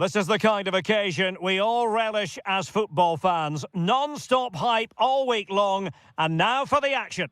This is the kind of occasion we all relish as football fans. Non-stop hype all week long, and now for the action.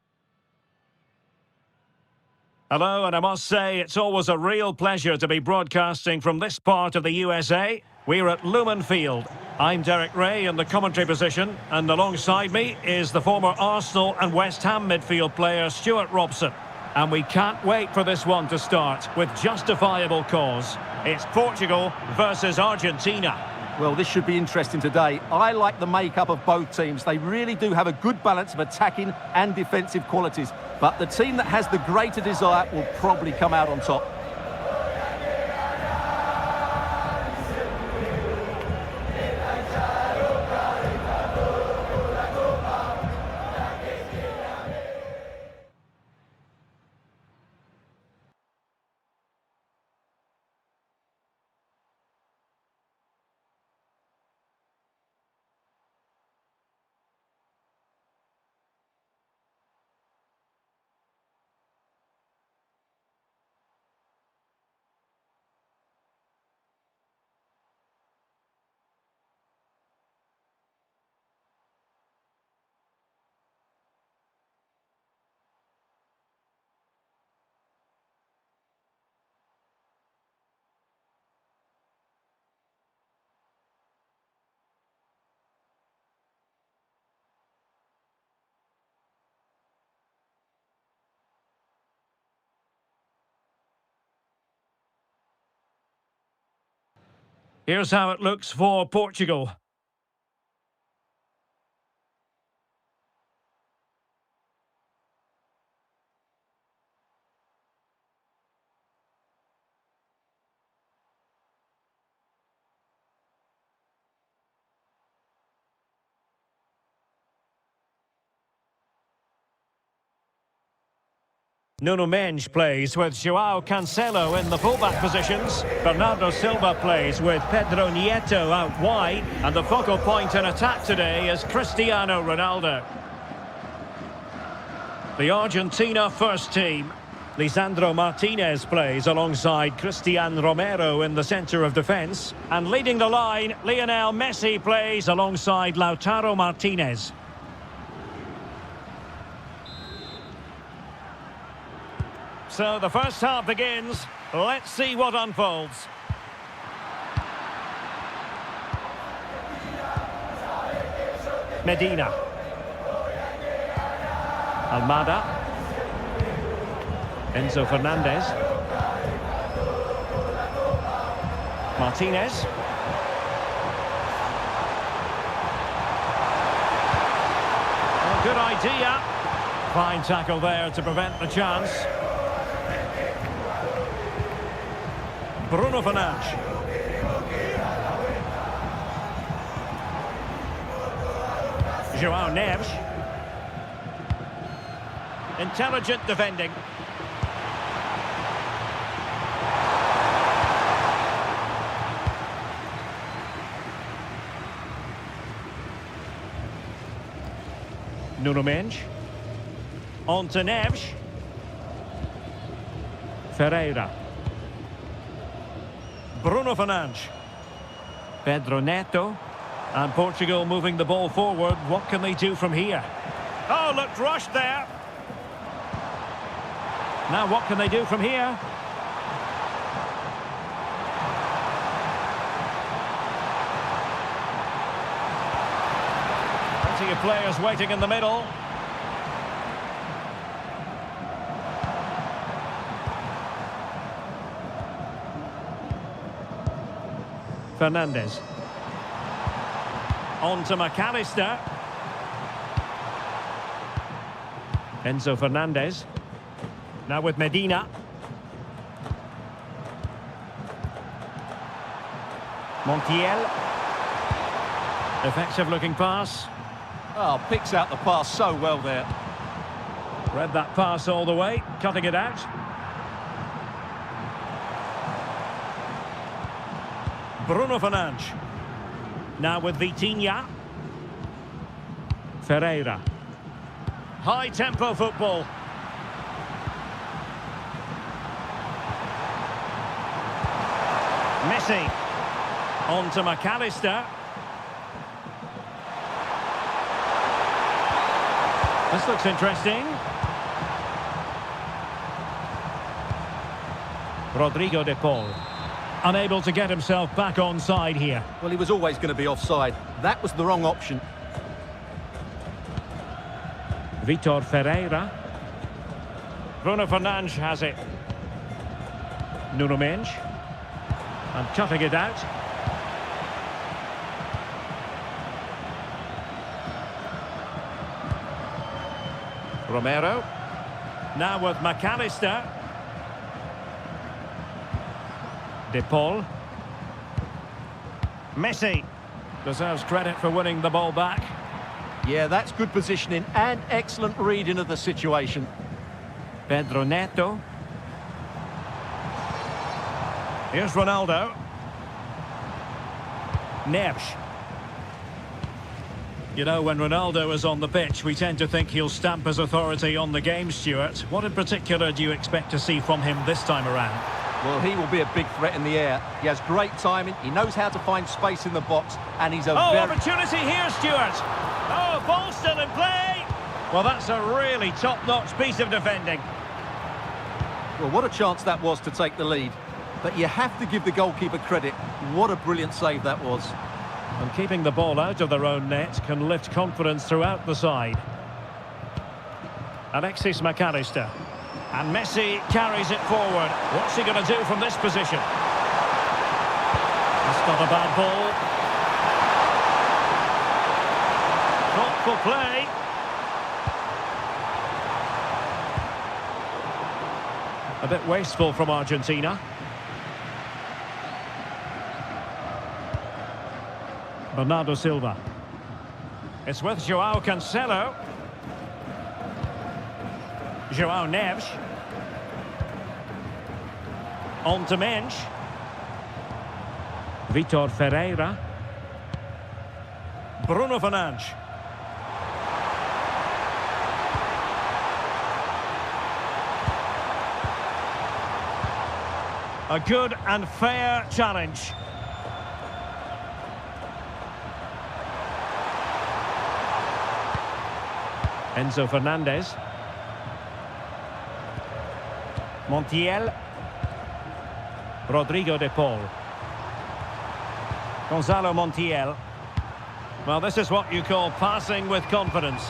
Hello, and I must say it's always a real pleasure to be broadcasting from this part of the USA. We're at Lumen Field. I'm Derek Ray in the commentary position, and alongside me is the former Arsenal and West Ham midfield player Stuart Robson. And we can't wait for this one to start with justifiable cause. It's Portugal versus Argentina. Well, this should be interesting today. I like the makeup of both teams. They really do have a good balance of attacking and defensive qualities. But the team that has the greater desire will probably come out on top. Here's how it looks for Portugal. Nuno Mendes plays with João Cancelo in the fullback positions. Bernardo Silva plays with Pedro Neto out wide. And the focal point in attack today is Cristiano Ronaldo. The Argentina first team. Lisandro Martinez plays alongside Cristian Romero in the centre of defence. And leading the line, Lionel Messi plays alongside Lautaro Martinez. So the first half begins. Let's see what unfolds. Medina. Almada. Enzo Fernandez. Martinez. Oh, good idea. Fine tackle there to prevent the chance. Bruno Fernandes. João Neves. Intelligent defending. Nuno Mendes. On to Neves. Ferreira. Bruno Fernandes. Pedro Neto. And Portugal moving the ball forward. What can they do from here? Oh, looked rushed there. Now what can they do from here? Plenty of players waiting in the middle. Fernandez. On to McAllister. Enzo Fernandez. Now with Medina. Montiel. Effective looking pass. Oh, picks out the pass so well there. Read that pass all the way, cutting it out. Bruno Fernandes. Now with Vitinha. Ferreira. High-tempo football. Messi. On to McAllister. This looks interesting. Rodrigo de Paul. Unable to get himself back onside here. Well, he was always going to be offside. That was the wrong option. Vitor Ferreira. Bruno Fernandes has it. Nuno Mendes. And cutting it out. Romero. Now with McAllister. De Paul. Messi deserves credit for winning the ball back. Yeah, that's good positioning and excellent reading of the situation. Pedro Neto. Here's Ronaldo. Neves. You know, when Ronaldo is on the pitch, we tend to think he'll stamp his authority on the game, Stuart. What in particular do you expect to see from him this time around? Well, he will be a big threat in the air. He has great timing, he knows how to find space in the box, and he's a opportunity here, Stuart! Oh, ball still in play! Well, that's a really top-notch piece of defending. Well, what a chance that was to take the lead. But you have to give the goalkeeper credit. What a brilliant save that was. And keeping the ball out of their own net can lift confidence throughout the side. Alexis McAllister. And Messi carries it forward. What's he going to do from this position? That's not a bad ball. Thoughtful play. A bit wasteful from Argentina. Bernardo Silva. It's with João Cancelo. João Neves. On to Mendes. Vitor Ferreira. Bruno Fernandes. A good and fair challenge. Enzo Fernandez. Montiel. Rodrigo de Paul. Gonzalo Montiel. Well, this is what you call passing with confidence.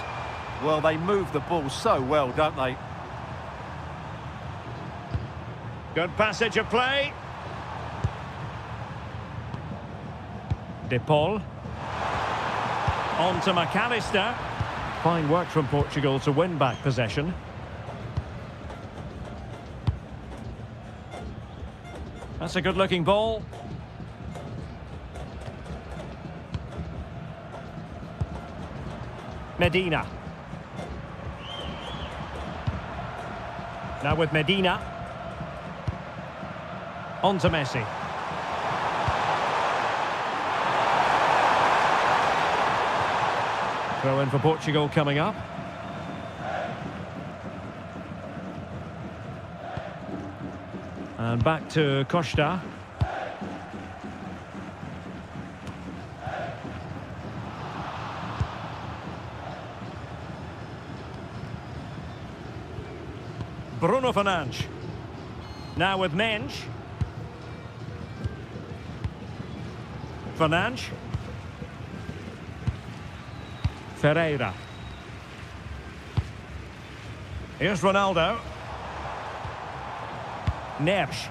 Well, they move the ball so well, don't they? Good passage of play. De Paul. On to McAllister. Fine work from Portugal to win back possession. That's a good-looking ball. Medina. Now with Medina. On to Messi. Throw in for Portugal coming up. And back to Costa. Bruno Fernandes. Now with Mendes. Fernandes. Ferreira. Here's Ronaldo. Neves.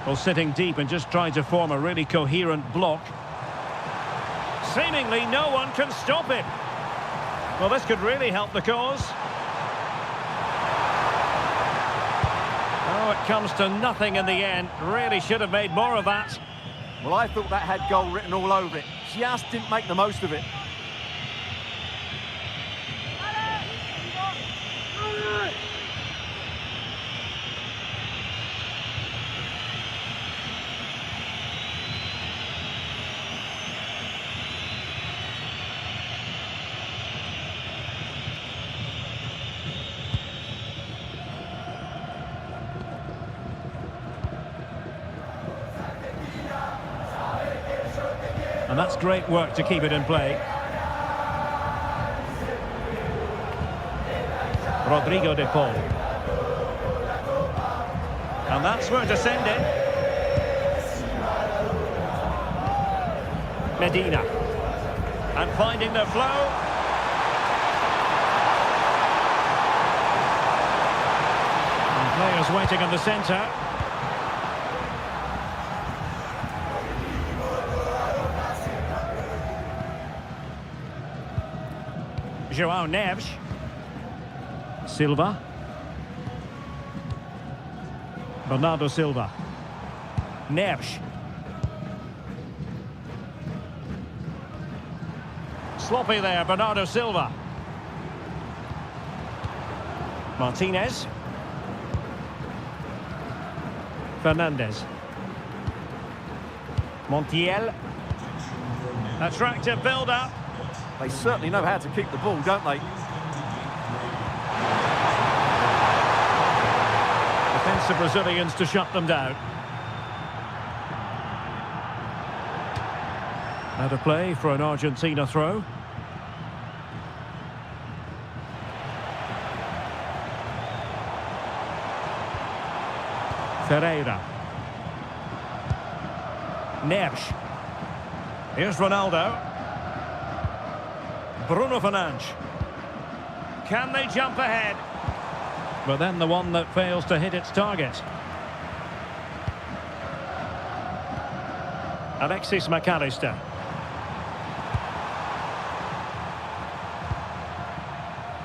Well, sitting deep and just trying to form a really coherent block. Seemingly no one can stop it. Well, this could really help the cause. Oh, it comes to nothing in the end. Really should have made more of that. Well, I thought that had goal written all over it. Just didn't make the most of it. And that's great work to keep it in play. Rodrigo de Paul. And that's where to send it. Medina. And finding the flow. And players waiting in the centre. João Neves. Silva. Bernardo Silva. Neves. Sloppy there, Bernardo Silva. Martinez. Fernandez. Montiel. Attractive build-up. They certainly know how to keep the ball, don't they? Defensive Brazilians to shut them down. Out of play for an Argentina throw. Ferreira. Neves. Here's Ronaldo. Bruno Fernandes. Can they jump ahead? But then the one that fails to hit its target. Alexis McAllister.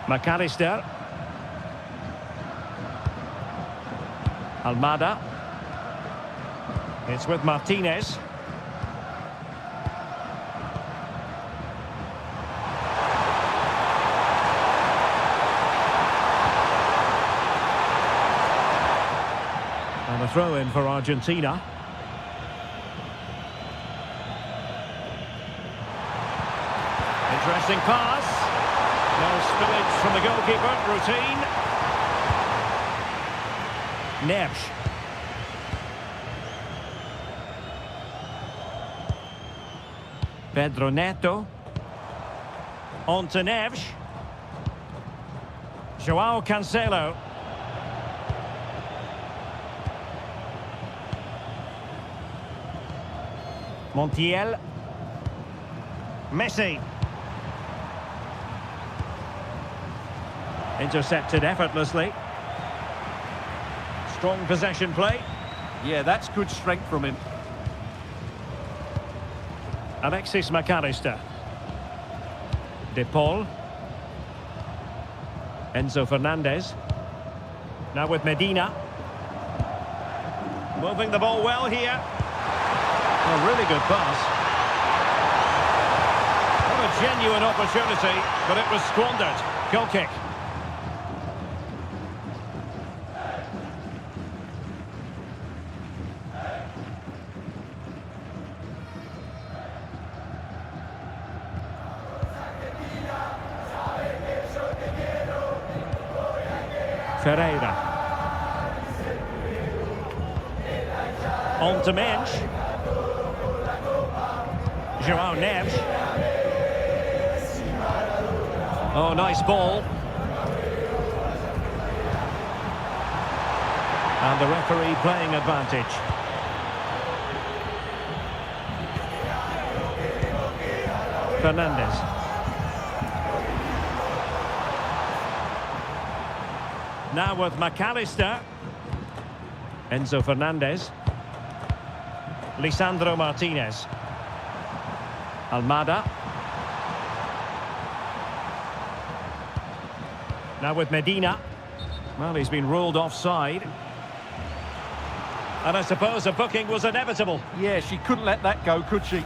McAllister. Almada. It's with Martinez. And a throw in for Argentina. Interesting pass. No spillage from the goalkeeper. Routine. Neves. Pedro Neto. On to Neves. João Cancelo. Montiel. Messi. Intercepted effortlessly. Strong possession play. Yeah, that's good strength from him. Alexis McAllister. De Paul. Enzo Fernandez. Now with Medina. Moving the ball well here. A really good pass. What a genuine opportunity, but it was squandered. Goal kick. Ferreira. On to Mensch. João Neves. Oh, nice ball. And the referee playing advantage. Fernandez. Now with McAllister. Enzo Fernandez. Lisandro Martinez. Almada. Now with Medina. Well, he's been ruled offside. And I suppose a booking was inevitable. Yeah, she couldn't let that go, could she?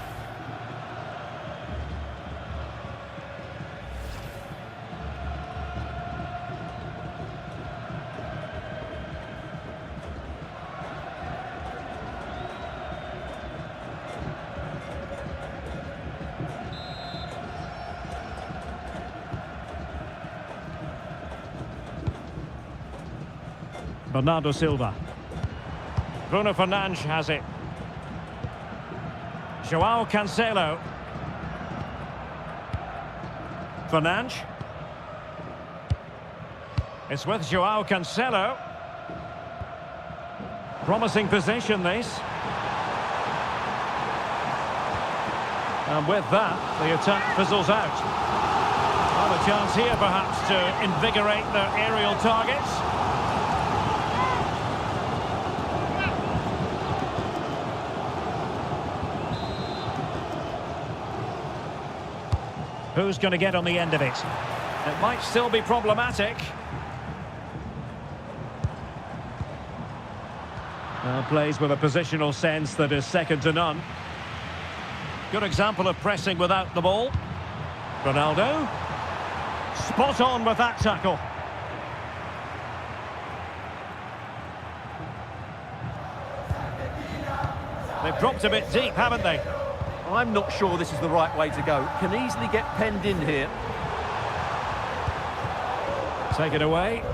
Bernardo Silva. Bruno Fernandes has it. João Cancelo. Fernandes. It's with João Cancelo. Promising position, this. And with that, the attack fizzles out. Well, a chance here, perhaps, to invigorate their aerial targets. Who's going to get on the end of it? It might still be problematic. Plays with a positional sense that is second to none. Good example of pressing without the ball. Ronaldo. Spot on with that tackle. They've dropped a bit deep, haven't they? I'm not sure this is the right way to go. Can easily get penned in here. Take it away.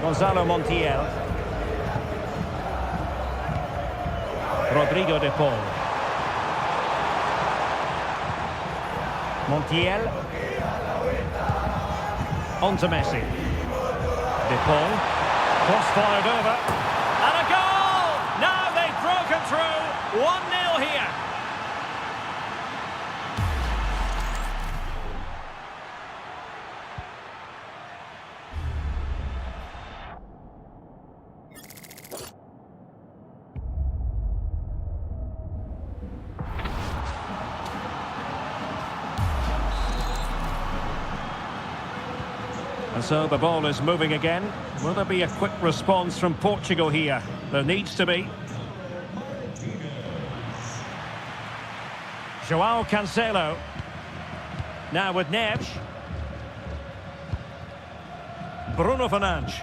Gonzalo Montiel. Rodrigo de Paul. Montiel. On to Messi. De Paul. Cross fired over. And a goal! Now they've broken through. 1-0 here. And so the ball is moving again. Will there be a quick response from Portugal here? There needs to be. João Cancelo. Now with Neves. Bruno Fernandes.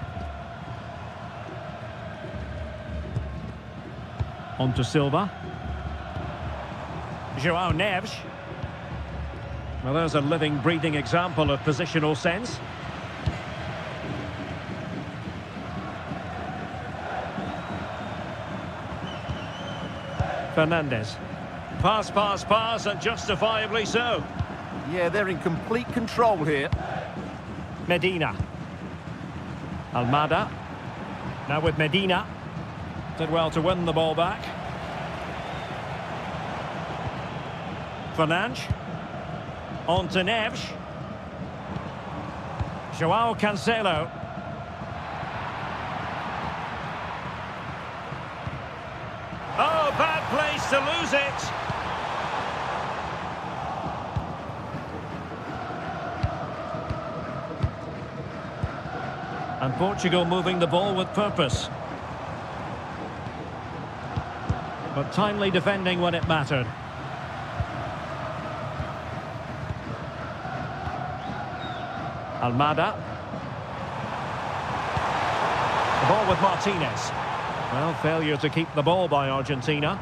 On to Silva. João Neves. Well, there's a living, breathing example of positional sense. Fernandes. Pass, and justifiably so. Yeah, they're in complete control here. Medina. Almada. Now with Medina. Did well to win the ball back. Fernandes. On to Neves. João Cancelo. Oh, bad place to lose it. And Portugal moving the ball with purpose. But timely defending when it mattered. Almada. The ball with Martinez. Well, failure to keep the ball by Argentina.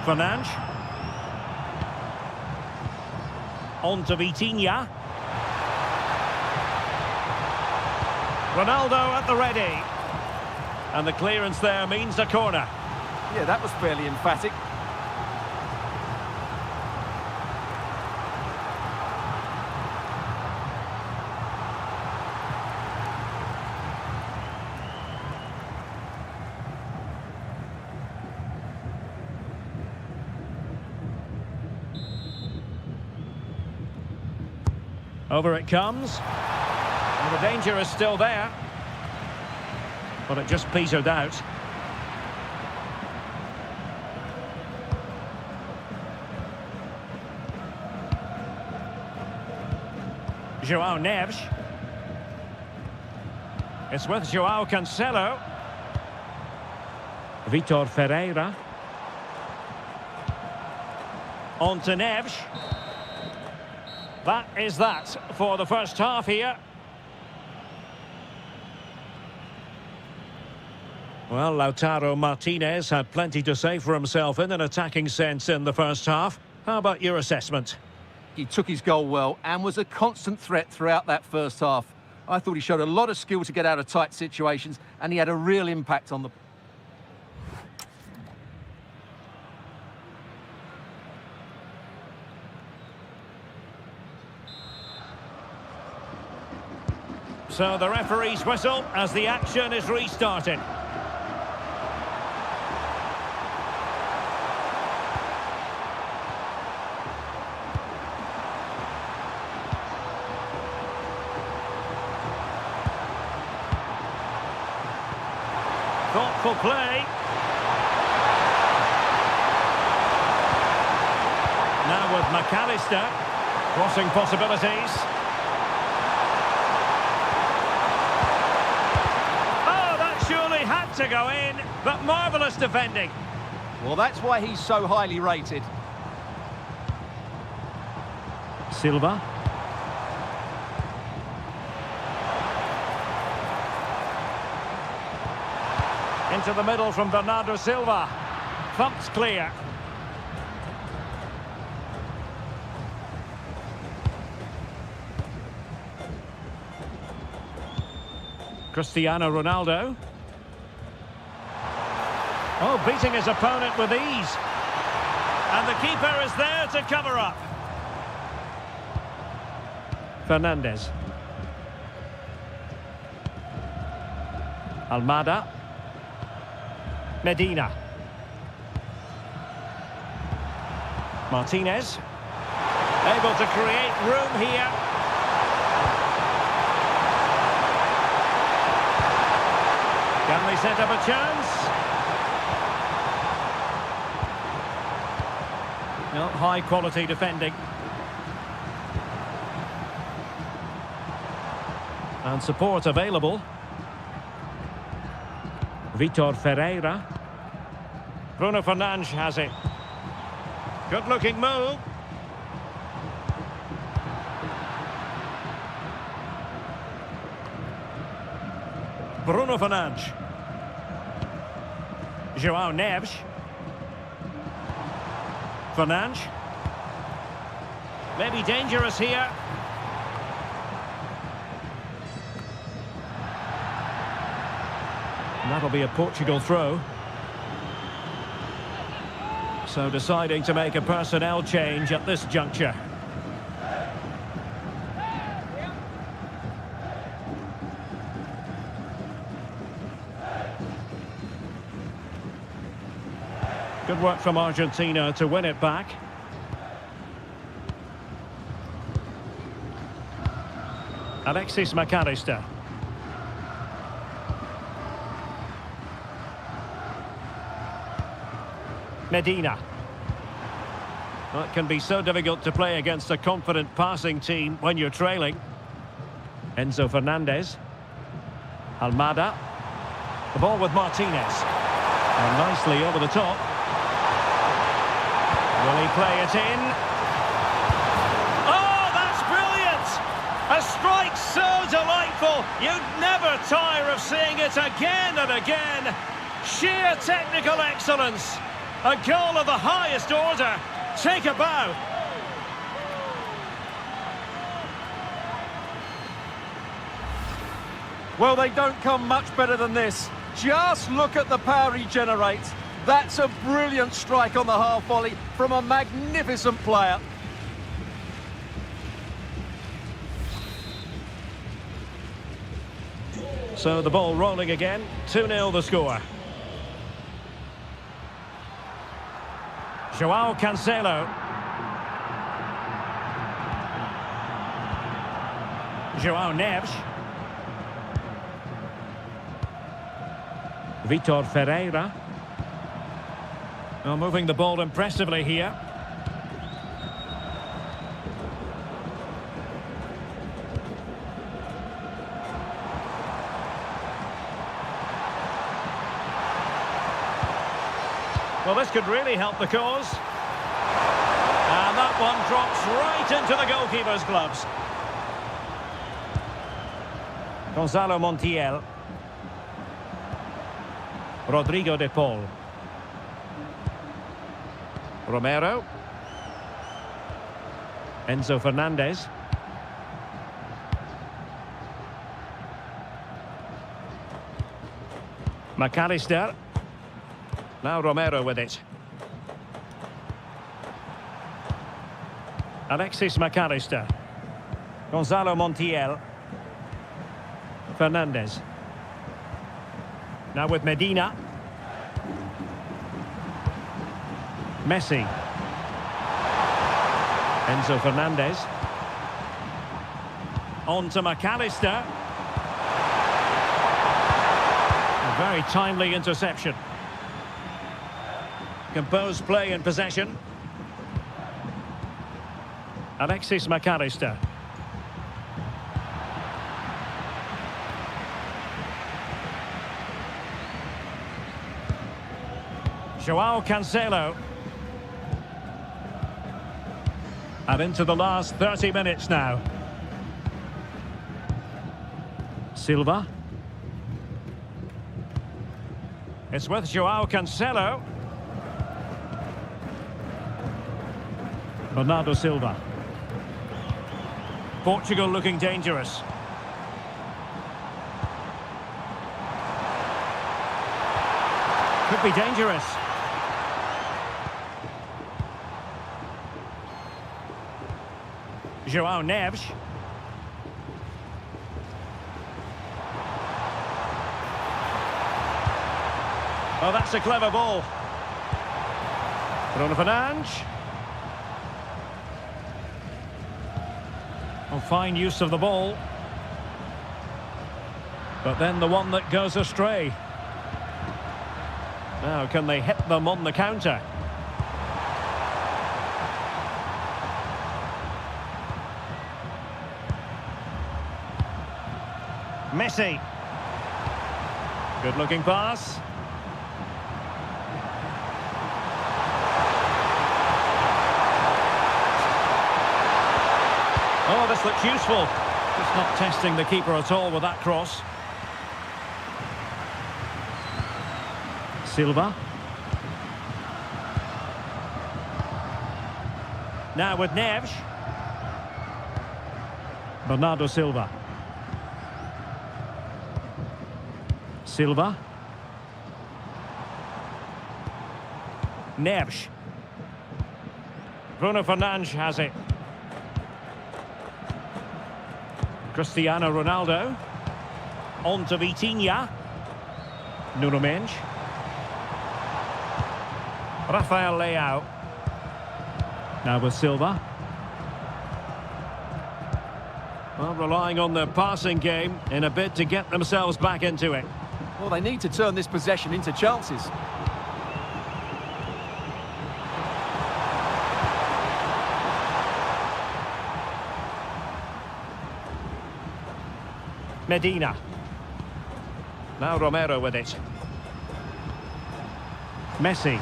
Fernandes. On to Vitinha. Ronaldo at the ready. And the clearance there means a corner. Yeah, that was fairly emphatic. Over it comes. And the danger is still there. But it just petered out. João Neves. It's with João Cancelo. Vitor Ferreira. On to Neves. That is that for the first half here. Well, Lautaro Martinez had plenty to say for himself in an attacking sense in the first half. How about your assessment? He took his goal well and was a constant threat throughout that first half. I thought he showed a lot of skill to get out of tight situations, and he had a real impact on the... So the referee's whistle as the action is restarted. Thoughtful play. Now with McAllister, crossing possibilities. Oh, that surely had to go in, but marvellous defending. Well, that's why he's so highly rated. Silva. Into the middle from Bernardo Silva. Thumped clear. Cristiano Ronaldo. Oh, beating his opponent with ease. And the keeper is there to cover up. Fernandes. Almada. Medina. Martinez. Able to create room here. Can they set up a chance? No, high quality defending. And support available. Vitor Ferreira. Bruno Fernandes has it. Good looking move. Bruno Fernandes. João Neves. Fernandes. Maybe dangerous here. And that'll be a Portugal throw. So deciding to make a personnel change at this juncture. Good work from Argentina to win it back. Alexis McAllister. Medina. Well, it can be so difficult to play against a confident passing team when you're trailing. Enzo Fernandez. Almada. The ball with Martinez. And nicely over the top. Will he play it in? Oh, that's brilliant! A strike so delightful, you'd never tire of seeing it again and again. Sheer technical excellence. A goal of the highest order. Take a bow. Well, they don't come much better than this. Just look at the power he generates. That's a brilliant strike on the half volley from a magnificent player. So the ball rolling again. 2-0 the score. João Cancelo. João Neves. Vitor Ferreira. Well, moving the ball impressively here. Well, this could really help the cause. And that one drops right into the goalkeeper's gloves. Gonzalo Montiel. Rodrigo de Paul. Romero. Enzo Fernandez. McAllister. Now Romero with it. Alexis McAllister. Gonzalo Montiel. Fernandez. Now with Medina. Messi. Enzo Fernandez. On to McAllister. A very timely interception. Composed play in possession. Alexis McAllister. João Cancelo. And into the last 30 minutes now. Silva. It's with João Cancelo. Bernardo Silva. Portugal looking dangerous. Could be dangerous. João Neves. Oh, that's a clever ball. Bruno Fernandes. Oh, fine use of the ball. But then the one that goes astray. Now, can they hit them on the counter? Messi. Good looking pass. Oh, this looks useful. Just not testing the keeper at all with that cross. Silva. Now with Neves. Bernardo Silva. Silva. Neves. Bruno Fernandes has it. Cristiano Ronaldo. On to Vitinha. Nuno Mendes. Rafael Leao. Now with Silva. Well, relying on the passing game in a bid to get themselves back into it. Well, they need to turn this possession into chances. Medina. Now Romero with it. Messi.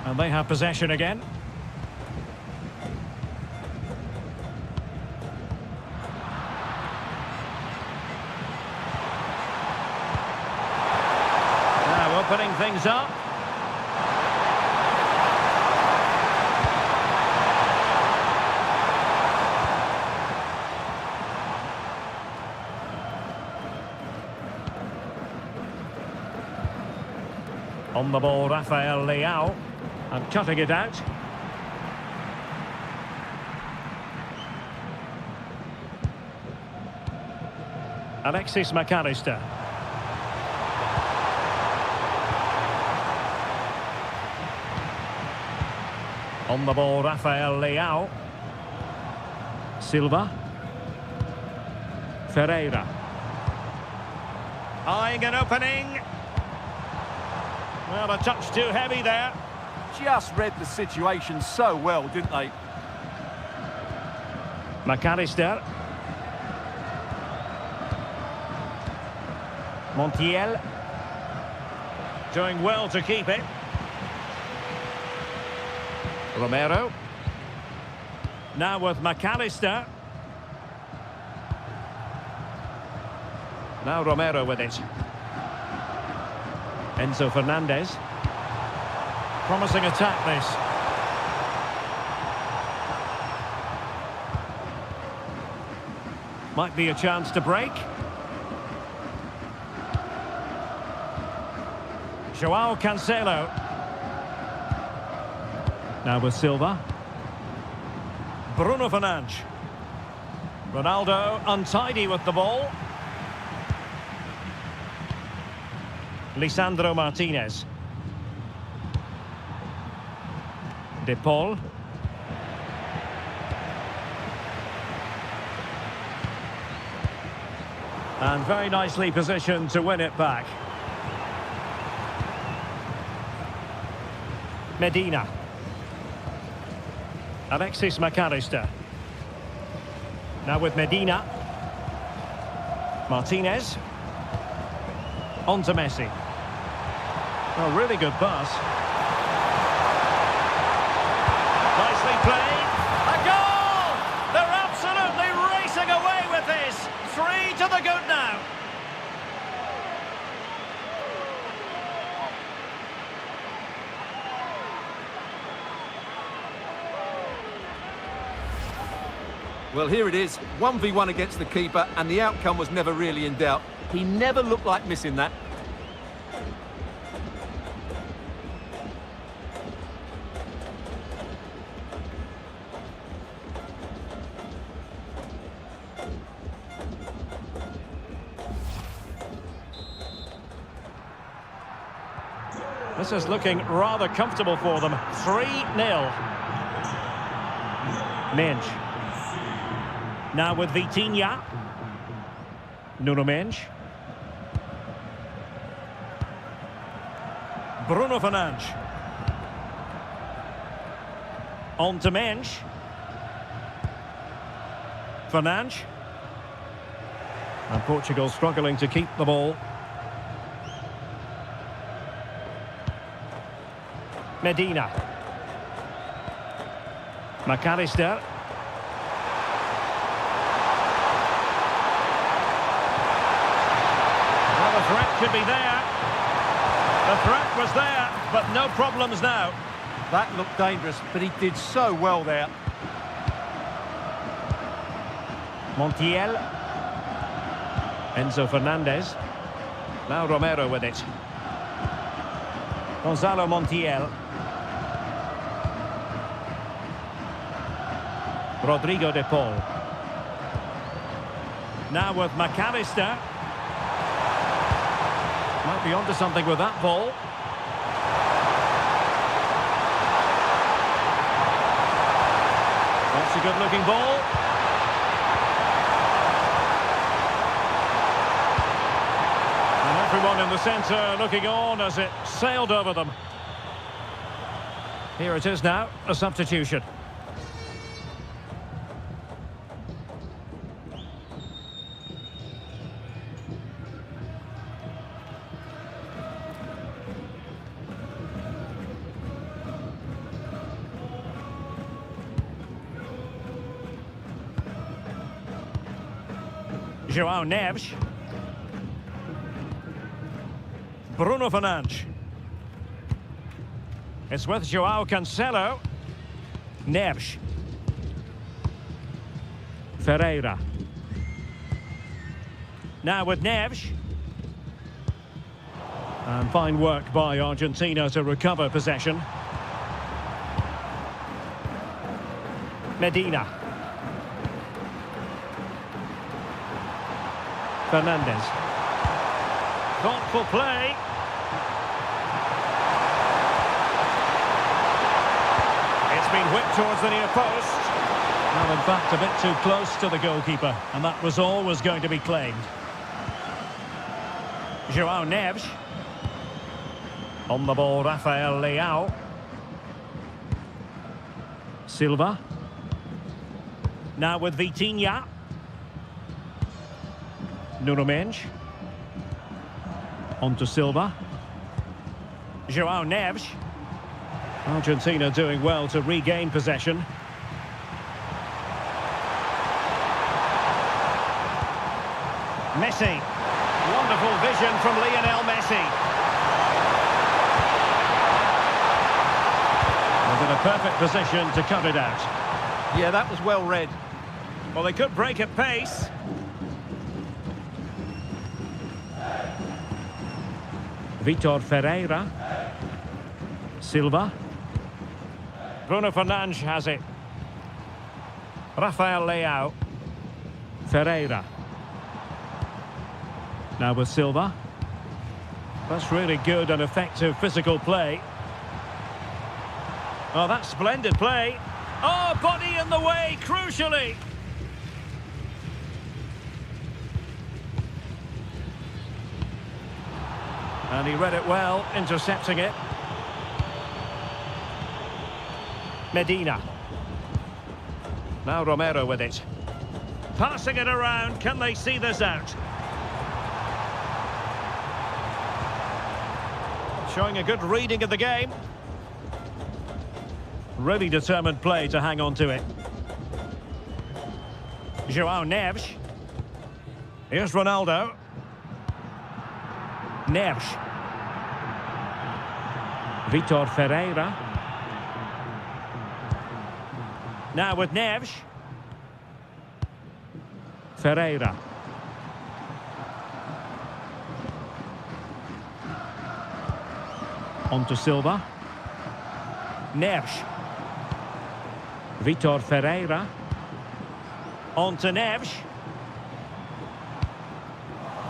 And they have possession again. Now opening things up. On the ball, Rafael Leao. And cutting it out. Alexis McAllister. On the ball, Rafael Leao. Silva. Ferreira. Eyeing an opening. Well, a touch too heavy there. Just read the situation so well, didn't they? McAllister. Montiel. Doing well to keep it. Romero. Now with McAllister. Now Romero with it. Enzo Fernandez. Promising attack, this. Might be a chance to break. Joao Cancelo. Now with Silva. Bruno Fernandes. Ronaldo untidy with the ball. Lisandro Martinez. De Paul. And very nicely positioned to win it back. Medina. Alexis McAllister. Now with Medina. Martinez. On to Messi. Oh, really good pass. Nicely played. A goal! They're absolutely racing away with this. 3 to the good now. Well, here it is, 1v1 against the keeper, and the outcome was never really in doubt. He never looked like missing that. This is looking rather comfortable for them. 3-0. Mensch. Now with Vitinha. Nuno Mensch. Bruno Fernandes. On to Mensch. Fernandes. And Portugal struggling to keep the ball. Medina. McAllister. Well, the threat could be there. The threat was there, but no problems now. That looked dangerous, but he did so well there. Montiel. Enzo Fernandez. Now Romero with it. Gonzalo Montiel. Rodrigo de Paul. Now with McAllister. Might be onto something with that ball. That's a good-looking ball. And everyone in the centre looking on as it sailed over them. Here it is now, a substitution. Joao Neves. Bruno Fernandes. It's with Joao Cancelo. Neves. Ferreira. Now with Neves. And fine work by Argentina to recover possession. Medina. Fernandez. Thoughtful play. It's been whipped towards the near post. Well, in fact, a bit too close to the goalkeeper, and that was always going to be claimed. Joao Neves. On the ball, Rafael Leao. Silva. Now with Vitinha. Nuno Mensch. On to Silva. Joao Neves. Argentina doing well to regain possession. Messi. Wonderful vision from Lionel Messi. They're in a perfect position to cut it out. Yeah, that was well read. Well, they could break at pace. Vitor Ferreira. Silva. Bruno Fernandes has it. Rafael Leao. Ferreira. Now with Silva. That's really good and effective physical play. Oh, that's splendid play. Oh, body in the way, crucially. And he read it well, intercepting it. Medina. Now Romero with it. Passing it around, can they see this out? Showing a good reading of the game. Really determined play to hang on to it. João Neves. Here's Ronaldo. Neves. Vitor Ferreira. Now with Neves. Ferreira. On to Silva. Neves. Vitor Ferreira. On to Neves.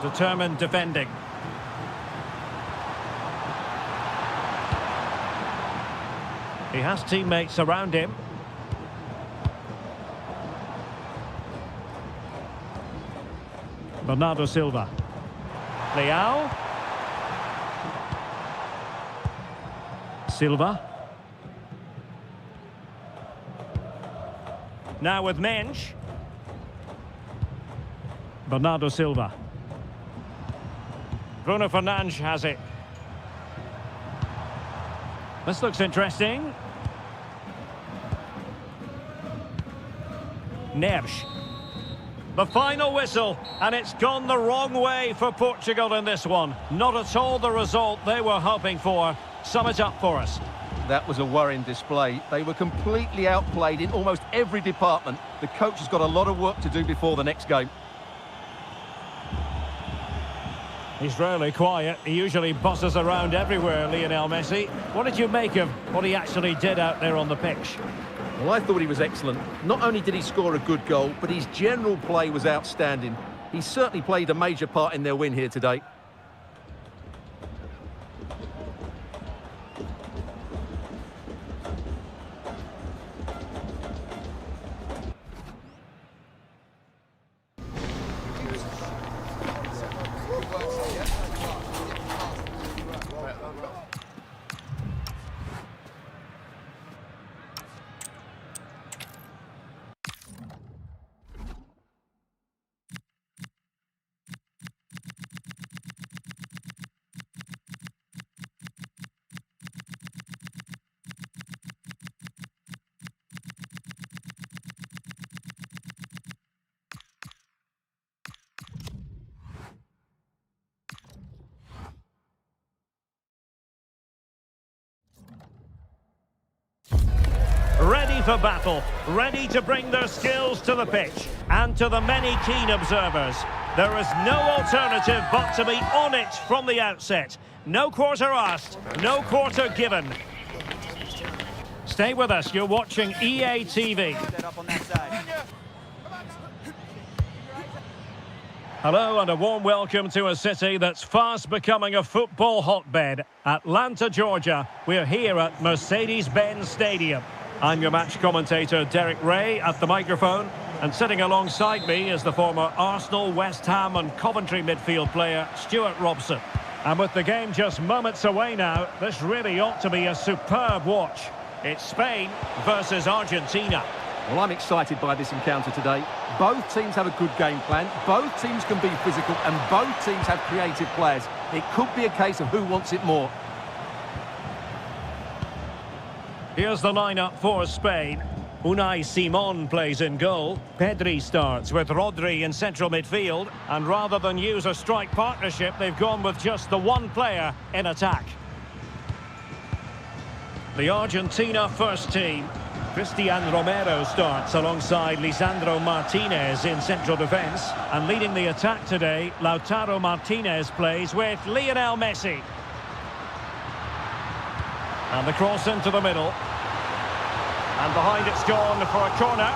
Determined defending. He has teammates around him. Bernardo Silva. Leao. Silva. Now with Mensch. Bernardo Silva. Bruno Fernandes has it. This looks interesting. Neves. The final whistle, and it's gone the wrong way for Portugal in this one. Not at all the result they were hoping for. Sum it up for us. That was a worrying display. They were completely outplayed in almost every department. The coach has got a lot of work to do before the next game. He's rarely quiet. He usually bosses around everywhere, Lionel Messi. What did you make of what he actually did out there on the pitch? Well, I thought he was excellent. Not only did he score a good goal, but his general play was outstanding. He certainly played a major part in their win here today. Ready for battle, ready to bring their skills to the pitch. And to the many keen observers, there is no alternative but to be on it from the outset. No quarter asked, no quarter given. Stay with us, you're watching EA TV. Hello and a warm welcome to a city that's fast becoming a football hotbed. Atlanta, Georgia. We're here at Mercedes-Benz Stadium. I'm your match commentator, Derek Ray, at the microphone. And sitting alongside me is the former Arsenal, West Ham and Coventry midfield player, Stuart Robson. And with the game just moments away now, this really ought to be a superb watch. It's Spain versus Argentina. Well, I'm excited by this encounter today. Both teams have a good game plan, both teams can be physical, and both teams have creative players. It could be a case of who wants it more. Here's the lineup for Spain. Unai Simon plays in goal. Pedri starts with Rodri in central midfield. And rather than use a strike partnership, they've gone with just the one player in attack. The Argentina first team. Cristian Romero starts alongside Lisandro Martinez in central defence. And leading the attack today, Lautaro Martinez plays with Lionel Messi. And the cross into the middle. And behind it's gone for a corner.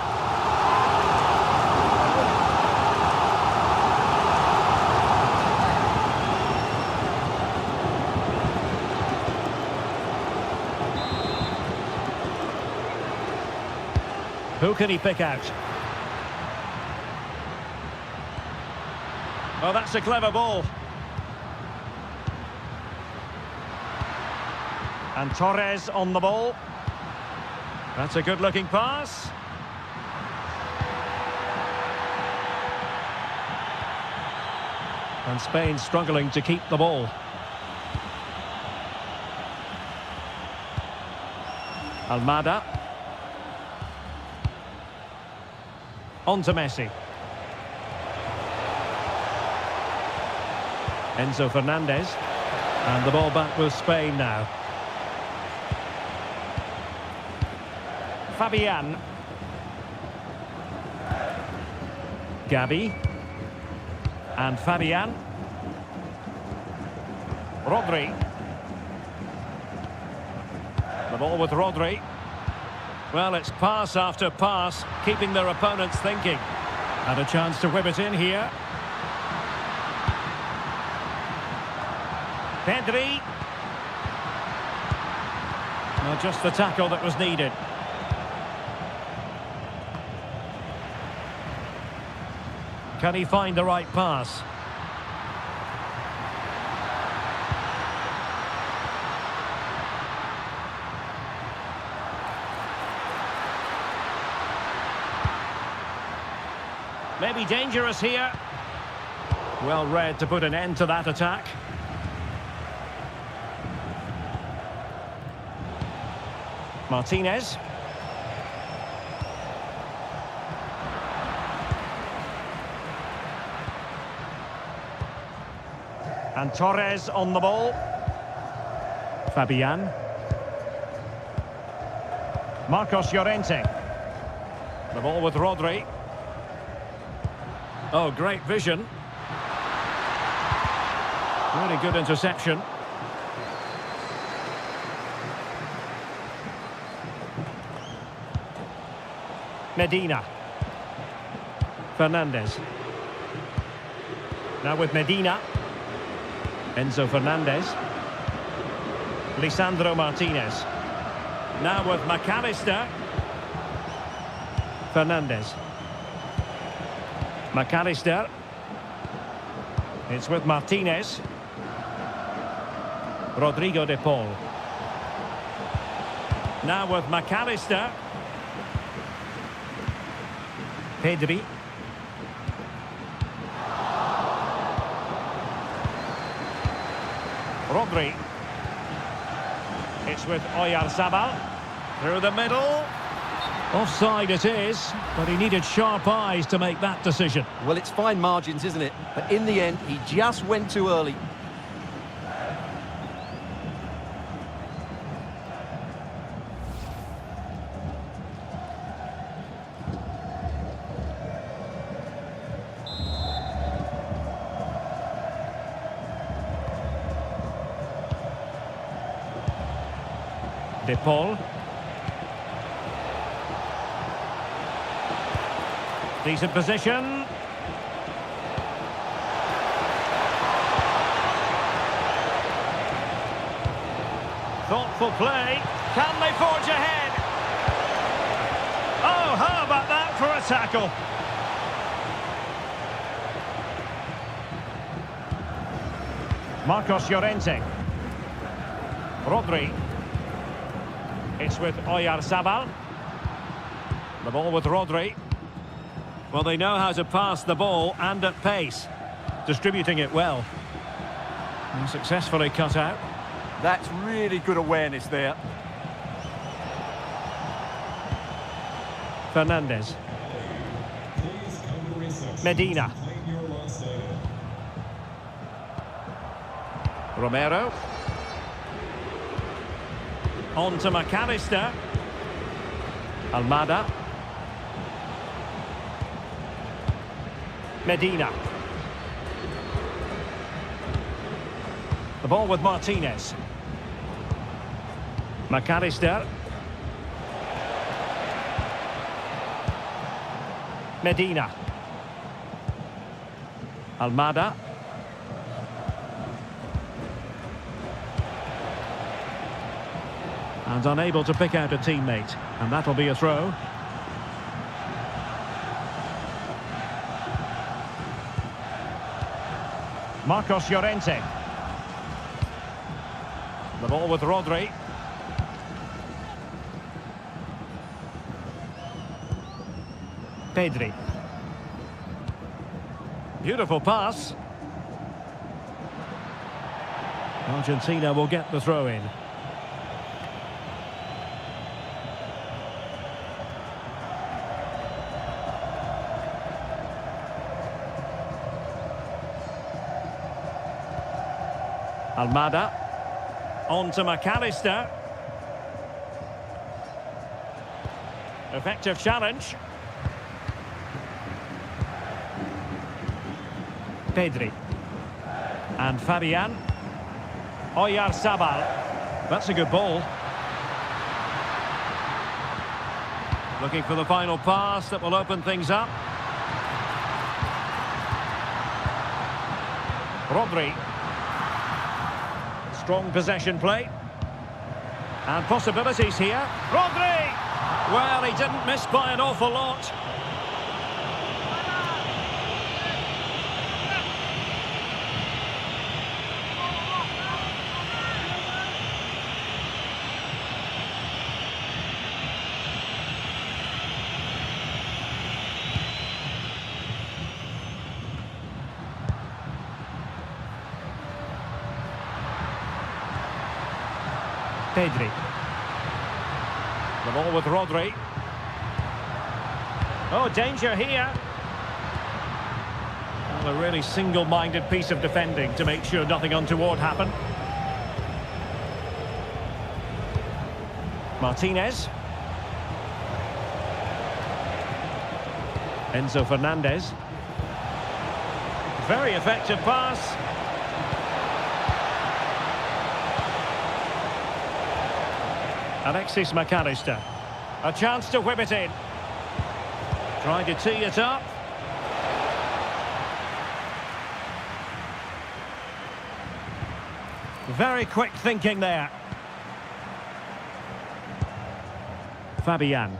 Who can he pick out? Oh, that's a clever ball. And Torres on the ball. That's a good-looking pass. And Spain struggling to keep the ball. Almada. On to Messi. Enzo Fernandez. And the ball back with Spain now. Fabian. Gabi. And Fabian. Rodri. The ball with Rodri. Well, it's pass after pass, keeping their opponents thinking. And a chance to whip it in here. Pedri. Well, just the tackle that was needed. Can he find the right pass? Maybe dangerous here. Well read to put an end to that attack. Martinez. And Torres on the ball. Fabian. Marcos Llorente. The ball with Rodri. Oh, great vision. Really good interception. Medina. Fernandez. Now with Medina. Enzo Fernandez. Lisandro Martinez. Now with McAllister. Fernandez. McAllister. It's with Martinez. Rodrigo de Paul. Now with McAllister. Pedri. Rodri. It's with Oyarzabal. Through the middle. Offside it is, but he needed sharp eyes to make that decision. Well, it's fine margins, isn't it? But in the end, he just went too early. De Paul. Decent position. Thoughtful play. Can they forge ahead? Oh, how about that for a tackle? Marcos Llorente. Rodri. It's with Oyarzabal. The ball with Rodri. Well, they know how to pass the ball and at pace. Distributing it well. And successfully cut out. That's really good awareness there. Fernandez. Medina. Romero. On to McAllister. Almada. Medina. The ball with Martinez. McAllister. Medina. Almada. And unable to pick out a teammate. And that'll be a throw. Marcos Llorente. The ball with Rodri. Pedri. Beautiful pass. Argentina will get the throw in. Almada. On to McAllister. Effective challenge. Pedri. And Fabian. Oyarzabal. That's a good ball. Looking for the final pass that will open things up. Rodri. Strong possession play. And possibilities here. Rodri! Well, he didn't miss by an awful lot. Pedri. The ball with Rodri. Oh, danger here. Well, a really single-minded piece of defending to make sure nothing untoward happened. Martinez. Enzo Fernandez. Very effective pass. Alexis McAllister. A chance to whip it in. Trying to tee it up. Very quick thinking there. Fabian.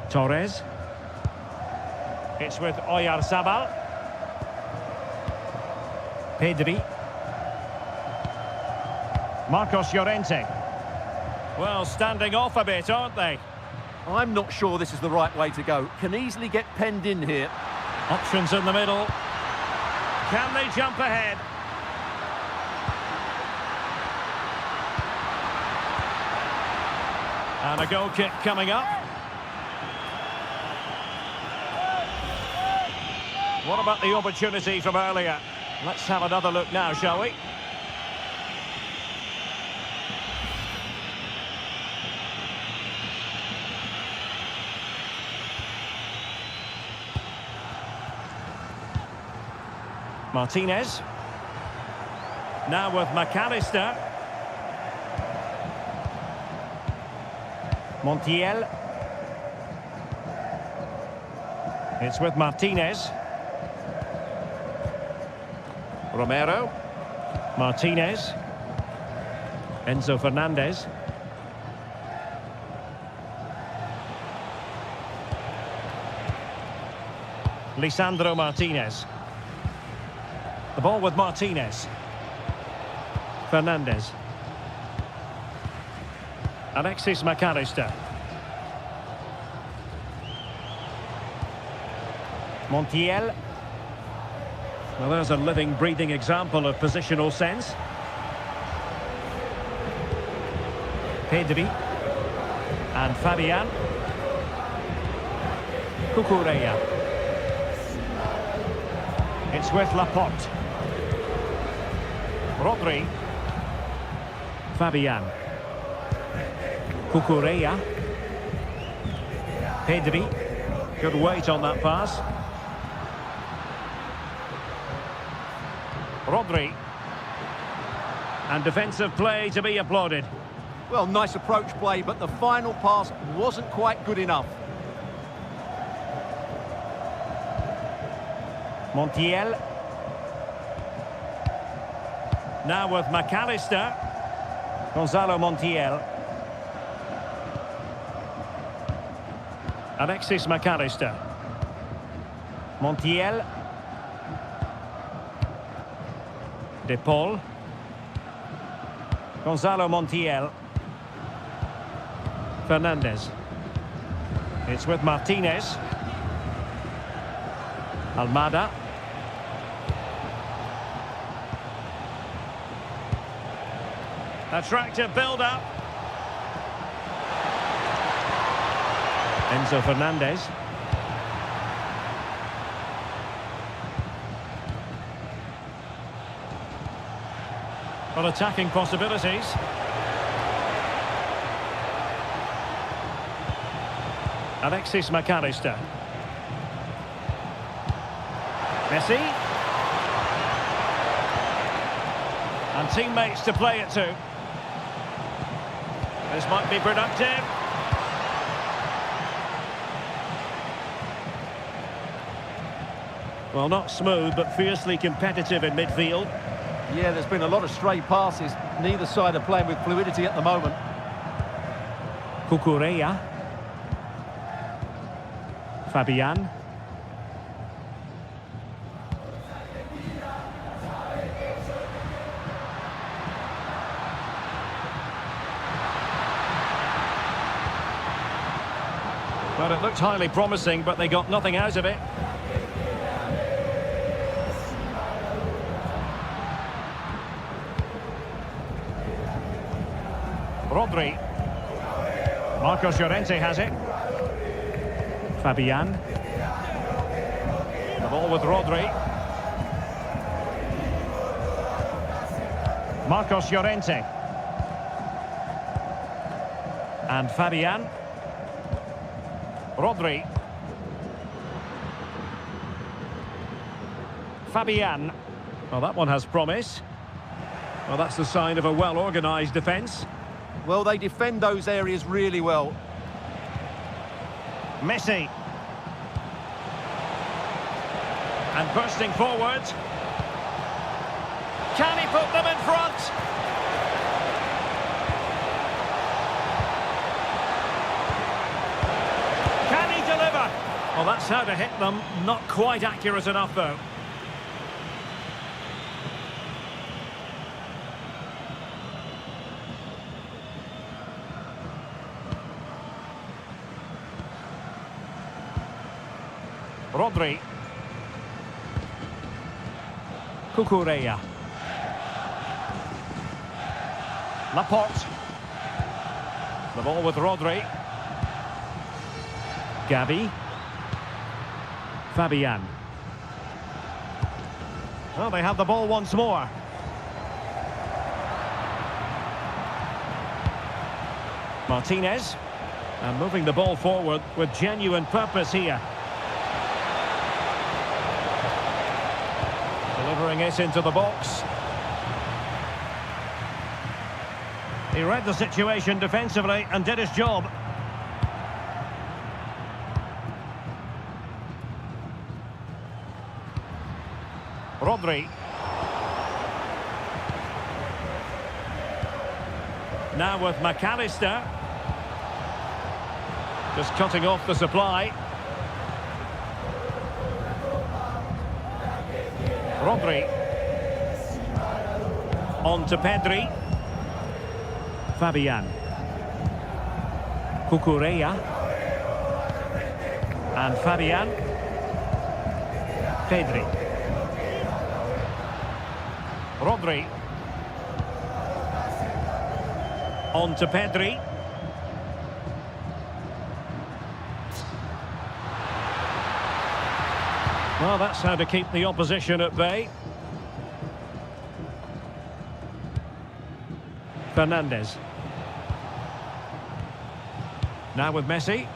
Torres. It's with Oyarzabal. Pedri. Marcos Llorente. Well, standing off a bit, aren't they? I'm not sure this is the right way to go. Can easily get penned in here. Options in the middle. Can they jump ahead? And a goal kick coming up. What about the opportunity from earlier? Let's have another look now, shall we? Martinez. Now with McAllister. Montiel. It's with Martinez. Romero. Martinez. Enzo Fernandez. Lisandro Martinez. The ball with Martinez. Fernandez. Alexis McAllister. Montiel. Well, there's a living, breathing example of positional sense. Pedri. And Fabian. Cucurella. It's with Laporte. Rodri. Fabian. Cucurella. Pedri. Good weight on that pass. Rodri. And defensive play to be applauded. Well, nice approach play, but the final pass wasn't quite good enough. Montiel. Now with McAllister. Gonzalo Montiel. Alexis McAllister. Montiel. De Paul. Gonzalo Montiel. Fernandez. It's with Martinez. Almada. Attractive build-up. Enzo Fernandez. Well, attacking possibilities. Alexis McAllister. Messi. And teammates to play it to. This might be productive. Well, not smooth, but fiercely competitive in midfield. Yeah, there's been a lot of stray passes. Neither side are playing with fluidity at the moment. Cucurella. Fabian. Well, it looked highly promising, but they got nothing out of it. Rodri. Marcos Llorente has it. Fabian. The ball with Rodri. Marcos Llorente. And Fabian. Rodri. Fabian. Well, that one has promise. Well, that's the sign of a well-organised defence. Well, they defend those areas really well. Messi. And bursting forward. Can he put them in front? Can he deliver? Well, that's how to hit them. Not quite accurate enough, though. Rodri. Cucurella. Laporte. The ball with Rodri. Gavi. Fabian. Well, they have the ball once more. Martinez. And moving the ball forward with genuine purpose here. Delivering it into the box. He read the situation defensively and did his job. Rodri. Now with McAllister. Just cutting off the supply. Rodri. On to Pedri. Fabian. Cucurella. And Fabian. Pedri. Rodri. On to Pedri. Well, that's how to keep the opposition at bay. Fernandez. Now with Messi.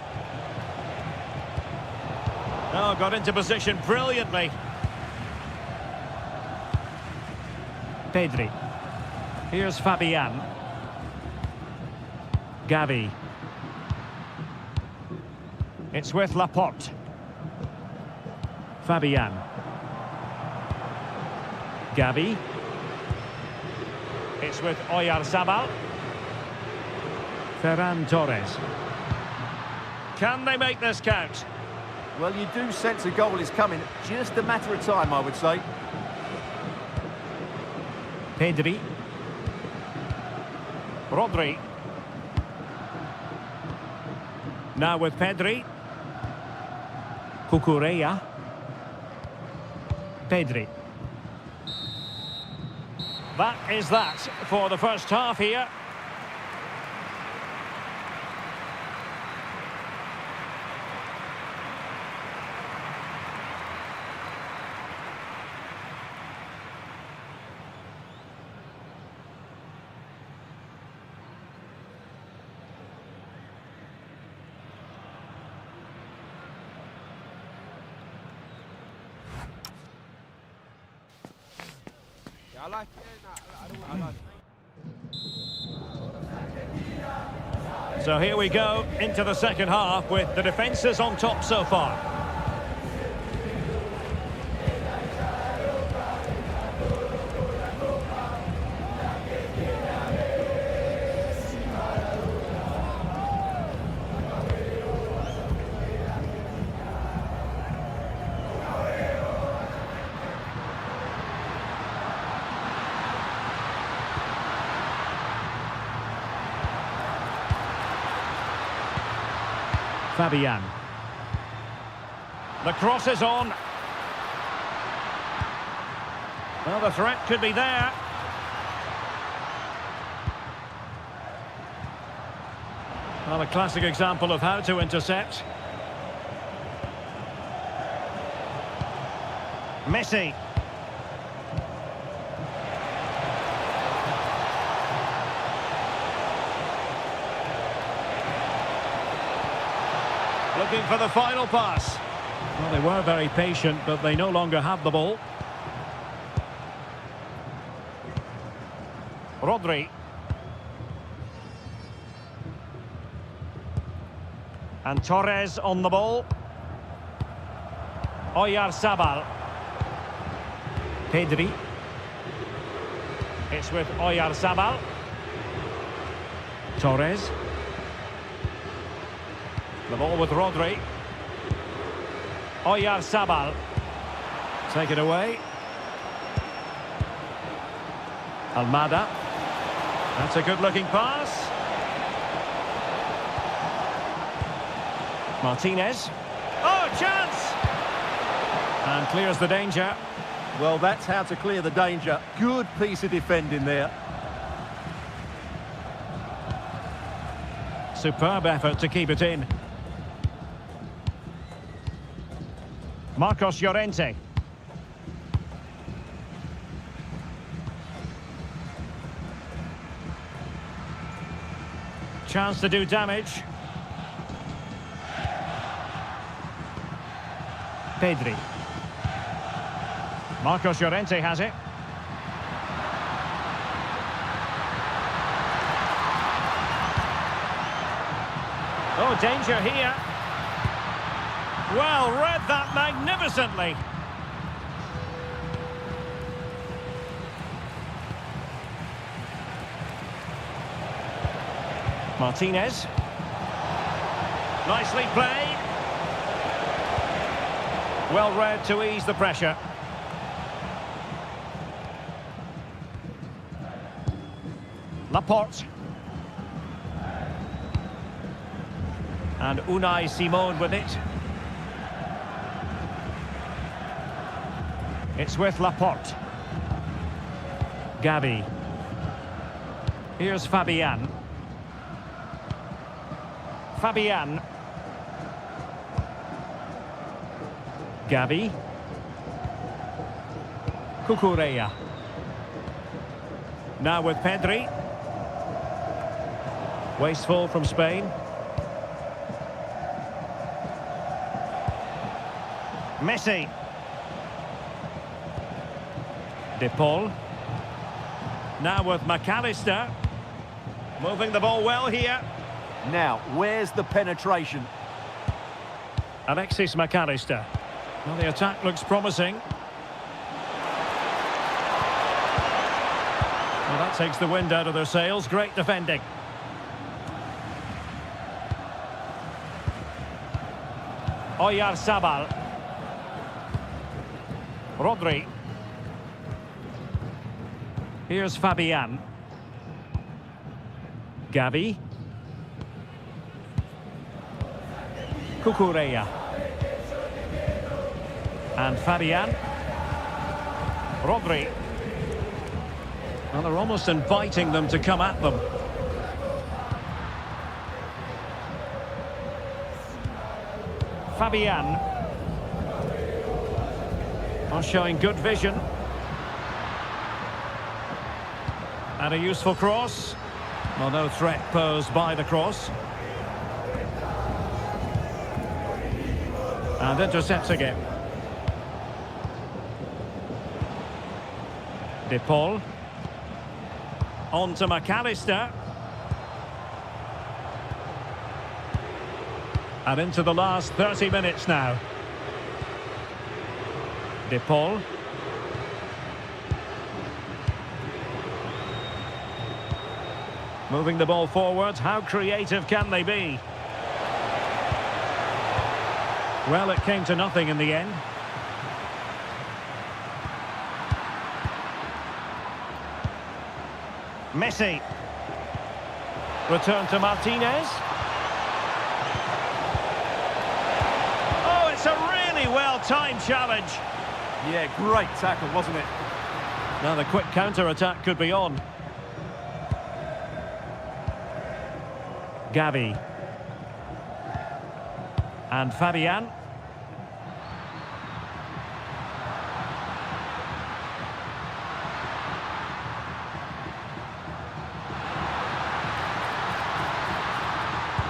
Oh, got into position brilliantly. Pedri. Here's Fabian. Gavi. It's with Laporte. Fabian. Gavi. It's with Oyarzabal. Ferran Torres. Can they make this count? Well, you do sense a goal is coming. Just a matter of time, I would say. Pedri. Rodri. Now with Pedri. Cucurella. Pedri. That is that for the first half here. I like it. I like it. So here we go into the second half with the defences on top so far. Fabian. The cross is on. Well, the threat could be there. Well, a classic example of how to intercept. Messi. Looking for the final pass. Well, they were very patient, but they no longer have the ball. Rodri. And Torres on the ball. Oyarzabal. Pedri. It's with Oyarzabal. Torres. The ball with Rodri. Oyarzabal. Take it away. Almada. That's a good-looking pass. Martinez. Oh, chance! And clears the danger. Well, that's how to clear the danger. Good piece of defending there. Superb effort to keep it in. Marcos Llorente. Chance to do damage. Pedri. Marcos Llorente has it. Oh, danger here. Well, read that magnificently. Martinez. Nicely played. Well read to ease the pressure. Laporte. And Unai Simon with it. It's with Laporte. Gavi. Here's Fabian. Fabian. Gavi. Cucurella. Now with Pedri. Wasteful from Spain. Messi. De Paul. Now with McAllister. Moving the ball well here. Now, where's the penetration? Alexis McAllister. Well, the attack looks promising. Well, that takes the wind out of their sails. Great defending. Oyarzabal. Rodri. Here's Fabian. Gavi. Cucurella. And Fabian. Rodri. Well, they're almost inviting them to come at them. Fabian. Well, showing good vision. And a useful cross. Well, no threat posed by the cross. And intercepts again. De Paul. On to McAllister. And into the last 30 minutes now. De Paul. Moving the ball forward. How creative can they be? Well, it came to nothing in the end. Messi. Return to Martinez. Oh, it's a really well-timed challenge. Yeah, great tackle, wasn't it? Now the quick counter-attack could be on. Gavi. And Fabian.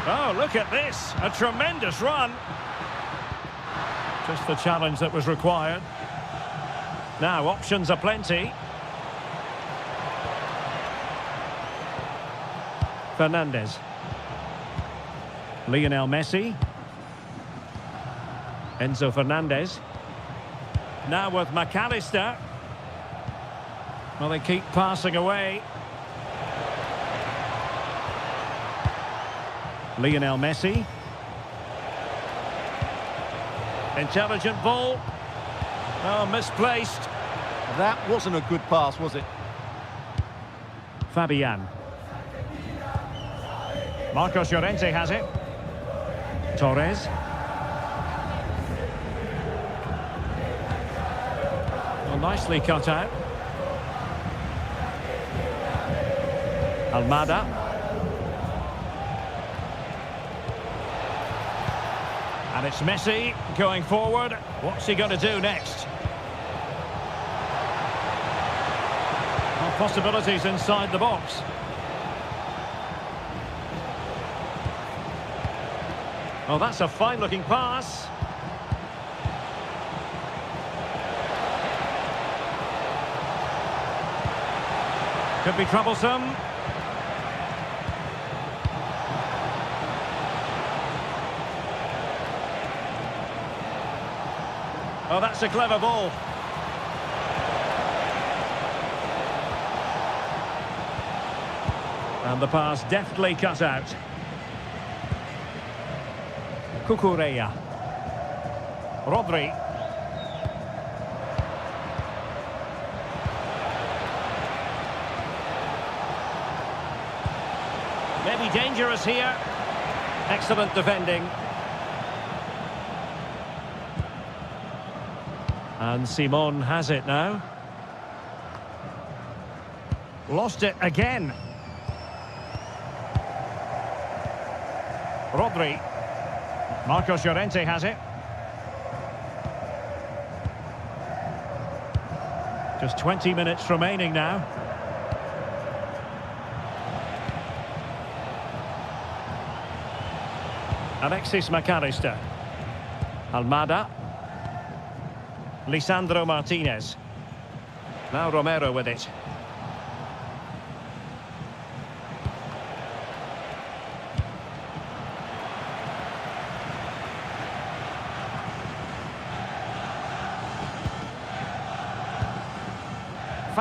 Oh, look at this. A tremendous run. Just the challenge that was required. Now, options are plenty. Fernandes. Lionel Messi. Enzo Fernandez. Now with McAllister. Well, they keep passing away. Lionel Messi. Intelligent ball. Oh, misplaced. That wasn't a good pass, was it? Fabian. Marcos Llorente has it. Torres. Well, nicely cut out. Almada. And it's Messi going forward. What's he going to do next? Well, possibilities inside the box. Oh, that's a fine-looking pass. Could be troublesome. Oh, that's a clever ball. And the pass deftly cut out. Cucurella. Rodri. Maybe dangerous here. Excellent defending. And Simon has it now. Lost it again. Rodri. Marcos Llorente has it. Just 20 minutes remaining now. Alexis McAllister. Almada. Lisandro Martinez. Now Romero with it.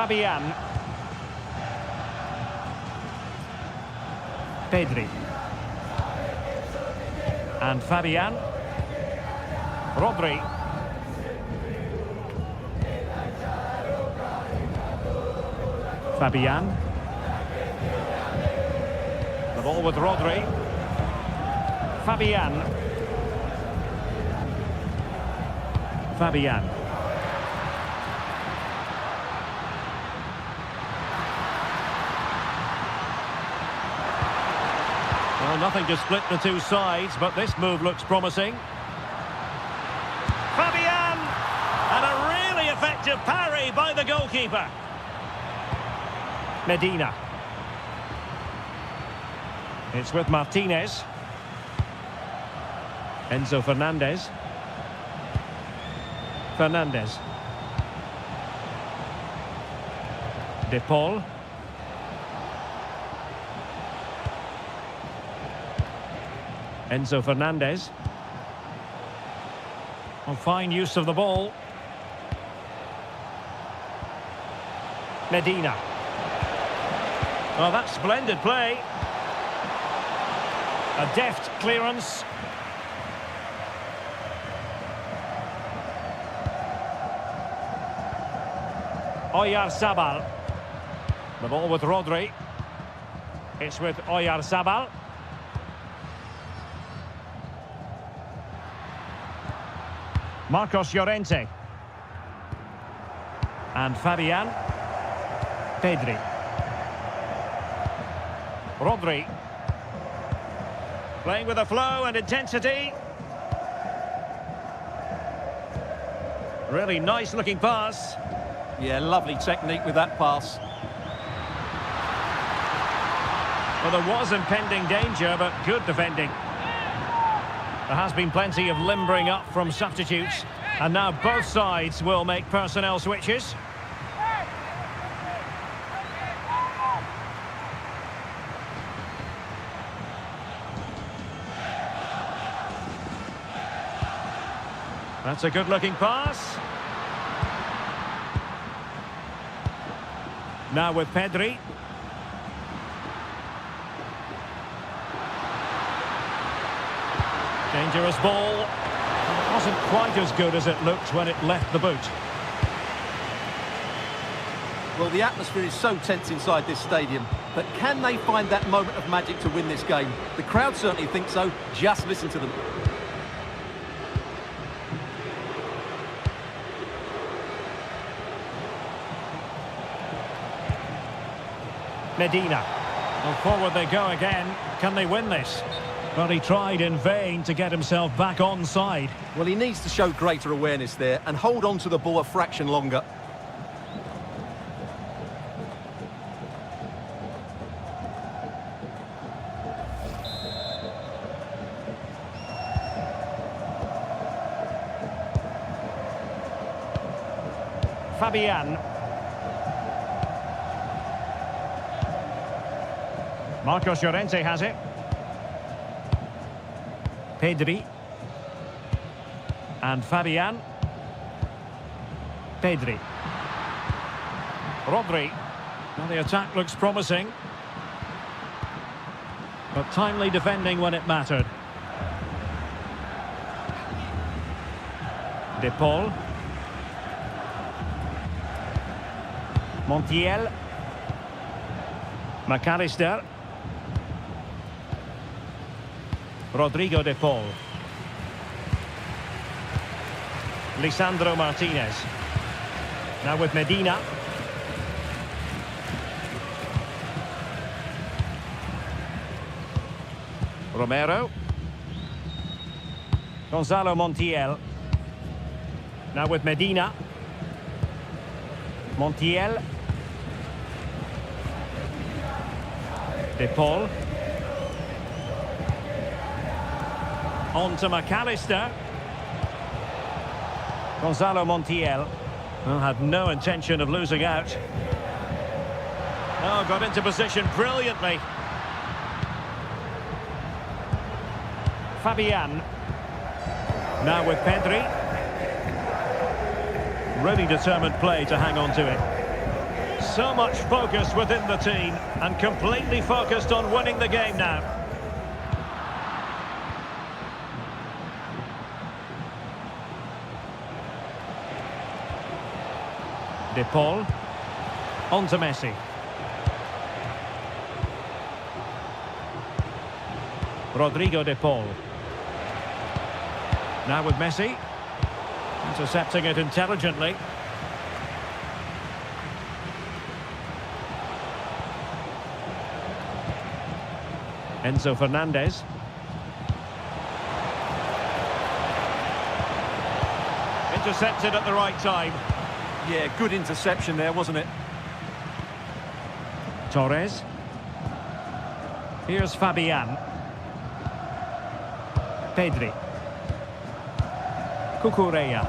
Fabian. Pedri. And Fabian. Rodri. Fabian. The ball with Rodri. Fabian. Fabian. Well, nothing to split the two sides, but this move looks promising. Fabian! And a really effective parry by the goalkeeper. Medina. It's with Martinez. Enzo Fernandez. Fernandez. De Paul. Enzo Fernandez. Oh, fine use of the ball. Medina. Oh, that's splendid play. A deft clearance. Oyarzabal. The ball with Rodri. It's with Oyarzabal. Marcos Llorente. And Fabian. Pedri. Rodri. Playing with a flow and intensity. Really nice looking pass. Yeah, lovely technique with that pass. Well, there was impending danger, but good defending. There has been plenty of limbering up from substitutes, and now both sides will make personnel switches. That's a good-looking pass. Now with Pedri. Dangerous ball. It wasn't quite as good as it looked when it left the boot. Well, the atmosphere is so tense inside this stadium, but can they find that moment of magic to win this game? The crowd certainly think so. Just listen to them. Medina. Well, forward they go again. Can they win this? But he tried in vain to get himself back on side. Well, he needs to show greater awareness there and hold on to the ball a fraction longer. Fabian. Marcos Llorente has it. Pedri. And Fabian. Pedri. Rodri. Well, the attack looks promising. But timely defending when it mattered. De Paul. Montiel. McAllister. Rodrigo De Paul. Lisandro Martinez. Now with Medina. Romero. Gonzalo Montiel. Now with Medina. Montiel. De Paul. On to McAllister. Gonzalo Montiel. Well, had no intention of losing out. Oh, got into position brilliantly. Fabian. Now with Pedri. Really determined play to hang on to it. So much focus within the team and completely focused on winning the game now. De Paul. On to Messi. Rodrigo De Paul. Now with Messi. Intercepting it intelligently. Enzo Fernandez. Intercepted at the right time. Yeah, good interception there, wasn't it? Torres. Here's Fabian. Pedri. Cucurella.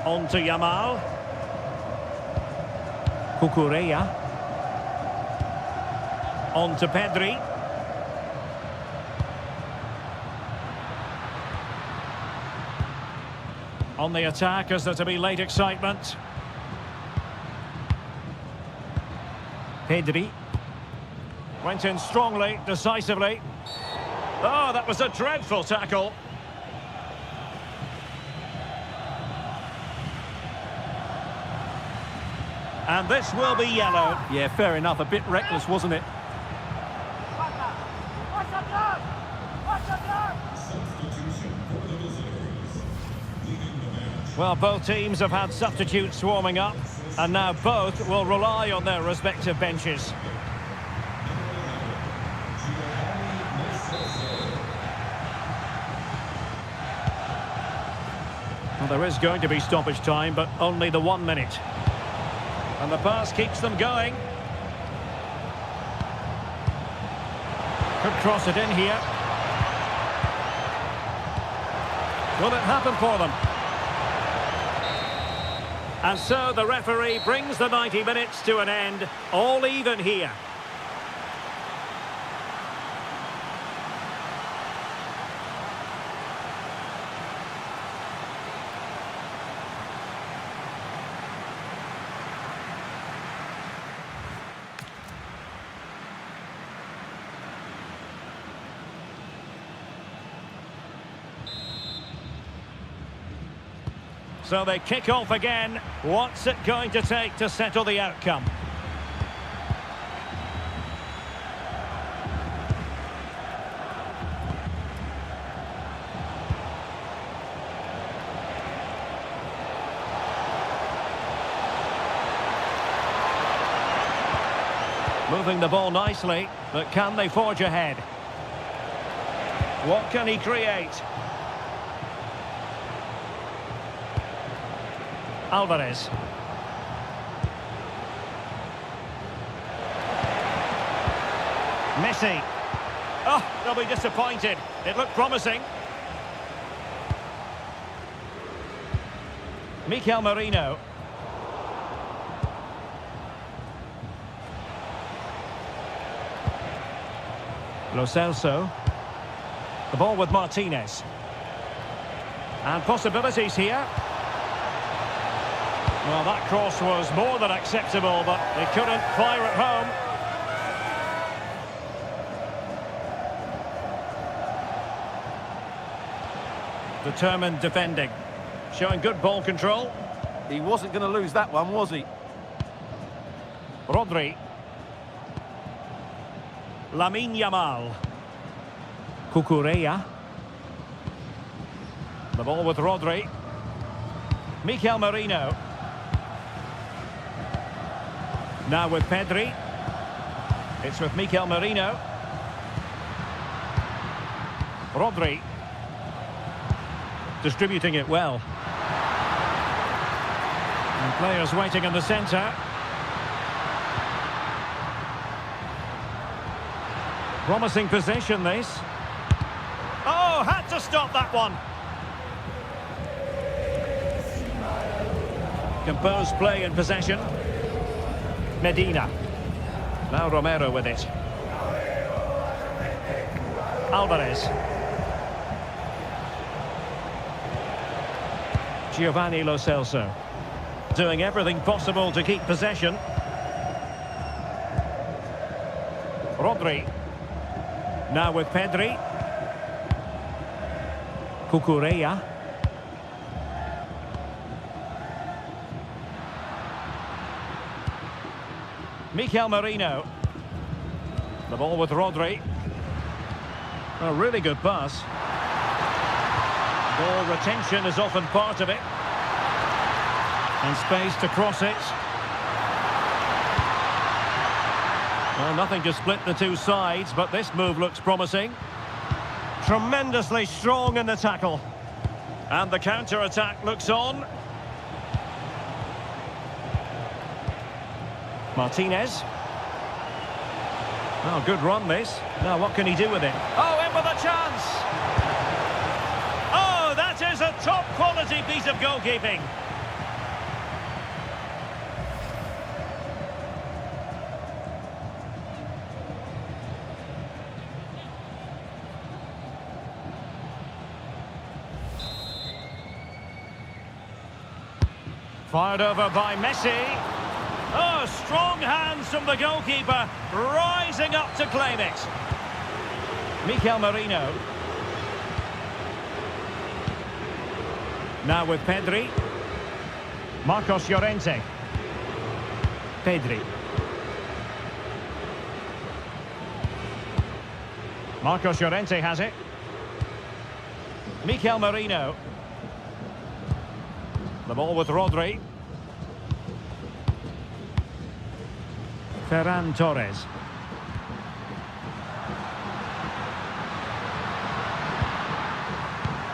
On to Yamal. Cucurella. On to Pedri. On the attack, is there to be late excitement? Pedri. Went in strongly, decisively. Oh, that was a dreadful tackle. And this will be yellow. Yeah, fair enough. A bit reckless, wasn't it? Well, both teams have had substitutes warming up, and now both will rely on their respective benches. Well, there is going to be stoppage time, but only the 1 minute. And the pass keeps them going. Could cross it in here. Will it happen for them? And so the referee brings the 90 minutes to an end, all even here. So they kick off again. What's it going to take to settle the outcome? Moving the ball nicely, but can they forge ahead? What can he create? Alvarez. Messi. Oh, they'll be disappointed. It looked promising. Mikel Merino. Lo Celso. The ball with Martinez. And possibilities here. Well, that cross was more than acceptable, but they couldn't fire it home. Determined defending. Showing good ball control. He wasn't going to lose that one, was he? Rodri. Lamine Yamal. Cucurella. The ball with Rodri. Mikel Merino. Now with Pedri. It's with Mikel Merino. Rodri. Distributing it well. And players waiting in the centre. Promising possession, this. Oh, had to stop that one. Composed play in possession. Medina. Now Romero with it. Alvarez. Giovanni Lo Celso. Doing everything possible to keep possession. Rodri. Now with Pedri. Cucurella. Mikel Merino. The ball with Rodri. A really good pass. Ball retention is often part of it. And space to cross it. Well, nothing to split the two sides, but this move looks promising. Tremendously strong in the tackle. And the counter-attack looks on. Martinez. Oh, good run this. Now what can he do with it? Oh, in with a chance! Oh, that is a top-quality piece of goalkeeping. Fired over by Messi. Oh, strong hands from the goalkeeper, rising up to claim it. Mikel Merino. Now with Pedri. Marcos Llorente. Pedri. Marcos Llorente has it. Mikel Merino. The ball with Rodri. Ferran Torres.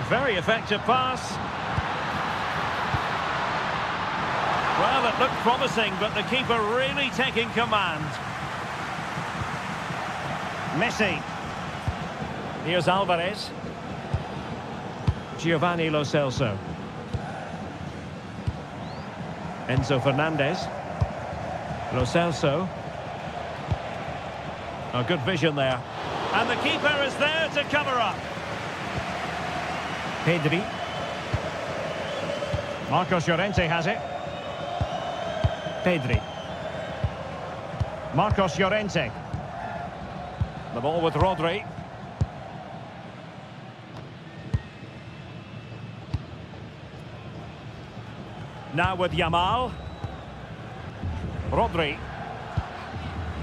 Very effective pass. Well, it looked promising, but the keeper really taking command. Messi. Here's Alvarez. Giovanni Lo Celso. Enzo Fernandez. Lo Celso. Oh, good vision there. And the keeper is there to cover up. Pedri. Marcos Llorente has it. Pedri. Marcos Llorente. The ball with Rodri. Now with Yamal. Rodri.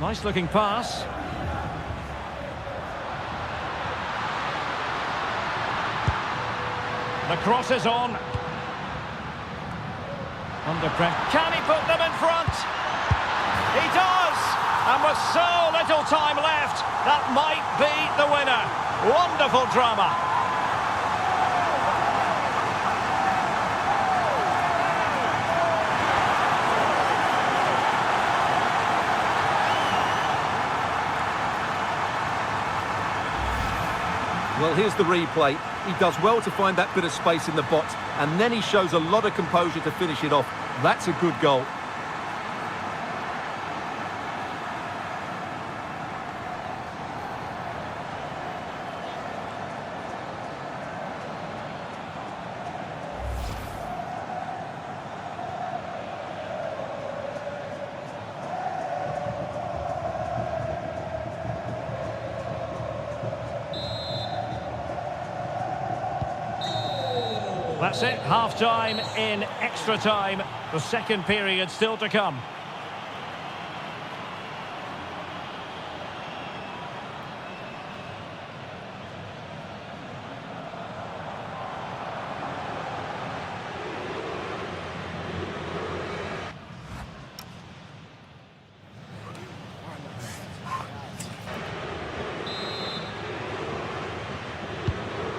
Nice looking pass. The cross is on. Under pressure. Can he put them in front? He does! And with so little time left, that might be the winner. Wonderful drama. Well, here's the replay. He does well to find that bit of space in the box, and then he shows a lot of composure to finish it off. That's a good goal. That's it, half-time in extra time. The second period still to come.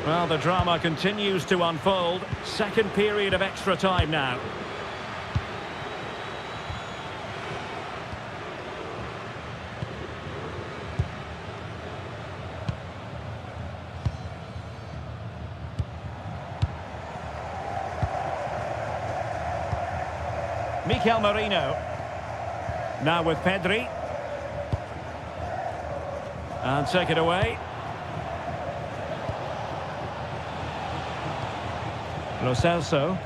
Well, the drama continues to unfold. Second period of extra time now. Mikel Merino. Now with Pedri. And take it away. Lo Celso.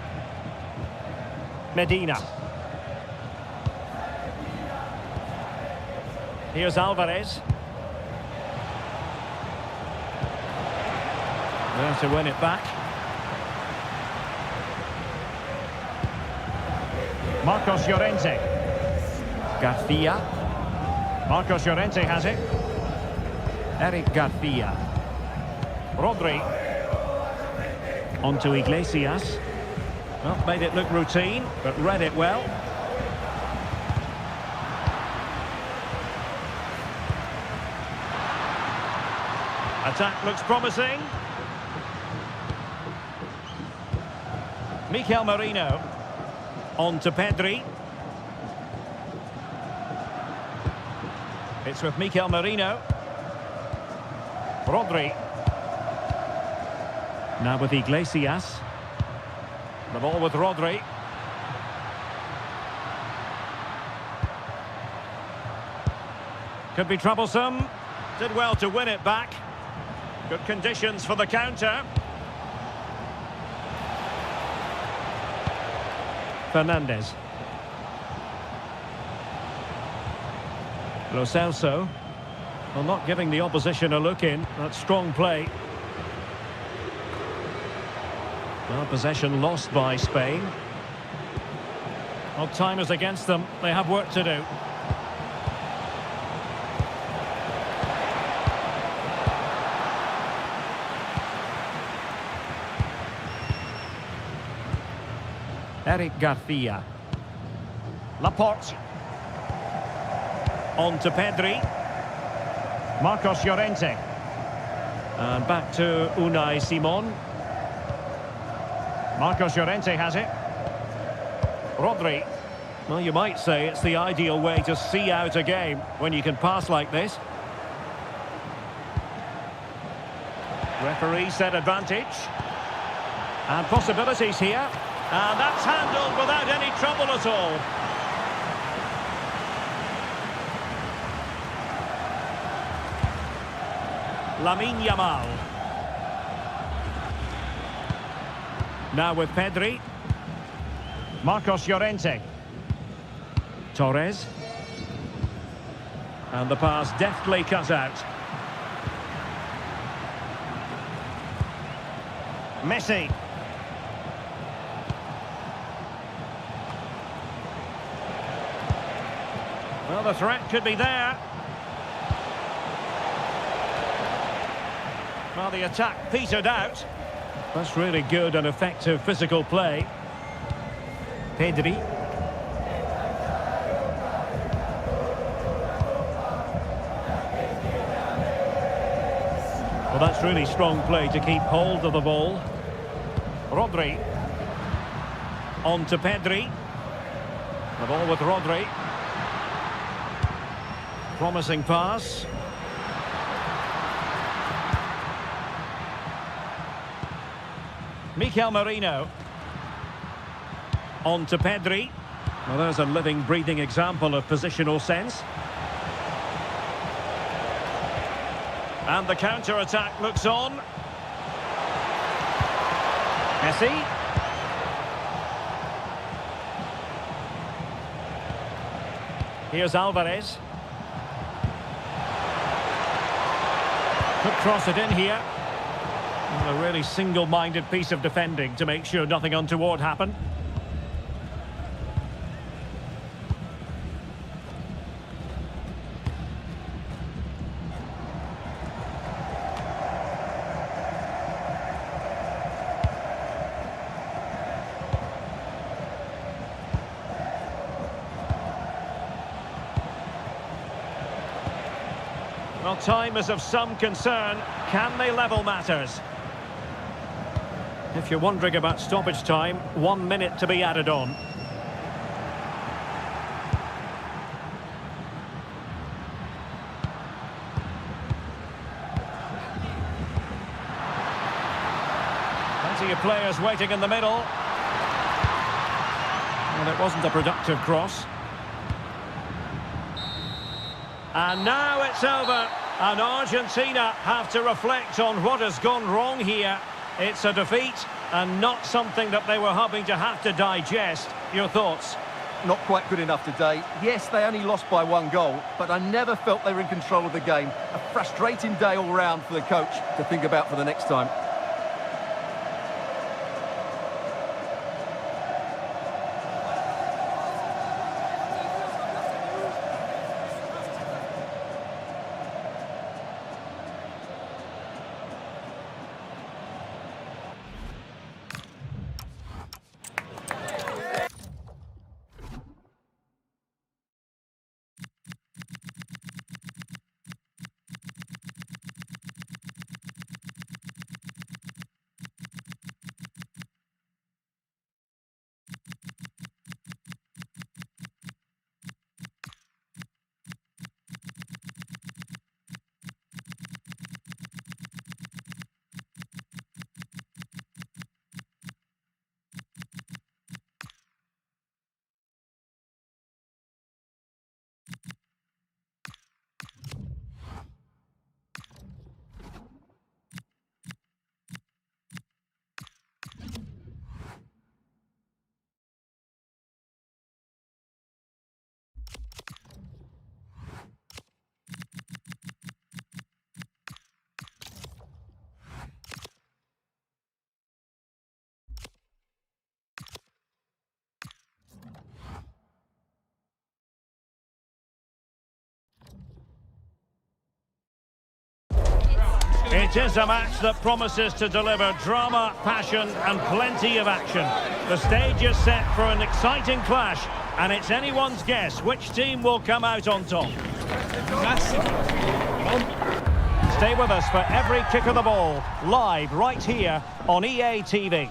Medina. Here's Alvarez. There to win it back. Marcos Llorente. Garcia. Marcos Llorente has it. Eric Garcia. Rodri. On to Iglesias. Well, made it look routine, but read it well. Attack looks promising. Mikel Merino. On to Pedri. It's with Mikel Merino. Rodri. Now with Iglesias. The ball with Rodri. Could be troublesome. Did well to win it back. Good conditions for the counter. Fernandez. Lo Celso. Well, not giving the opposition a look in. That's strong play. Well, possession lost by Spain. Well, time is against them. They have work to do. Eric Garcia. Laporte. On to Pedri. Marcos Llorente. And back to Unai Simon. Marcos Llorente has it. Rodri. Well, you might say it's the ideal way to see out a game when you can pass like this. Referee said advantage. And possibilities here. And that's handled without any trouble at all. Lamine Yamal. Now with Pedri. Marcos Llorente. Torres. And the pass deftly cut out. Messi. Well, the threat could be there. Well, the attack petered out. That's really good and effective physical play. Pedri. Well, that's really strong play to keep hold of the ball. Rodri. On to Pedri. The ball with Rodri. Promising pass. Mikel Merino. On to Pedri. Well, there's a living, breathing example of positional sense. And the counter-attack looks on. Messi. Here's Alvarez. Could cross it in here. And a really single-minded piece of defending to make sure nothing untoward happened. Well, time is of some concern. Can they level matters? If you're wondering about stoppage time, 1 minute to be added on. Plenty of players waiting in the middle. And it wasn't a productive cross. And now it's over. And Argentina have to reflect on what has gone wrong here. It's a defeat and not something that they were hoping to have to digest. Your thoughts? Not quite good enough today. Yes, they only lost by 1 goal, but I never felt they were in control of the game. A frustrating day all round for the coach to think about for the next time. It is a match that promises to deliver drama, passion and plenty of action. The stage is set for an exciting clash, and it's anyone's guess which team will come out on top. Stay with us for every kick of the ball, live right here on EA TV.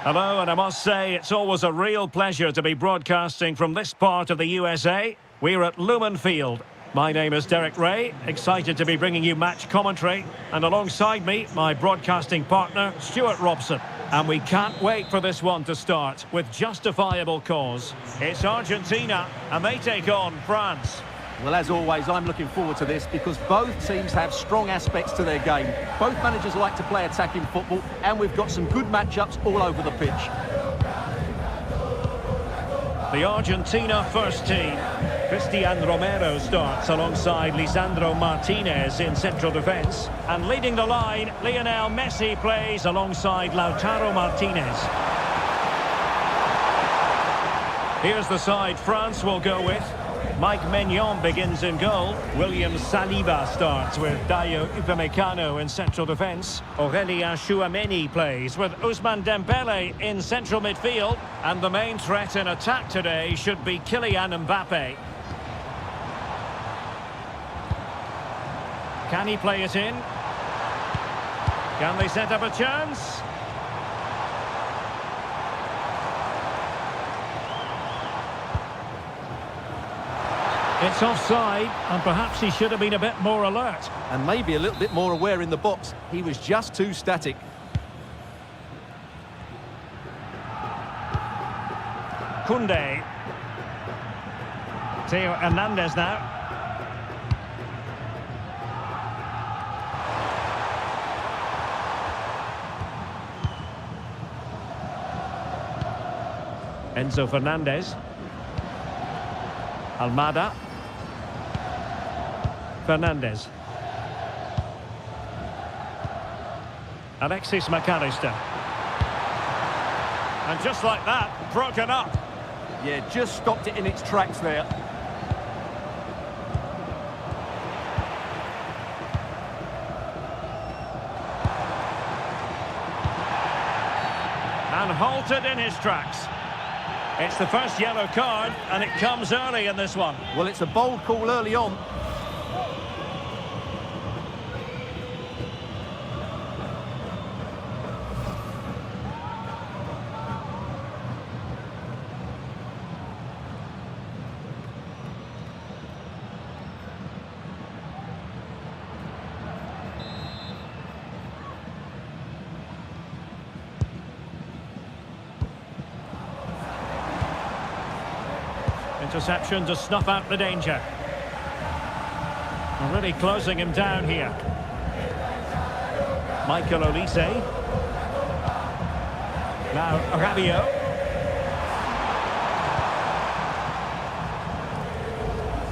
Hello, and I must say it's always a real pleasure to be broadcasting from this part of the USA. We're at Lumen Field. My name is Derek Ray, excited to be bringing you match commentary, and alongside me, my broadcasting partner, Stuart Robson. And we can't wait for this one to start, with justifiable cause. It's Argentina, and they take on France. Well, as always, I'm looking forward to this because both teams have strong aspects to their game. Both managers like to play attacking football, and we've got some good matchups all over the pitch. The Argentina first team. Cristian Romero starts alongside Lisandro Martinez in central defence. And leading the line, Lionel Messi plays alongside Lautaro Martinez. Here's the side France will go with. Mike Maignan begins in goal. William Saliba starts with Dayo Upamecano in central defence. Aurélien Tchouameni plays with Ousmane Dembele in central midfield. And the main threat in attack today should be Kylian Mbappe. Can he play it in? Can they set up a chance? It's offside, and perhaps he should have been a bit more alert. And maybe a little bit more aware in the box. He was just too static. Koundé. Theo Hernandez now. Enzo Fernandez. Almada. Fernandez. Alexis McAllister. And just like that, broken up. Yeah, just stopped it in its tracks there. And halted in his tracks. It's the first yellow card, and it comes early in this one. Well, it's a bold call early on. Interception to snuff out the danger. Already closing him down here. Michael Olise. Now Rabiot.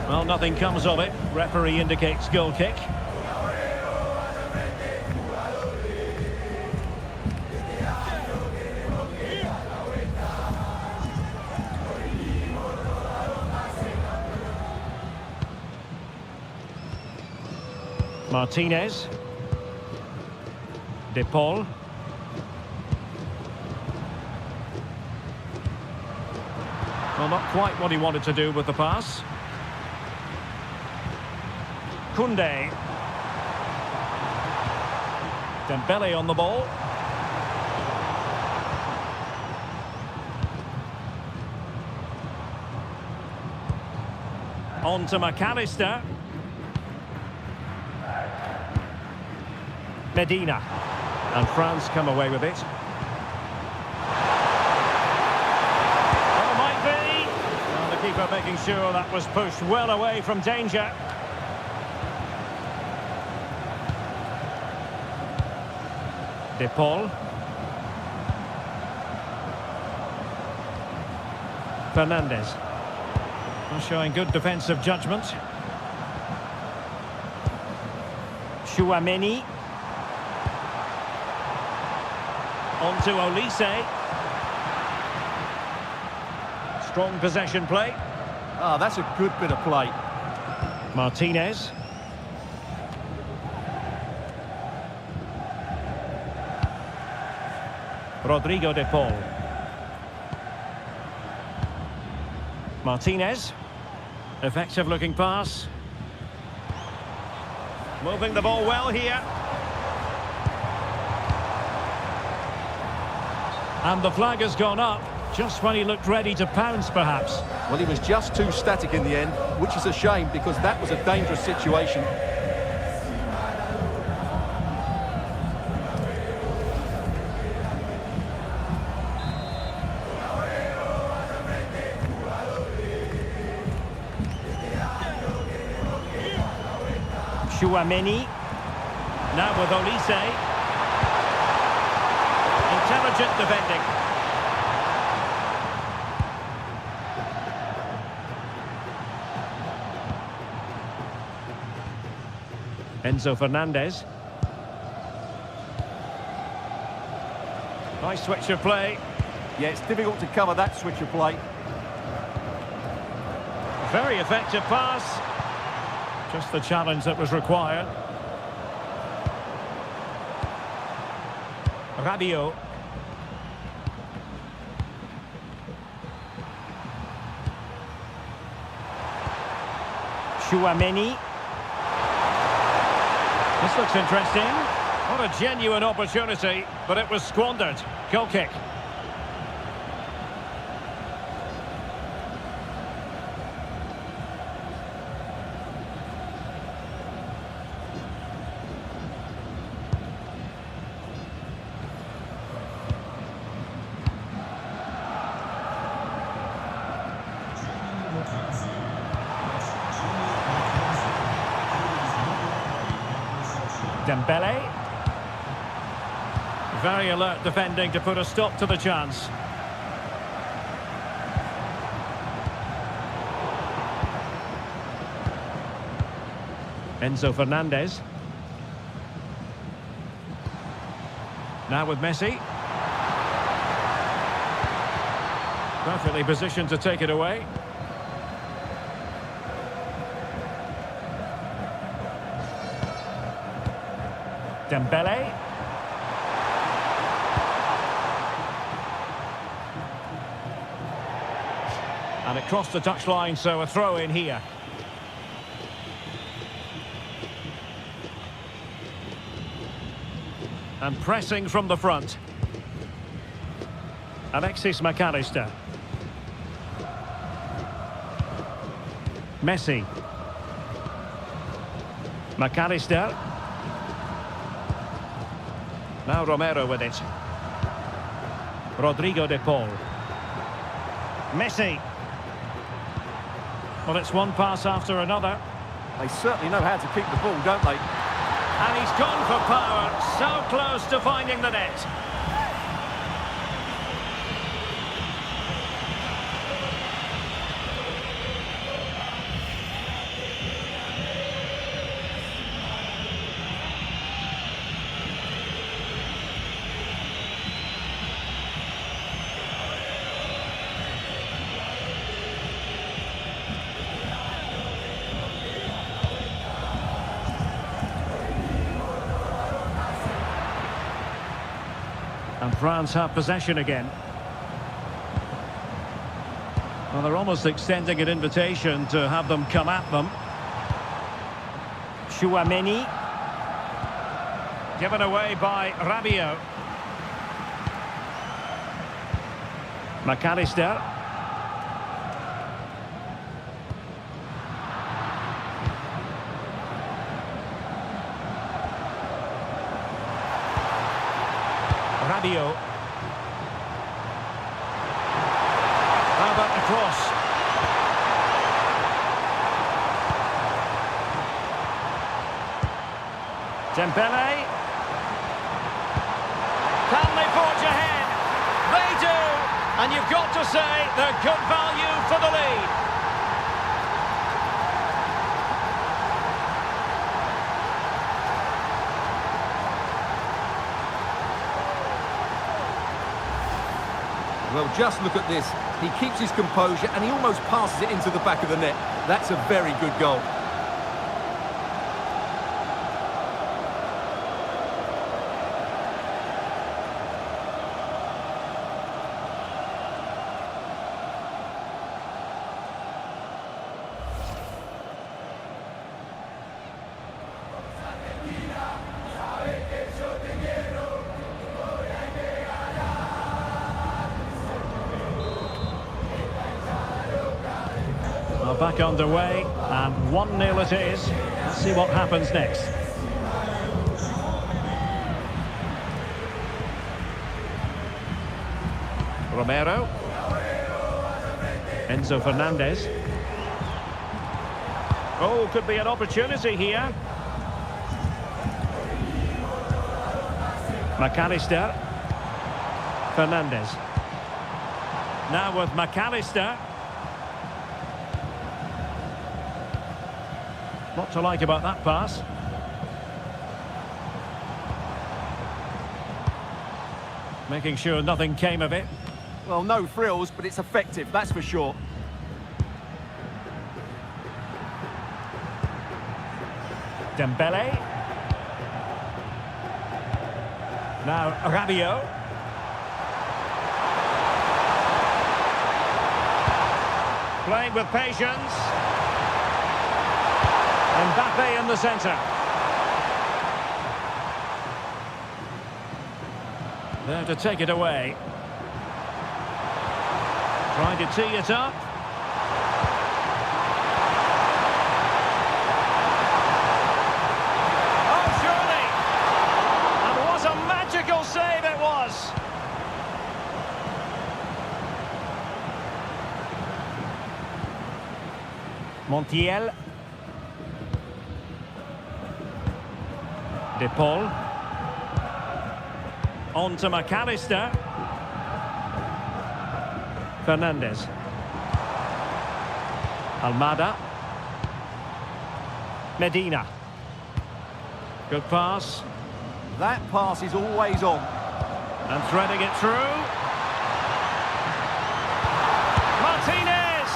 Well, nothing comes of it. Referee indicates goal kick. Martinez. De Paul. Well, not quite what he wanted to do with the pass. Koundé. Dembele on the ball. On to McAllister. Medina. And France come away with it. Oh, might be. And the keeper making sure that was pushed well away from danger. De Paul. Fernandez. Showing good defensive judgment. Tchouameni. On to Olise. Strong possession play. Ah, that's a good bit of play. Martinez. Rodrigo de Paul. Martinez. Effective looking pass. Moving the ball well here. And the flag has gone up, just when he looked ready to pounce, perhaps. Well, he was just too static in the end, which is a shame because that was a dangerous situation. Chouameni. Now with Olise. Intelligent defending. Enzo Fernandez. Nice switch of play. Yeah, it's difficult to cover that switch of play. Very effective pass. Just the challenge that was required. Rabiot. Chouameni. This looks interesting. What a genuine opportunity, but it was squandered. Goal kick. Dembele. Very alert defending to put a stop to the chance. Enzo Fernandez. Now with Messi. Perfectly positioned to take it away. Dembele. And it crossed the touchline, so a throw in here. And pressing from the front. Alexis McAllister. Messi. McAllister. Now Romero with it. Rodrigo de Paul. Messi. Well, it's one pass after another. They certainly know how to keep the ball, don't they? And he's gone for power. So close to finding the net. And France have possession again. Well, they're almost extending an invitation to have them come at them. Chouameni. Given away by Rabiot. McAllister. Rabiot. How about the cross? Dembele. Can they forge ahead? They do! And you've got to say they're good value for the lead. Well, just look at this. He keeps his composure and he almost passes it into the back of the net. That's a very good goal. back underway, and 1-0 it is. Let's see what happens next. Romero. Enzo Fernandez. Oh, could be an opportunity here. McAllister. Fernandez. Now with McAllister. What to like about that pass? Making sure nothing came of it. Well, no frills, but it's effective, that's for sure. Dembele. Now Rabiot. Playing with patience. Mbappe in the centre. There to take it away. Trying to tee it up. Oh, surely! And what a magical save it was! Montiel. De Paul. On to McAllister. Fernandez. Almada. Medina. Good pass. That pass is always on. And threading it through. Martinez!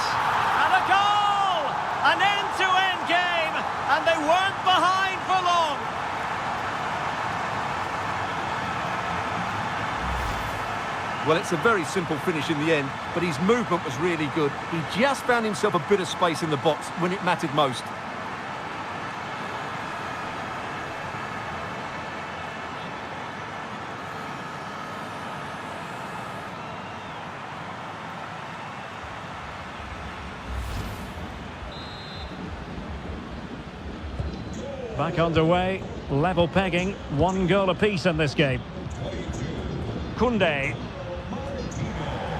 And a goal! An end-to-end game, and they weren't behind for long. Well, it's a very simple finish in the end, but his movement was really good. He just found himself a bit of space in the box when it mattered most. Back underway, level pegging, 1 goal apiece in this game. Koundé.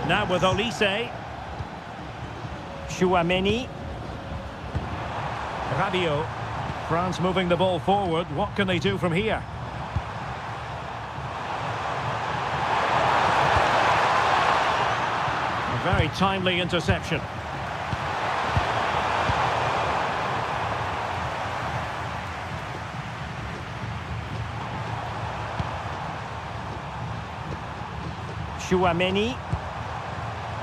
Now with Olise. Chouameni. Rabiot. France moving the ball forward. What can they do from here? A very timely interception. Chouameni.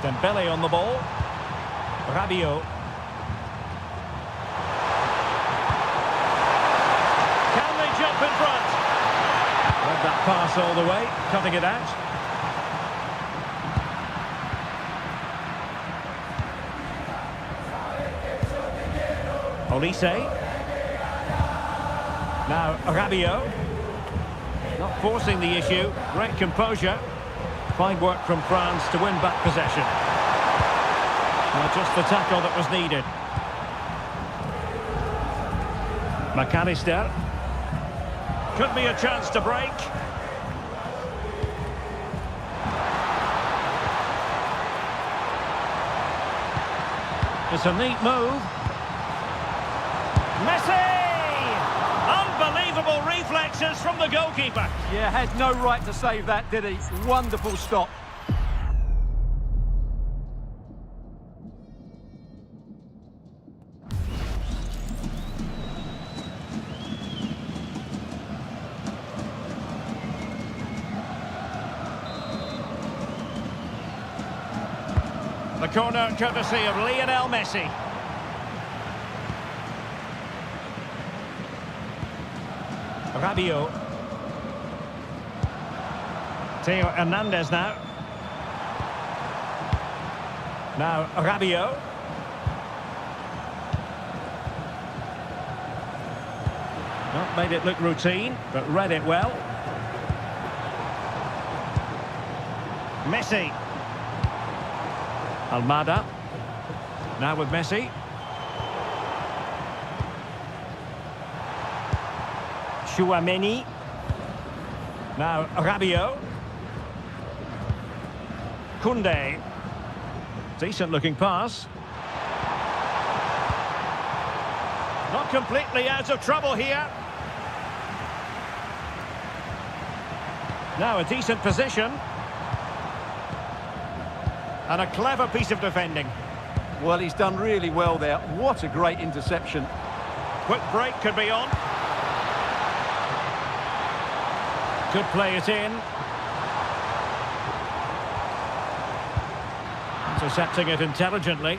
Dembele on the ball. Rabiot. Can they jump in front? Read that pass all the way, cutting it out. Olise. Now Rabiot. Not forcing the issue, great composure. Fine work from France to win back possession. Just the tackle that was needed. McAllister. Could be a chance to break. It's a neat move. Messi! Unbelievable reflexes from the goalkeeper. Yeah, had no right to save that, did he? Wonderful stop. The corner courtesy of Lionel Messi. Rabiot. Theo Hernandez now. Now Rabiot. Not made it look routine, but read it well. Messi. Almada. Now with Messi. Chouameni. Now Rabiot. Koundé. Decent looking pass. Not completely out of trouble here. Now a decent position. And a clever piece of defending. Well, he's done really well there. What a great interception. Quick break could be on. Could play it in. Intercepting it intelligently.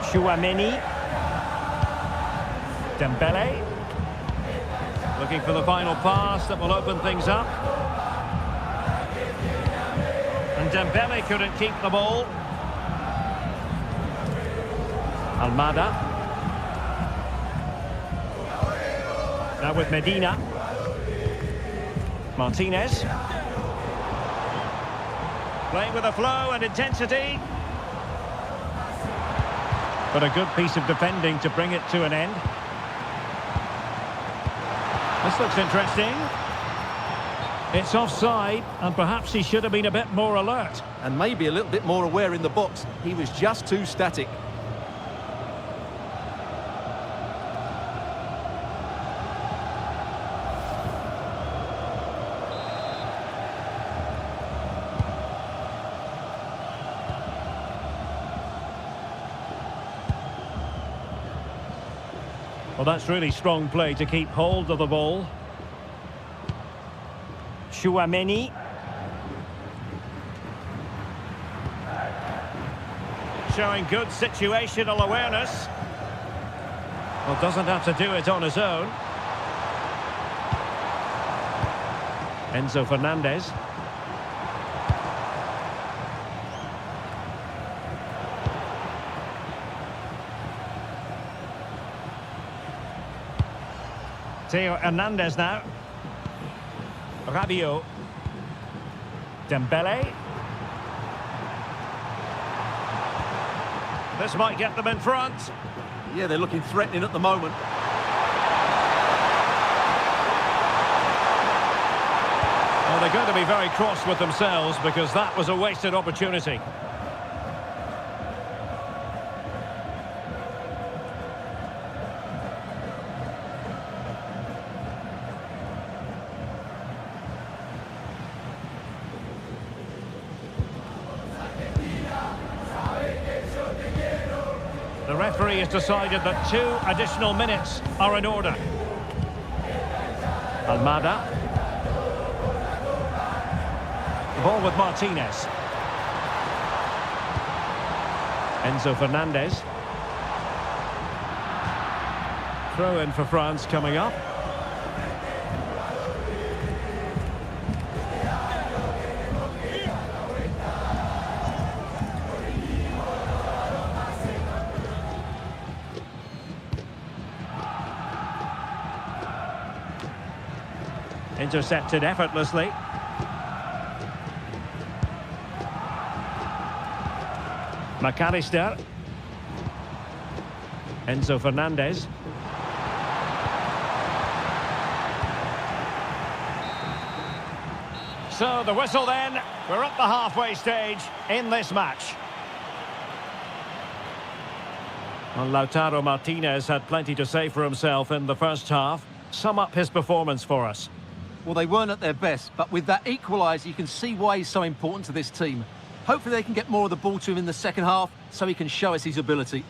Chouameni. Dembele. Looking for the final pass that will open things up. And Dembele couldn't keep the ball. Almada. Now with Medina. Martinez. Playing with a flow and intensity. But a good piece of defending to bring it to an end. This looks interesting. It's offside, and perhaps he should have been a bit more alert. And maybe a little bit more aware in the box. He was just too static. Well, that's really strong play to keep hold of the ball. Chouameni. Showing good situational awareness. Well, doesn't have to do it on his own. Enzo Fernandez. Theo Hernandez now. Rabiot. Dembele. This might get them in front. Yeah, they're looking threatening at the moment. Well, they're going to be very cross with themselves because that was a wasted opportunity. The referee has decided that 2 additional minutes are in order. Almada. The ball with Martinez. Enzo Fernandez. Throw in for France coming up. Intercepted effortlessly. McAllister. Enzo Fernandez. So the whistle then. We're at the halfway stage in this match. Well, Lautaro Martinez had plenty to say for himself in the first half. Sum up his performance for us. Well, they weren't at their best, but with that equaliser, you can see why he's so important to this team. Hopefully they can get more of the ball to him in the second half so he can show us his ability.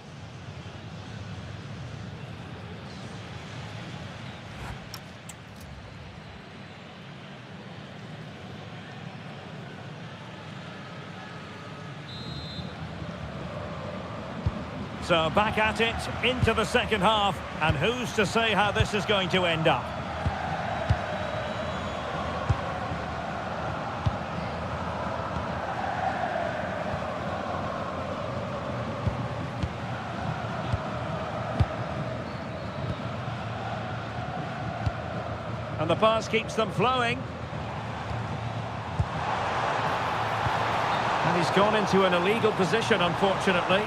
So back at it, into the second half, and who's to say how this is going to end up? And the pass keeps them flowing. And he's gone into an illegal position, unfortunately.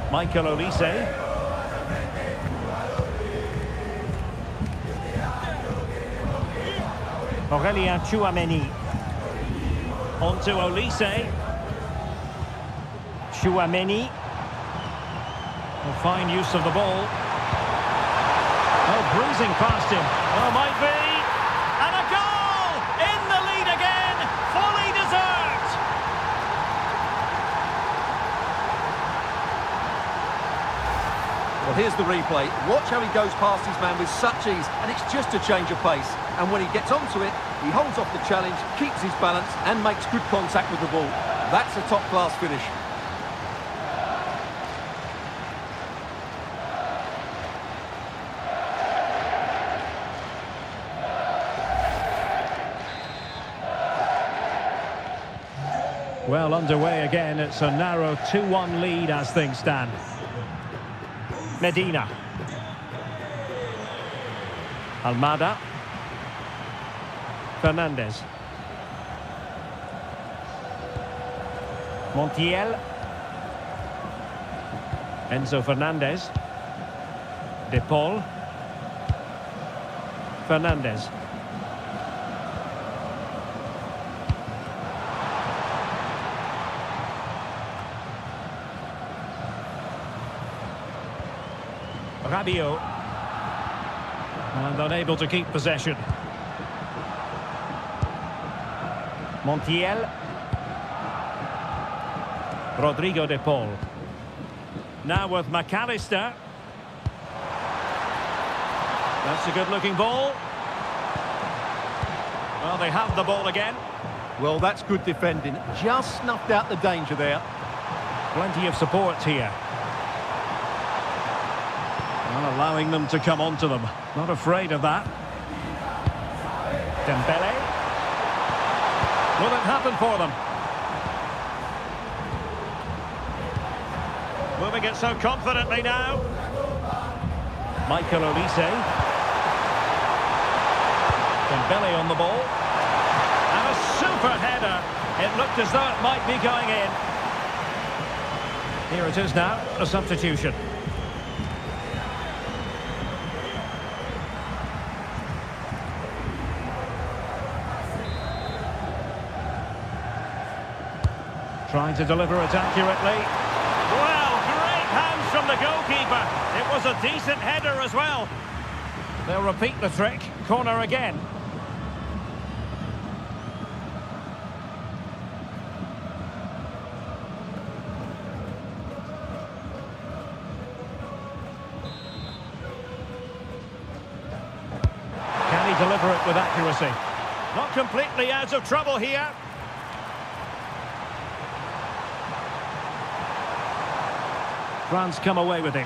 Michael Olise. Aurélien Tchouaméni. On to Olise. Tchouaméni. Fine use of the ball. Oh, breezing past him. Oh, might be. And a goal! In the lead again! Fully deserved! Well, here's the replay. Watch how he goes past his man with such ease, and it's just a change of pace. And when he gets onto it, he holds off the challenge, keeps his balance, and makes good contact with the ball. That's a top-class finish. Well, underway again. It's a narrow 2-1 lead as things stand. Medina. Almada. Fernandez. Montiel. Enzo Fernandez. De Paul. Fernandez. Rabiot. And unable to keep possession. Montiel. Rodrigo de Paul. Now with McAllister. That's a good-looking ball. Well, they have the ball again. Well, that's good defending. Just snuffed out the danger there. Plenty of support here. Well, allowing them to come onto them. Not afraid of that. Dembele. Will it happen for them? Moving it so confidently now. Michael Olise. Dembele on the ball. And a super header. It looked as though it might be going in. Here it is now, a substitution. Trying to deliver it accurately. Well, great hands from the goalkeeper. It was a decent header as well. They'll repeat the trick. Corner again. Can he deliver it with accuracy? Not completely out of trouble here. France come away with it.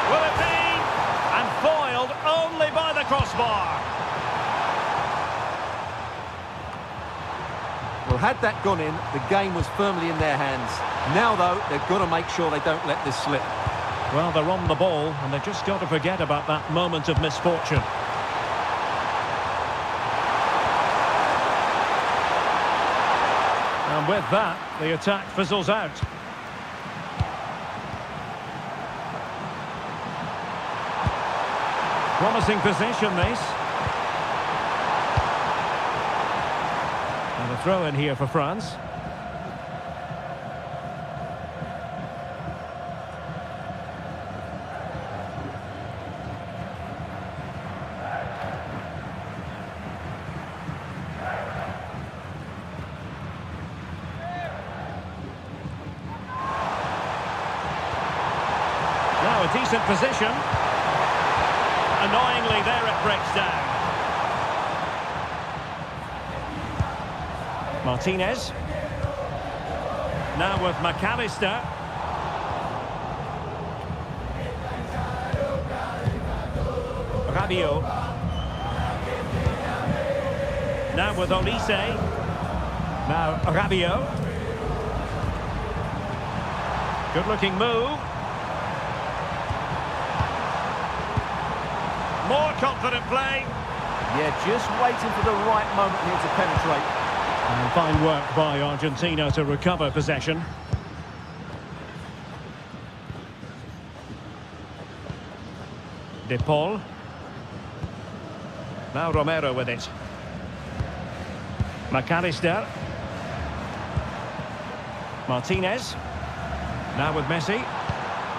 Will it be? And foiled only by the crossbar. Well, had that gone in, the game was firmly in their hands. Now, though, they've got to make sure they don't let this slip. Well, they're on the ball, and they've just got to forget about that moment of misfortune. And with that, the attack fizzles out. Promising position, this. And a throw in here for France. Now a decent position. Annoyingly, there it breaks down. Martinez. Now with McAllister. Rabiot. Now with Olise. Now Rabiot. Good-looking move. More confident play. Yeah, just waiting for the right moment here to penetrate. And fine work by Argentina to recover possession. De Paul. Now Romero with it. McAllister. Martinez. Now with Messi.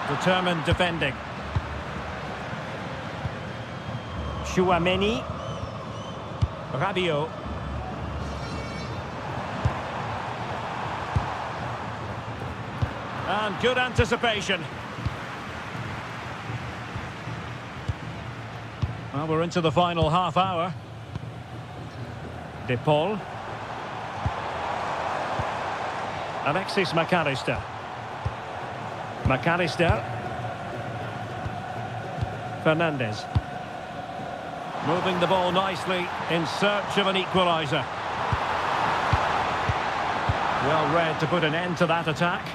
Determined defending. Chouameni. Rabiot. And good anticipation. Well, we're into the final half hour. De Paul. Alexis McAllister. McAllister. Fernandez. Moving the ball nicely in search of an equaliser. Well read to put an end to that attack.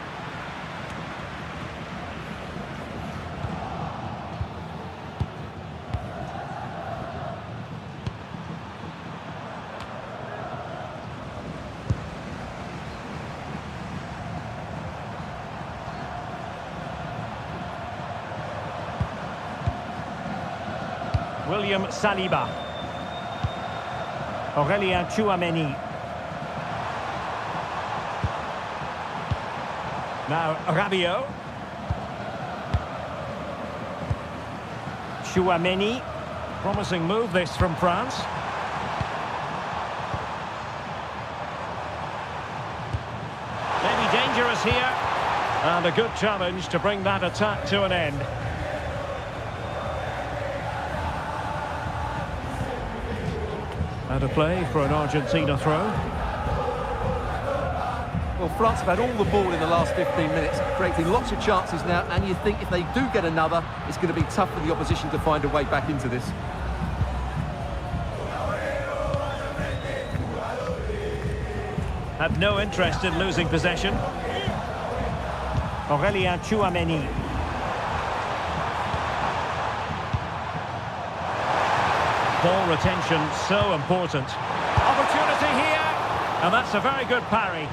William Saliba. Aurélien Chouameni. Now Rabiot. Chouameni. Promising move this from France. Maybe dangerous here. And a good challenge to bring that attack to an end. And a play for an Argentina throw. Well, France have had all the ball in the last 15 minutes, creating lots of chances now, and you think if they do get another, it's going to be tough for the opposition to find a way back into this. Have no interest in losing possession. Aurélien Chouameni. Ball retention so important. Opportunity here, and that's a very good parry.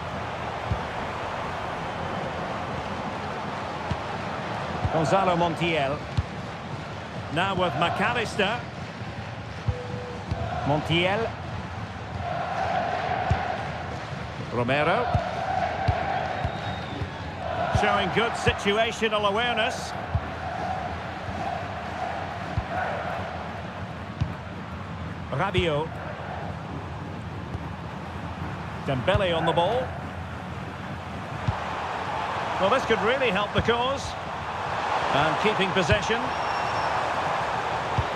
Gonzalo Montiel. Now with McAllister. Montiel. Romero. Showing good situational awareness. Rabiot. Dembele on the ball. Well, this could really help the cause. And keeping possession.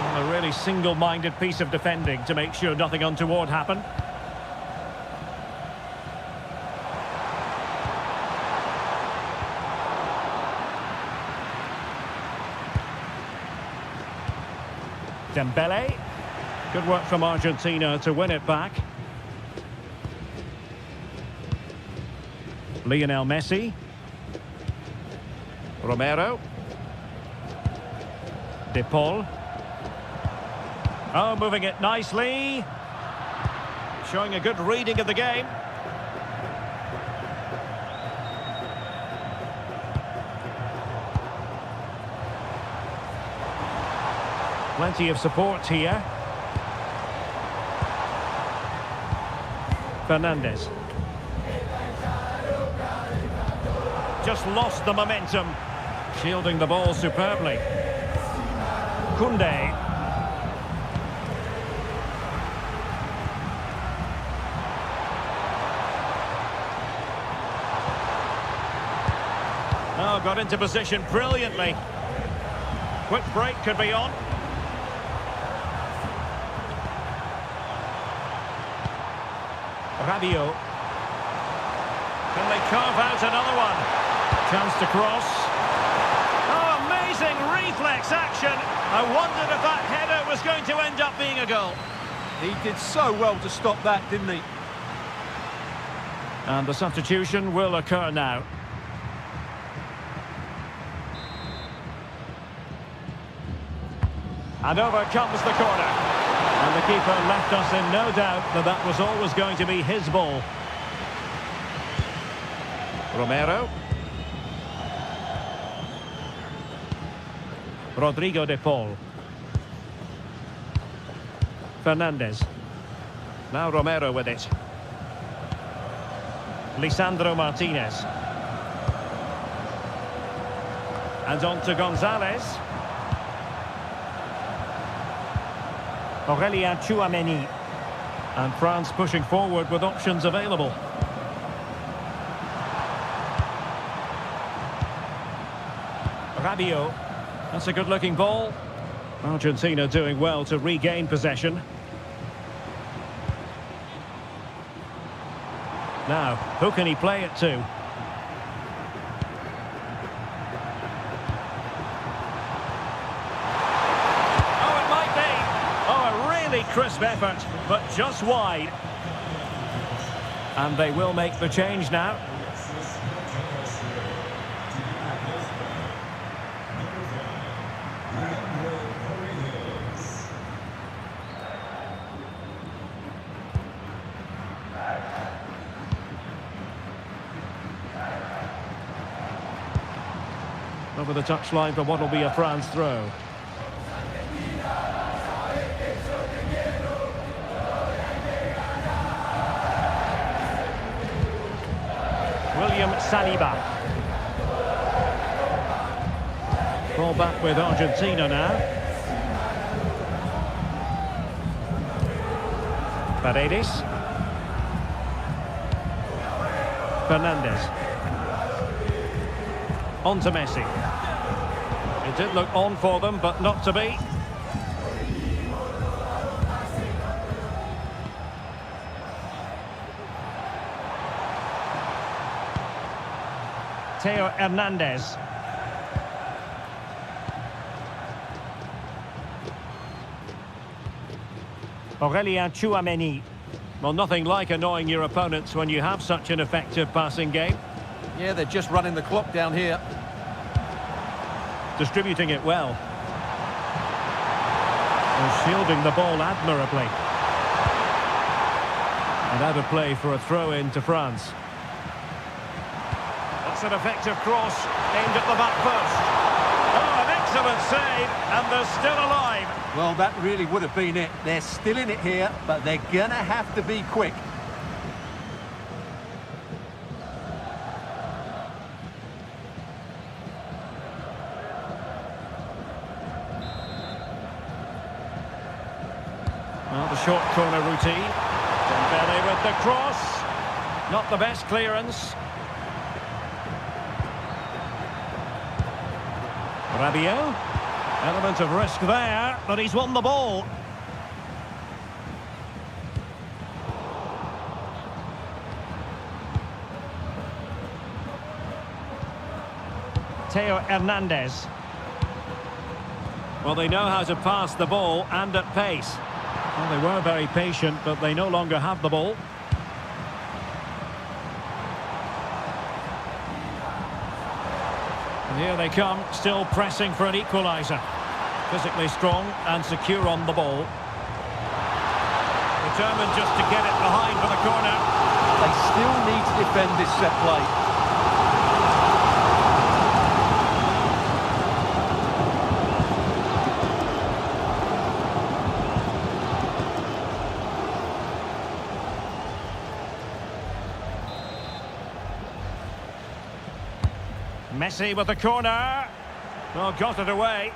Well, a really single-minded piece of defending to make sure nothing untoward happened. Dembele. Good work from Argentina to win it back. Lionel Messi. Romero. De Paul. Oh, moving it nicely. Showing a good reading of the game. Plenty of support here. Fernandez. Just lost the momentum. Shielding the ball superbly. Koundé. Oh, got into position brilliantly. Quick break could be on. Rabiot. Can they carve out another one? Chance to cross. Oh, amazing reflex action. I wondered if that header was going to end up being a goal. He did so well to stop that, didn't he? And the substitution will occur now. And over comes the corner. And the keeper left us in no doubt that that was always going to be his ball. Romero. Rodrigo de Paul. Fernandez. Now Romero with it. Lisandro Martinez. And on to Gonzalez. Aurélien Tchouaméni. And France pushing forward with options available. Rabiot. That's a good-looking ball. Argentina doing well to regain possession. Now, who can he play it to? Oh, it might be. Oh, a really crisp effort, but just wide. And they will make the change now. Over the touchline for what will be a France throw. William Saliba. Ball back with Argentina now. Paredes. Fernandez. On to Messi. It did look on for them, but not to be. Theo Hernandez. Aurélien Tchouaméni. Well, nothing like annoying your opponents when you have such an effective passing game. Yeah, they're just running the clock down here. Distributing it well. And shielding the ball admirably. And out of play for a throw-in to France. That's an effective cross aimed at the back post. Oh, an excellent save, and they're still alive. Well, that really would have been it. They're still in it here, but they're going to have to be quick. Well, the short corner routine. Dembele with the cross. Not the best clearance. Rabiot. Element of risk there, but he's won the ball. Theo Hernandez. Well, they know how to pass the ball and at pace. Well, they were very patient, but they no longer have the ball. And here they come, still pressing for an equaliser. Physically strong and secure on the ball. Determined just to get it behind for the corner. They still need to defend this set play. Messi with the corner. Well, got it away.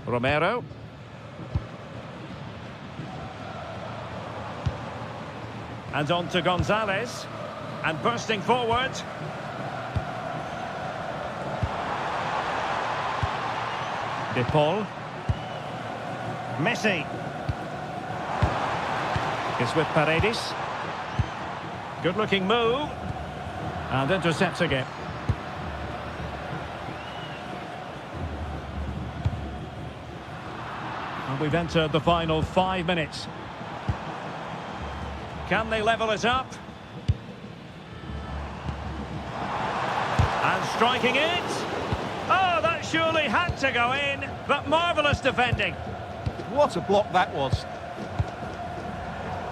Romero. And on to Gonzalez. And bursting forward. De Paul. Messi. It's with Paredes. Good-looking move. And intercepts again. And we've entered the final 5 minutes. Can they level it up? And striking it. Oh, that surely had to go in. But marvellous defending. What a block that was.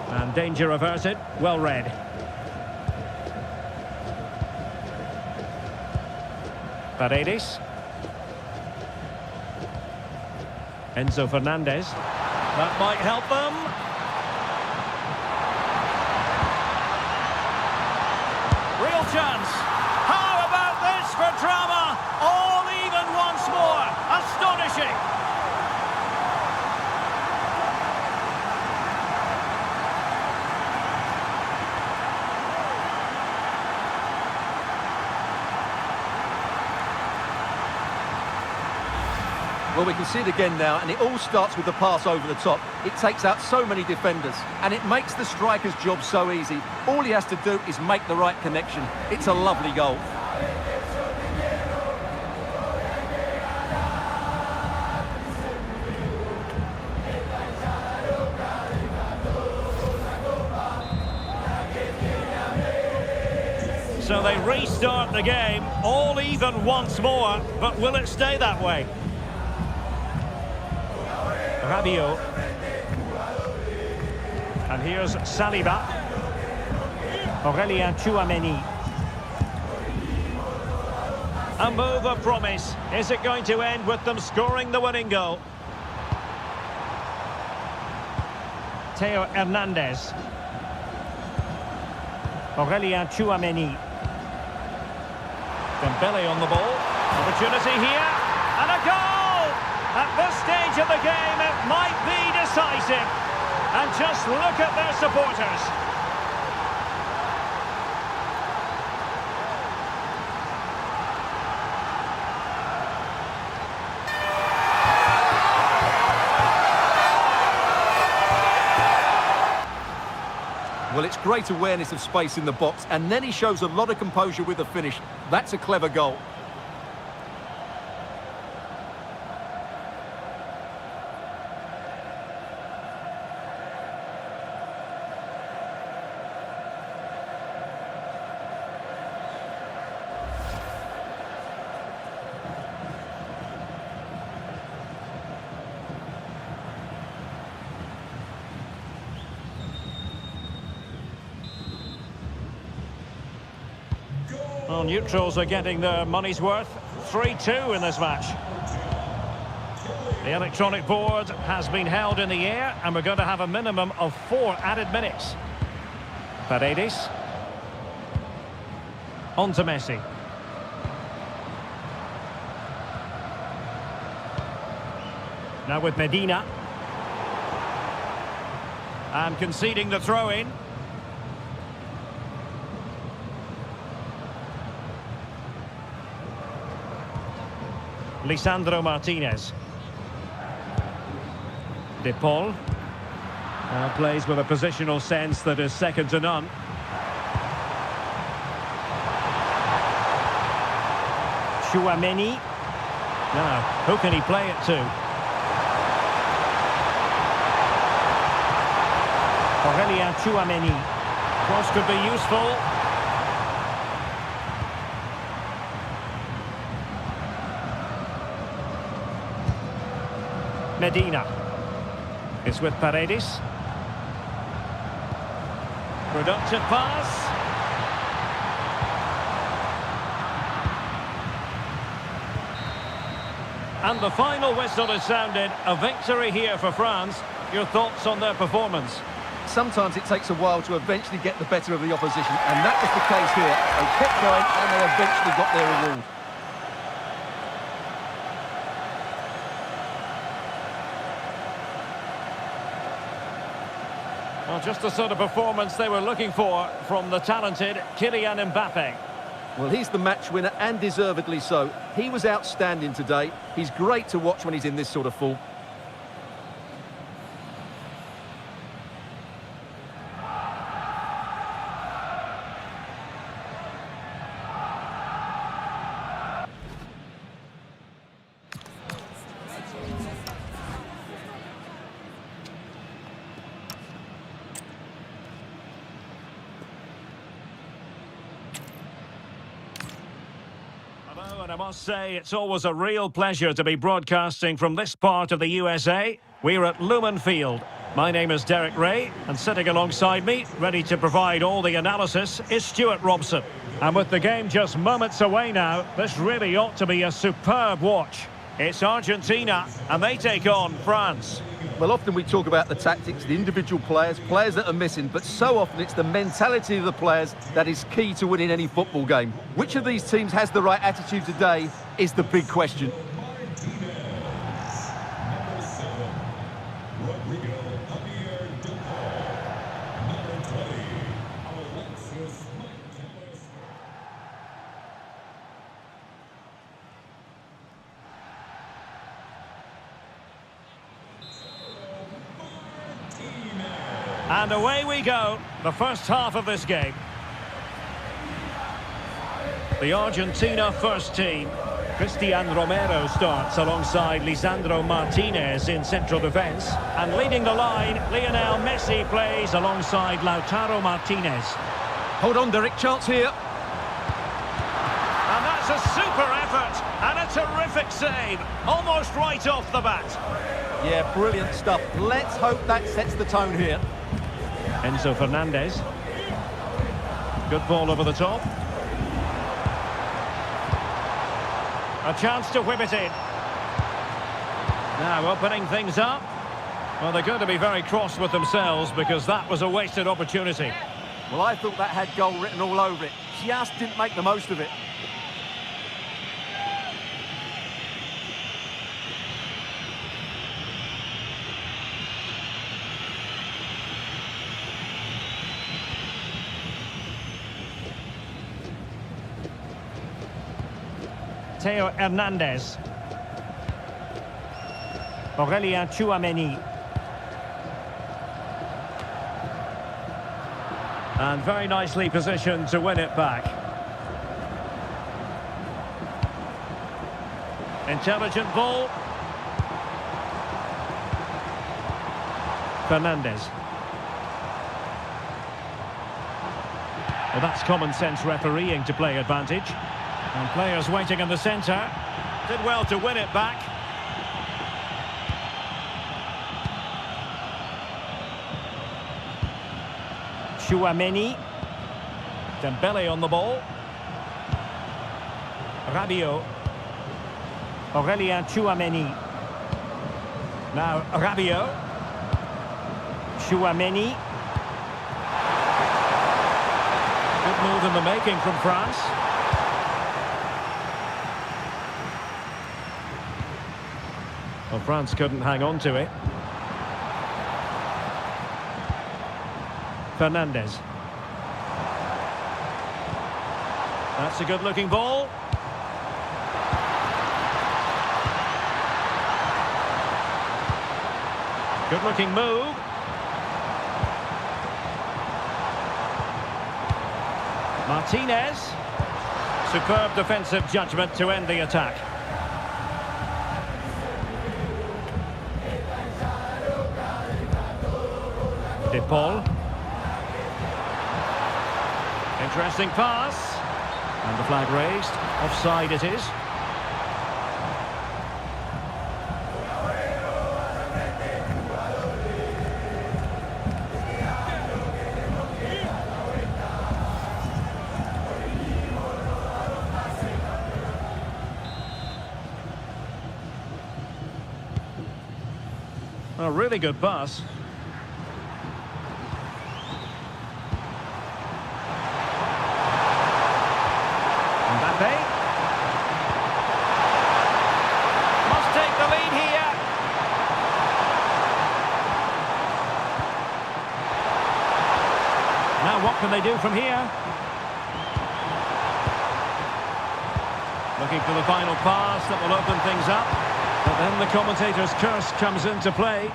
And danger averted. Well read. Paredes. Enzo Fernandez. That might help them. Real chance. How about this for drama? All even once more. Astonishing. Well, we can see it again now, and it all starts with the pass over the top. It takes out so many defenders, and it makes the striker's job so easy. All he has to do is make the right connection. It's a lovely goal. So they restart the game, all even once more, but will it stay that way? Rabiot. And here's Saliba. Aurélien Tchouameni. A move of promise. Is it going to end with them scoring the winning goal? Theo Hernandez. Aurélien Tchouameni. Dembele on the ball. Opportunity here. And a goal! At this stage of the game, it might be decisive. And just look at their supporters. Well, it's great awareness of space in the box, and then he shows a lot of composure with the finish. That's a clever goal. Well, neutrals are getting their money's worth. 3-2 in this match. The electronic board has been held in the air, and we're going to have a minimum of 4 added minutes. Paredes. On to Messi. Now with Medina. And conceding the throw-in. Lisandro Martinez. De Paul. Plays with a positional sense that is second to none. Tchouameni. Now, who can he play it to? Aurélien Tchouameni. Cross could be useful. Medina. It's with Paredes. Productive pass. And the final whistle is sounded. A victory here for France. Your thoughts on their performance? Sometimes it takes a while to eventually get the better of the opposition, and that was the case here. They kept going, and they eventually got their reward. Well, just the sort of performance they were looking for from the talented Kylian Mbappe. Well, he's the match winner, and deservedly so. He was outstanding today. He's great to watch when he's in this sort of form. And I must say, it's always a real pleasure to be broadcasting from this part of the USA. We're at Lumen Field. My name is Derek Ray, and sitting alongside me, ready to provide all the analysis, is Stuart Robson. And with the game just moments away now, this really ought to be a superb watch. It's Argentina, and they take on France. Well, often we talk about the tactics, the individual players that are missing, but so often it's the mentality of the players that is key to winning any football game. Which of these teams has the right attitude today is the big question. And away we go, the first half of this game. The Argentina first team. Cristian Romero starts alongside Lisandro Martinez in central defence. And leading the line, Lionel Messi plays alongside Lautaro Martinez. Hold on, Derek, chance here. And that's a super effort and a terrific save, almost right off the bat. Yeah, brilliant stuff. Let's hope that sets the tone here. Enzo Fernandez. Good ball over the top. A chance to whip it in. Now opening things up. Well, they're going to be very cross with themselves because that was a wasted opportunity. Well, I thought that had goal written all over it. Just didn't make the most of it. Theo Hernandez. Aurélien Tchouaméni. And very nicely positioned to win it back. Intelligent ball. Fernandez. Well, that's common sense refereeing to play advantage. And players waiting in the centre. Did well to win it back. Tchouaméni. Dembele on the ball. Rabiot. Aurélien Tchouaméni. Now Rabiot. Tchouaméni. Good move in the making from France. Well, France couldn't hang on to it. Fernandez. That's a good-looking ball. Good-looking move. Martinez. Superb defensive judgment to end the attack. Paul. Interesting pass. And the flag raised. Offside it is. A really good pass. Must take the lead here. Now what can they do from here? Looking for the final pass that will open things up. But then the commentator's curse comes into play.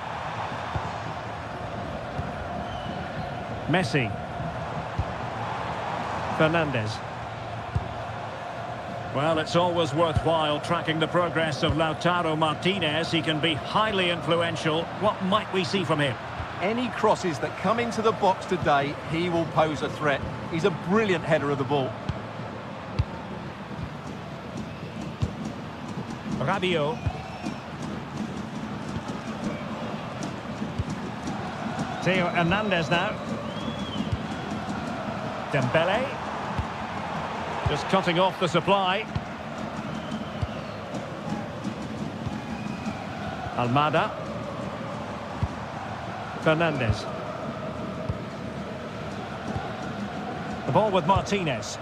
Messi. Fernandez. Well, it's always worthwhile tracking the progress of Lautaro Martinez. He can be highly influential. What might we see from him? Any crosses that come into the box today, he will pose a threat. He's a brilliant header of the ball. Rabiot. Theo Hernandez now. Dembele. Just cutting off the supply. Almada. Fernandez. The ball with Martinez.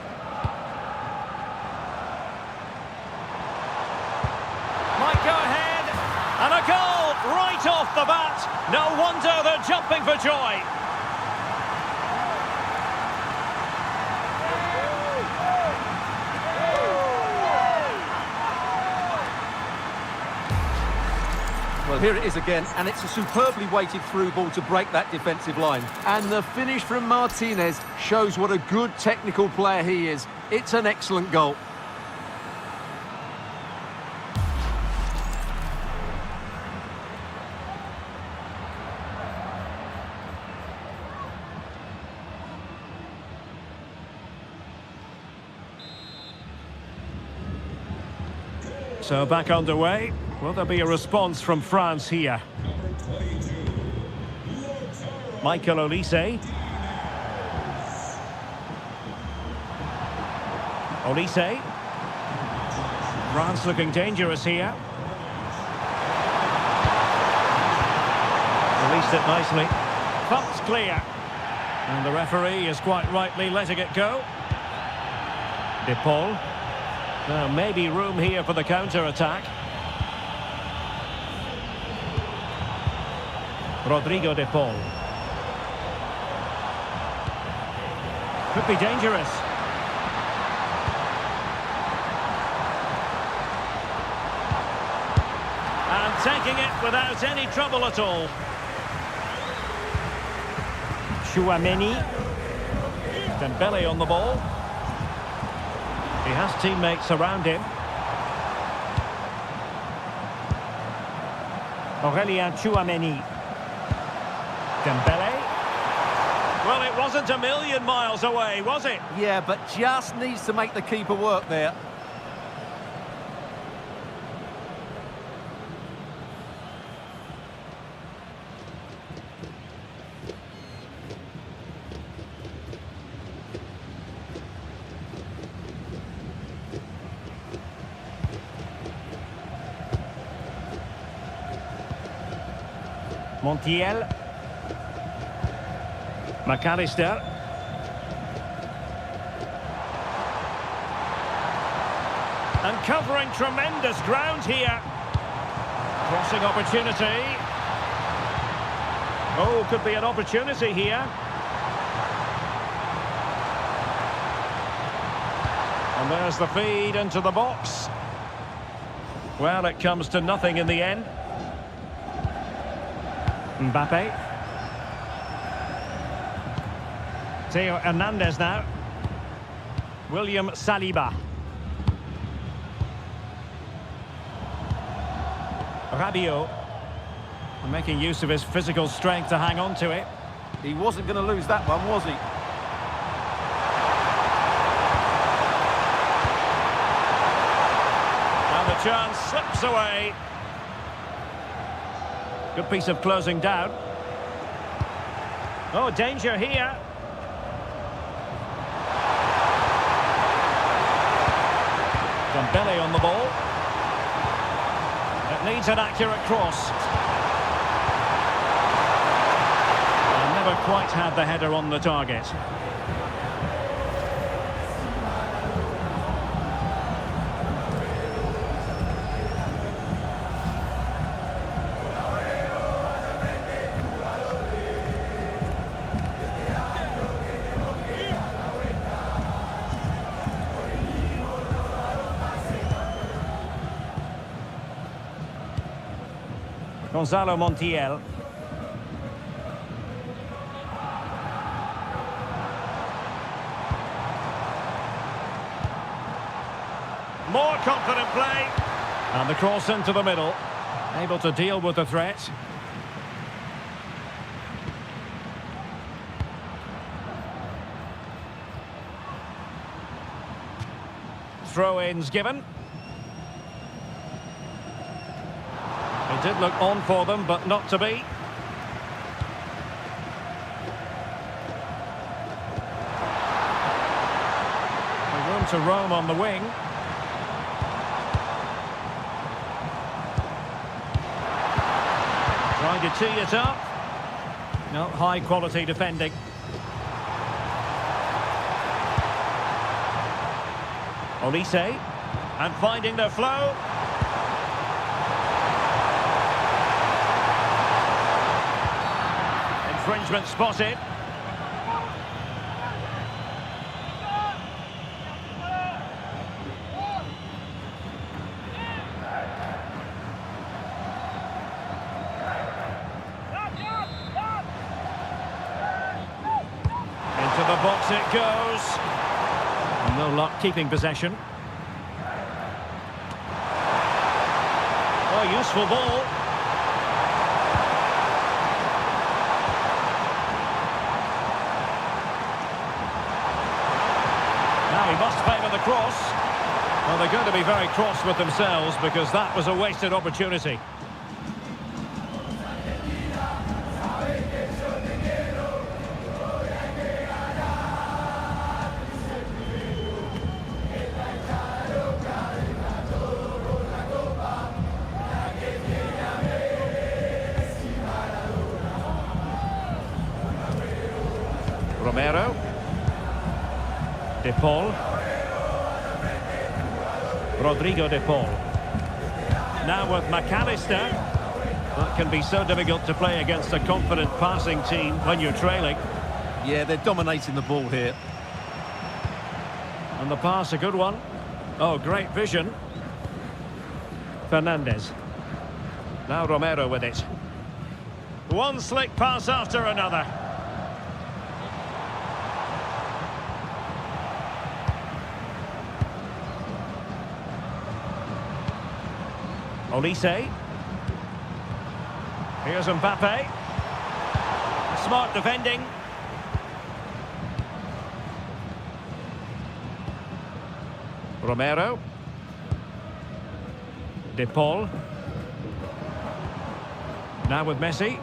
Might go ahead. And a goal right off the bat. No wonder they're jumping for joy. Well, here it is again, and it's a superbly weighted through ball to break that defensive line. And the finish from Martinez shows what a good technical player he is. It's an excellent goal. So back underway. Will there be a response from France here? Michael Olise. Olise. France looking dangerous here. Released it nicely. Thumped clear. And the referee is quite rightly letting it go. De Paul. Now maybe room here for the counter-attack. Rodrigo De Paul. Could be dangerous. And taking it without any trouble at all. Chouameni. Dembele on the ball. He has teammates around him. Aurélien Chouameni. Dembele. Well, it wasn't a million miles away, was it? Yeah, but just needs to make the keeper work there. Montiel. McAllister. And covering tremendous ground here. Crossing opportunity. Oh, could be an opportunity here. And there's the feed into the box. Well, it comes to nothing in the end. Mbappe. Theo Hernandez now. William Saliba. Rabiot. Making use of his physical strength to hang on to it. He wasn't going to lose that one, was he? And the chance slips away. Good piece of closing down. Oh, danger here. Dembele on the ball. It needs an accurate cross. And never quite had the header on the target. Gonzalo Montiel. More confident play. And the cross into the middle. Able to deal with the threat. Throw-ins given. Did look on for them, but not to be. Room to roam on the wing. Trying to tee it up. No, high quality defending. Olise, and finding the flow. Infringement spotted. Into the box it goes. And no luck keeping possession. Oh, useful ball. Now he must favour the cross. Well, they're going to be very cross with themselves because that was a wasted opportunity. Romero. De Paul. Rodrigo De Paul. Now with McAllister. That can be so difficult to play against a confident passing team when you're trailing. Yeah, they're dominating the ball here. And the pass, a good one. Oh, great vision. Fernandez. Now Romero with it. One slick pass after another. Olise. Here's Mbappe. Smart defending. Romero. De Paul. Now with Messi.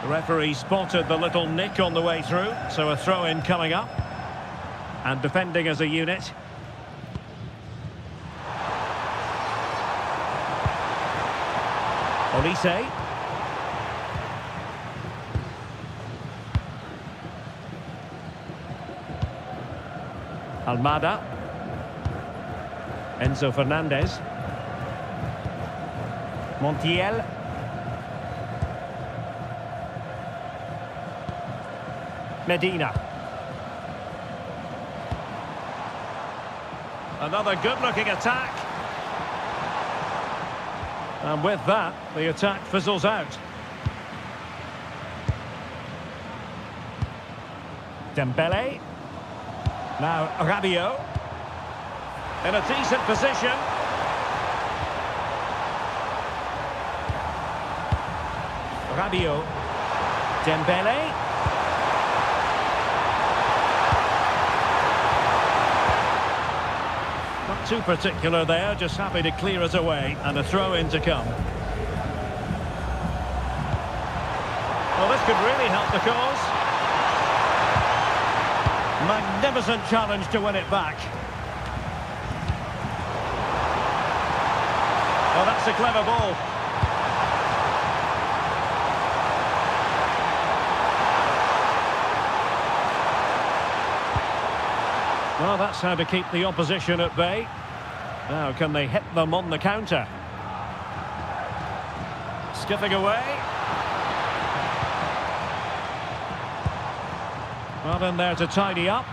The referee spotted the little nick on the way through, so a throw-in coming up. And defending as a unit. Olise. Almada. Enzo Fernandez. Montiel. Medina. Another good-looking attack. And with that, the attack fizzles out. Dembele. Now Rabiot. In a decent position. Rabiot. Dembele. Not too particular there, just happy to clear it away, and a throw-in to come. Well, this could really help the cause. Magnificent challenge to win it back. Oh, that's a clever ball. Well, that's how to keep the opposition at bay. Now, can they hit them on the counter? Skipping away. Well, in there to tidy up.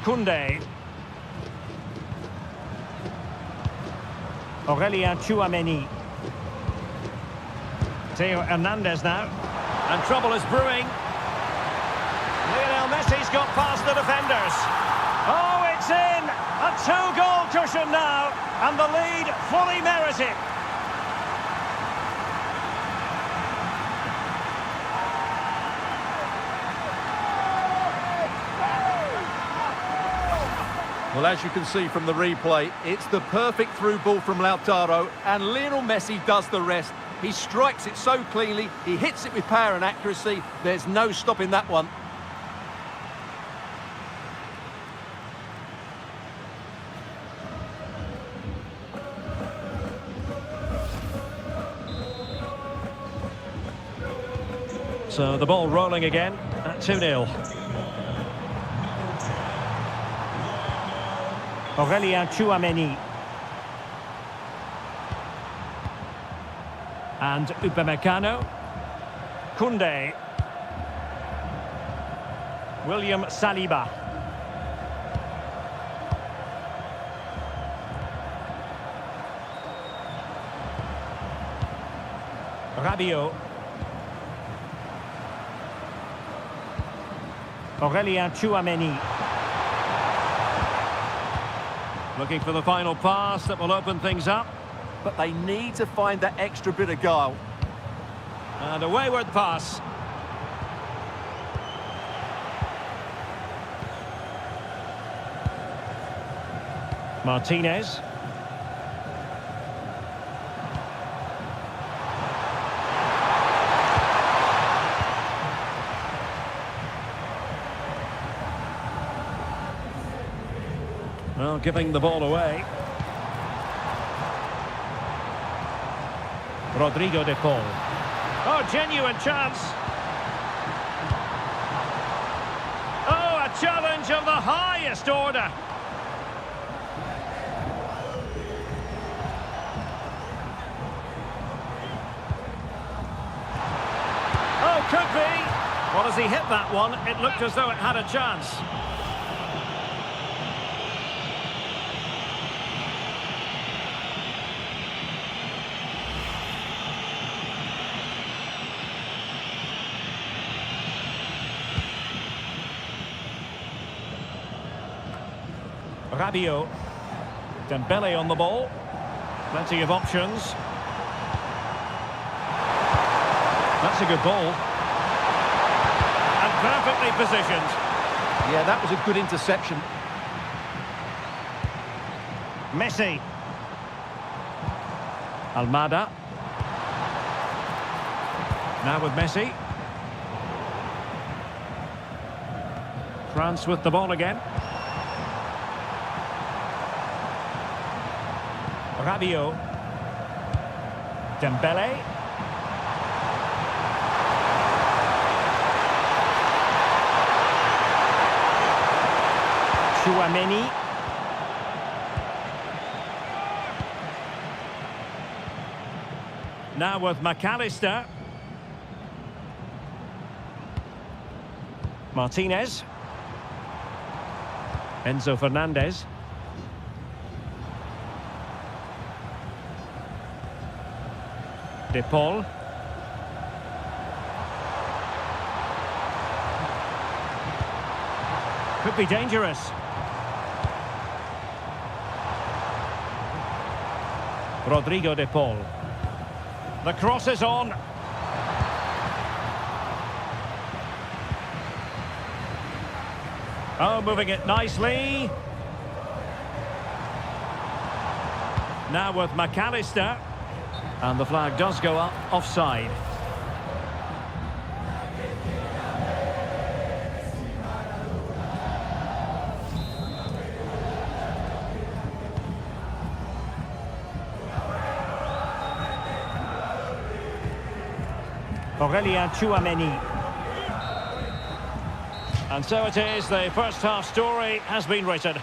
Koundé. Aurelien Tchouameni. Theo Hernandez now. And trouble is brewing. Lionel Messi's got past the defenders. Oh, it's in! A two-goal cushion now, and the lead fully merited. Well, as you can see from the replay, it's the perfect through ball from Lautaro, and Lionel Messi does the rest. He strikes it so cleanly, he hits it with power and accuracy. There's no stopping that one. So the ball rolling again at 2-0. Aurélien Tchouameni. And Upamecano. Koundé. William Saliba. Rabiot. Aurélien Tchouameni. Looking for the final pass that will open things up. But they need to find that extra bit of guile. And a wayward pass. Martinez. Well, giving the ball away. Rodrigo de Paul. Oh, genuine chance. Oh, a challenge of the highest order. Oh, could be. Well, as he hit that one, it looked as though it had a chance. Rabiot. Dembele on the ball. Plenty of options. That's a good ball. And perfectly positioned. Yeah, that was a good interception. Messi. Almada. Now with Messi. France with the ball again. Rabiot. Dembele. Tchouameni. Now with McAllister. Martinez. Enzo Fernandez. De Paul. Could be dangerous. Rodrigo de Paul. The cross is on. Oh, moving it nicely. Now with McAllister. And the flag does go up, offside. Aurélien Tchouameni. And so it is, the first half story has been written.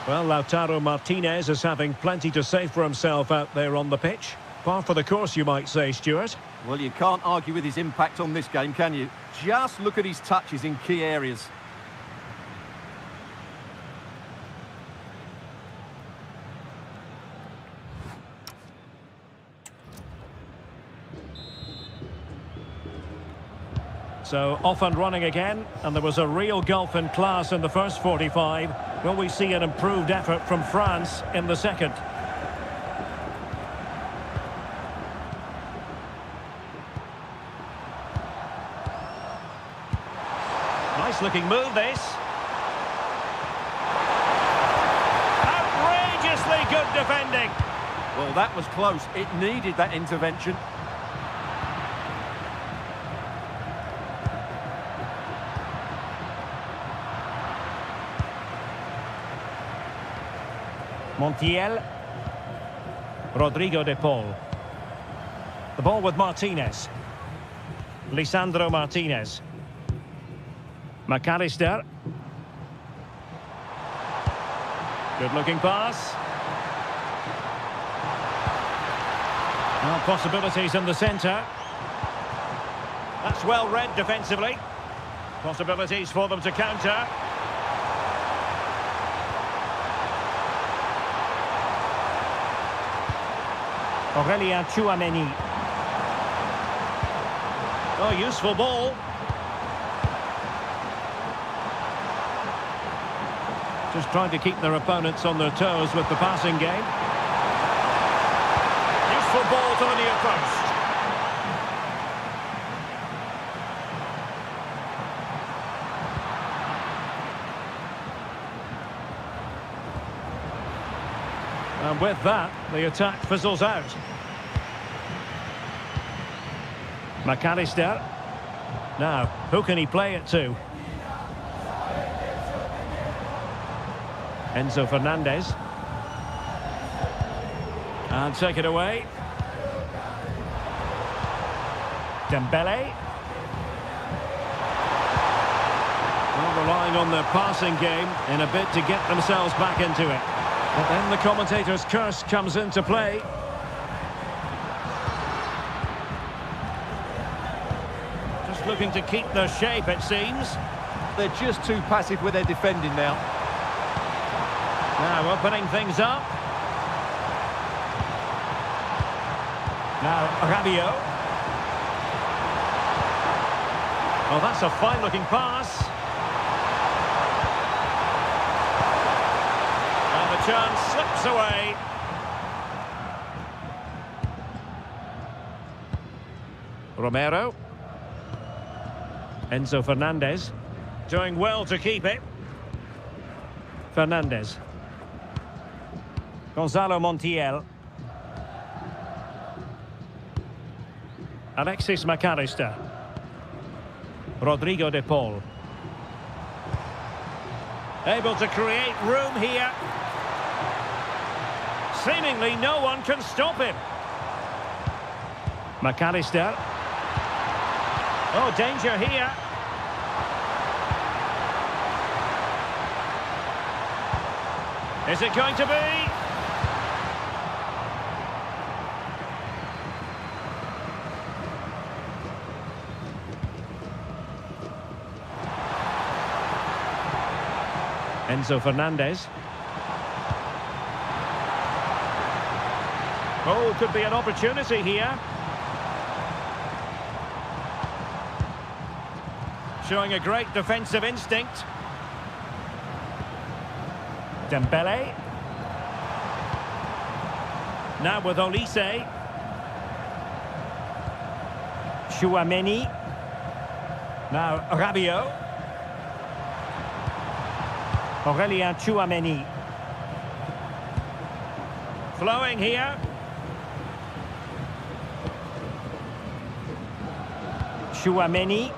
Well, Lautaro Martinez is having plenty to say for himself out there on the pitch. Par for the course, you might say, Stuart. Well, you can't argue with his impact on this game, can you? Just look at his touches in key areas. So off and running again, and there was a real gulf in class in the first 45. Will we see an improved effort from France in the second? looking move, this. Outrageously good defending. Well, that was close. It needed that intervention. Montiel. Rodrigo de Paul. The ball with Martinez. Lisandro Martinez. McAllister. Good-looking pass. Well, possibilities in the centre. That's well read defensively. Possibilities for them to counter. Aurélien Tchouaméni. Oh, useful ball. Just trying to keep their opponents on their toes with the passing game. Useful ball to the near post. And with that, the attack fizzles out. McAllister. Now, who can he play it to? Enzo Fernandez. And take it away. Dembele. Well, relying on their passing game in a bit to get themselves back into it. But then the commentator's curse comes into play. Just looking to keep their shape, it seems. They're just too passive with their defending now. Now opening things up. Now Rabiot. Oh, that's a fine-looking pass. And the chance slips away. Romero. Enzo Fernandez. Doing well to keep it. Fernandez. Gonzalo Montiel. Alexis McAllister. Rodrigo de Paul. Able to create room here. Seemingly no one can stop him. McAllister. Oh, danger here. Is it going to be? Enzo Fernandez. Oh, could be an opportunity here. Showing a great defensive instinct. Dembele. Now with Olise. Tchouaméni. Now Rabiot. Aurélien Tchouaméni. Flowing here. Tchouaméni.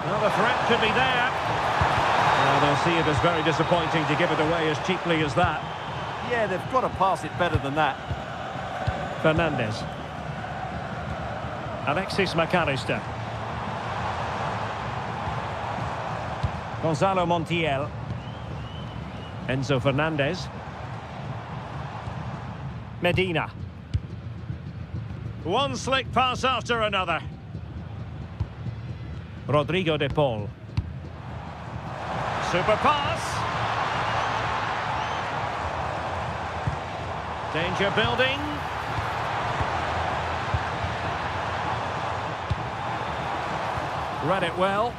Well, the threat could be there. Well, they'll see it as very disappointing to give it away as cheaply as that. Yeah, they've got to pass it better than that. Fernandez. Alexis McAllister. Gonzalo Montiel. Enzo Fernandez. Medina. One slick pass after another. Rodrigo de Paul. Super pass. Danger building. Read it well.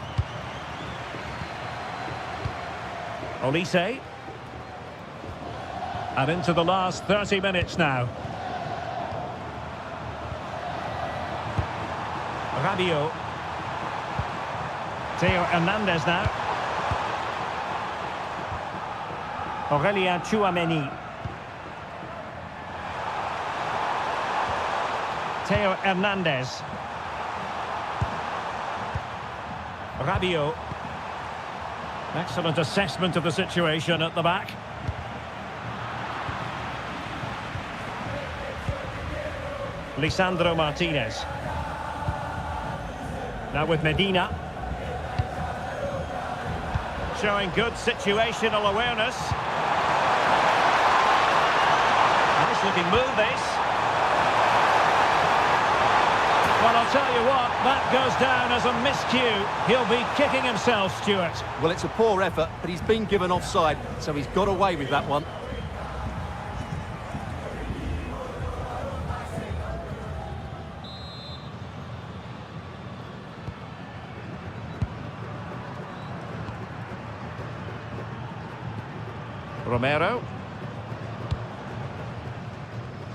Olise. And into the last 30 minutes now. Rabiot. Theo Hernandez now. Aurelien Tchouameni. Theo Hernandez. Rabiot. Excellent assessment of the situation at the back. Lisandro Martinez. Now with Medina. Showing good situational awareness. Nice looking move this. Well, I'll tell you what, that goes down as a miscue. He'll be kicking himself, Stuart. Well, it's a poor effort, but he's been given offside, so he's got away with that one. Romero.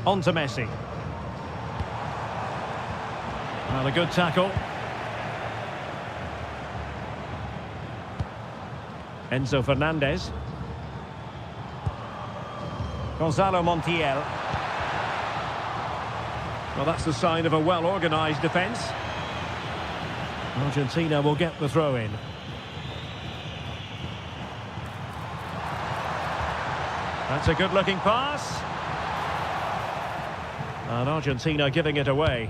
On to Messi. Well, a good tackle. Enzo Fernandez. Gonzalo Montiel. Well, that's the sign of a well-organised defence. Argentina will get the throw-in. That's a good-looking pass. And Argentina giving it away.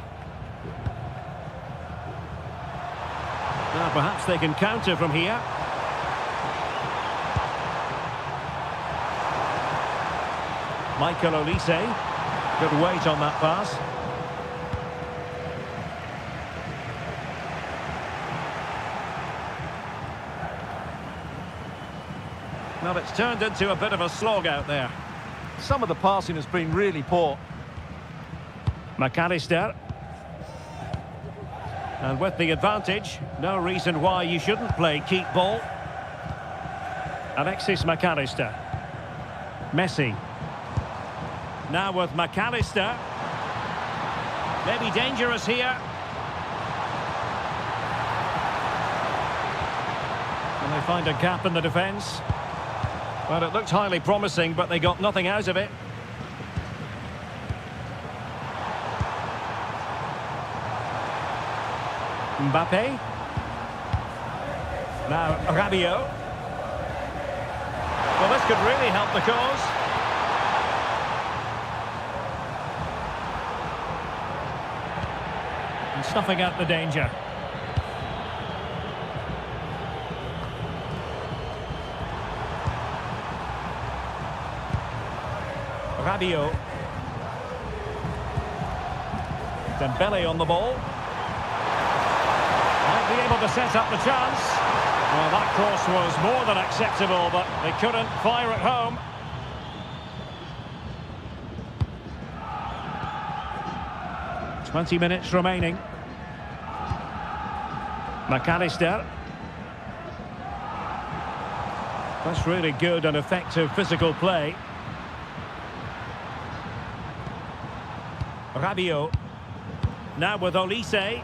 Now perhaps they can counter from here. Michael Olise. Good weight on that pass. Well, it's turned into a bit of a slog out there. Some of the passing has been really poor. McAllister. And with the advantage, no reason why you shouldn't play keep ball. Alexis McAllister. Messi. Now with McAllister. Maybe dangerous here. And they find a gap in the defence. Well, it looked highly promising, but they got nothing out of it. Mbappe. Now Rabiot. Well, this could really help the cause. And snuffing out the danger. Rabiot. Dembele on the ball. Might be able to set up the chance. Well, that cross was more than acceptable, but they couldn't fire it home. "20 minutes remaining. McAllister. That's really good and effective physical play. Rabiot. Now with Olise.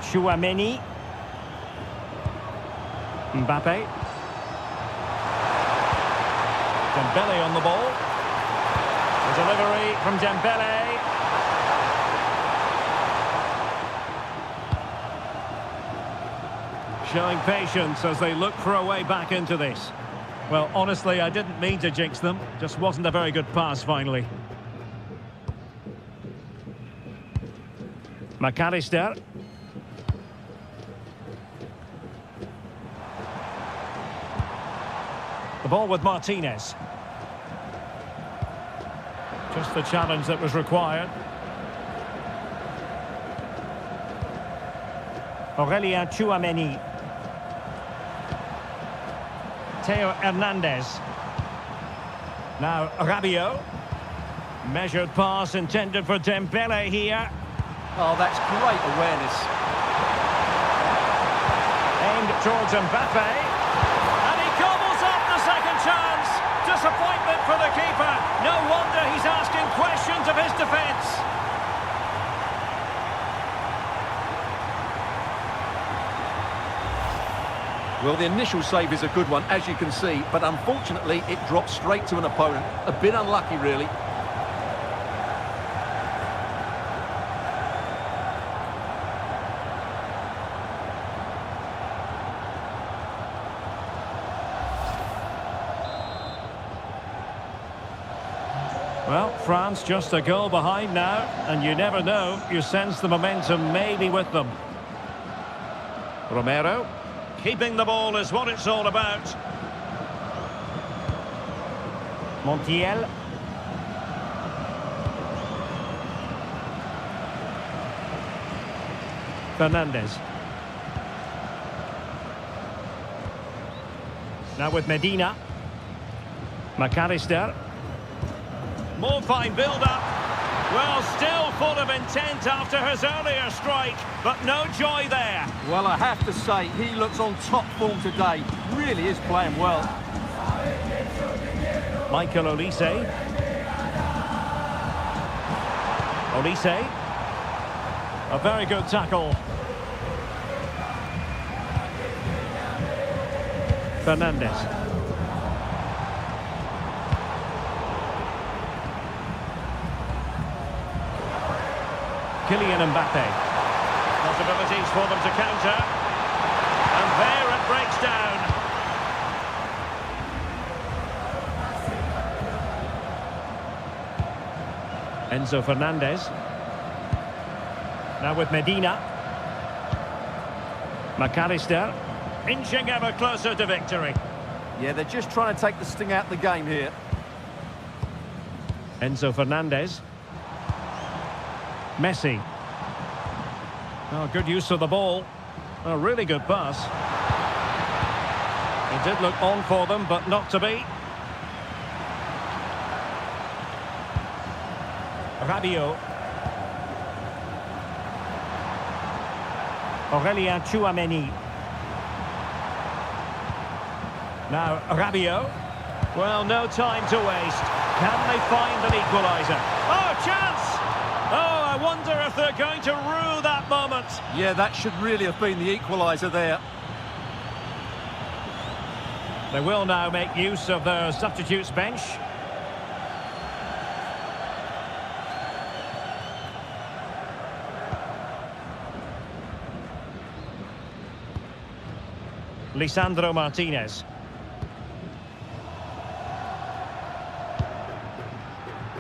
Tchouameni. Mbappe. Dembele on the ball. The delivery from Dembele. Showing patience as they look for a way back into this. Well, honestly, I didn't mean to jinx them. Just wasn't a very good pass finally. McAllister. The ball with Martinez. Just the challenge that was required. Aurelien Tchouameni. Theo Hernandez. Now Rabiot. Measured pass intended for Dembele here. Oh, that's great awareness. Aimed towards Mbappe. And he gobbles up the second chance. Disappointment for the keeper. No wonder he's asking questions of his defence. Well, the initial save is a good one, as you can see, but unfortunately it drops straight to an opponent. A bit unlucky, really. Well, France just a goal behind now, and you never know. You sense the momentum maybe with them. Romero. Keeping the ball is what it's all about. Montiel. Fernandez. Now with Medina. McAllister. More fine build-up. Well, still full of intent after his earlier strike, but no joy there. Well, I have to say, he looks on top form today. Really is playing well. Michael Olise. Olise. A very good tackle. Fernandez. Kylian Mbappe. Possibilities for them to counter. And there it breaks down. Enzo Fernandez. Now with Medina. McAllister. Inching ever closer to victory. Yeah, they're just trying to take the sting out of the game here. Enzo Fernandez. Messi. Oh, good use of the ball. A really good pass. It did look on for them, but not to be. Rabiot. Aurelien Tchouameni. Now Rabiot. Well, no time to waste. Can they find an equaliser? Oh, chance! Oh, I wonder if they're going to rue that moment. Yeah, that should really have been the equaliser there. They will now make use of their substitutes bench. Lisandro Martinez.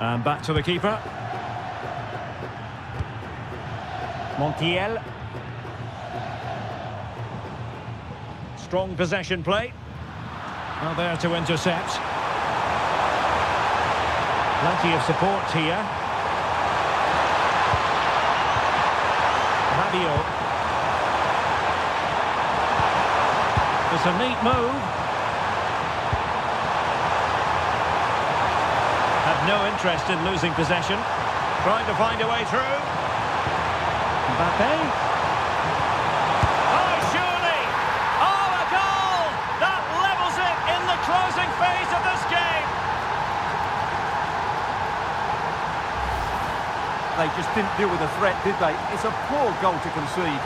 And back to the keeper. Montiel. Strong possession play. Well, there to intercept. Plenty of support here. Rabiot. It's a neat move. Have no interest in losing possession. Trying to find a way through. Mbappe. Oh, surely! Oh, a goal! That levels it in the closing phase of this game. They just didn't deal with the threat, did they? It's a poor goal to concede.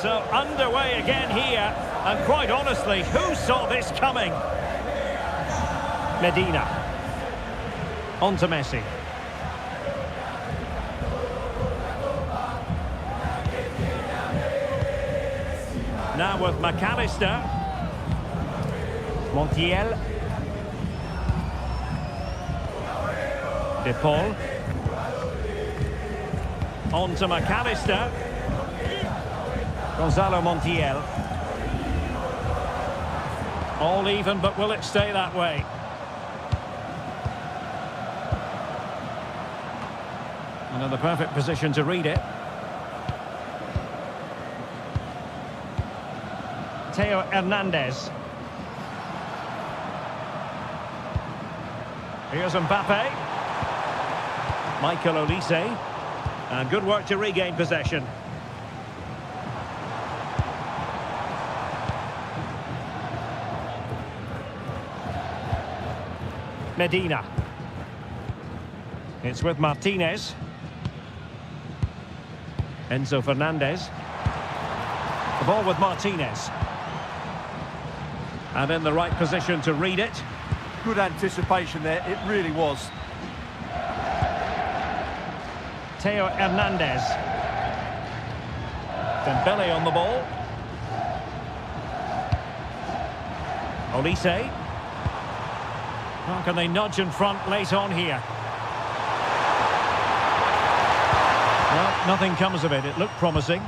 So underway again here, and quite honestly, who saw this coming? Medina. On to Messi. Now with McAllister. Montiel. De Paul. On to McAllister. Gonzalo Montiel. All even, but will it stay that way? And in the perfect position to read it. Theo Hernandez. Here's Mbappe. Michael Olise. And good work to regain possession. Medina. It's with Martinez. Enzo Fernandez. The ball with Martinez. And in the right position to read it. Good anticipation there, it really was. Theo Hernandez. Dembele on the ball. Olise. How can they nudge in front late on here? Well, nothing comes of it. It looked promising.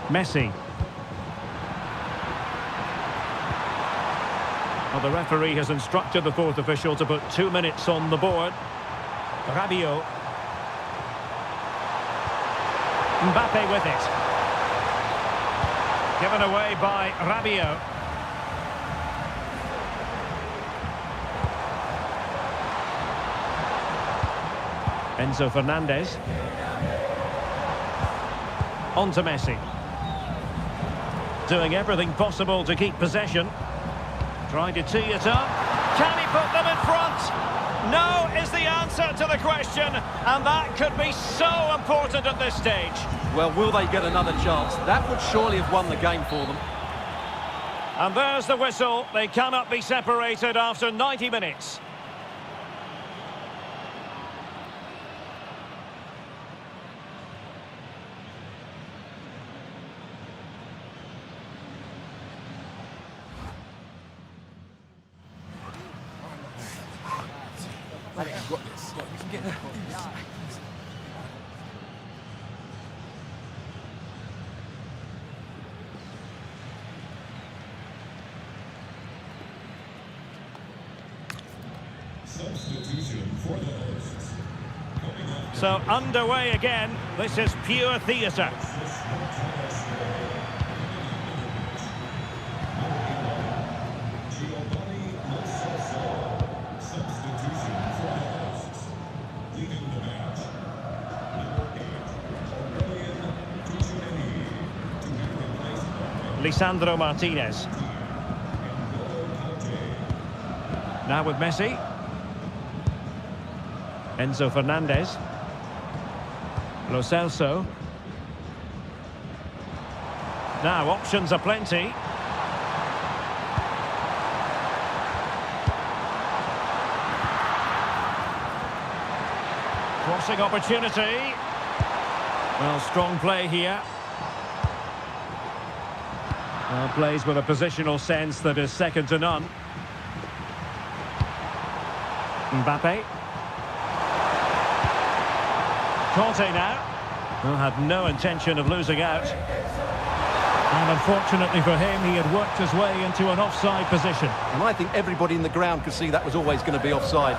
Messi. Well, the referee has instructed the fourth official to put 2 minutes on the board. Rabiot. Mbappe with it. Given away by Rabiot. Enzo Fernandez. On to Messi. Doing everything possible to keep possession. Trying to tee it up. Can he put them in front? No is the answer to the question, and that could be so important at this stage. Well, will they get another chance? That would surely have won the game for them. And there's the whistle. They cannot be separated after 90 minutes. Substitution for the hosts. So underway again. This is pure theatre. Substitution for the hosts. Leading the match. Number 8, Jhony to be replaced by Lisandro Martinez. Now with Messi. Enzo Fernandez. Lo Celso. Now options are plenty. Crossing opportunity. Well, strong play here. Well, plays with a positional sense that is second to none. Mbappe. Conte now. Well, had no intention of losing out. And unfortunately for him, he had worked his way into an offside position. And I think everybody in the ground could see that was always going to be offside.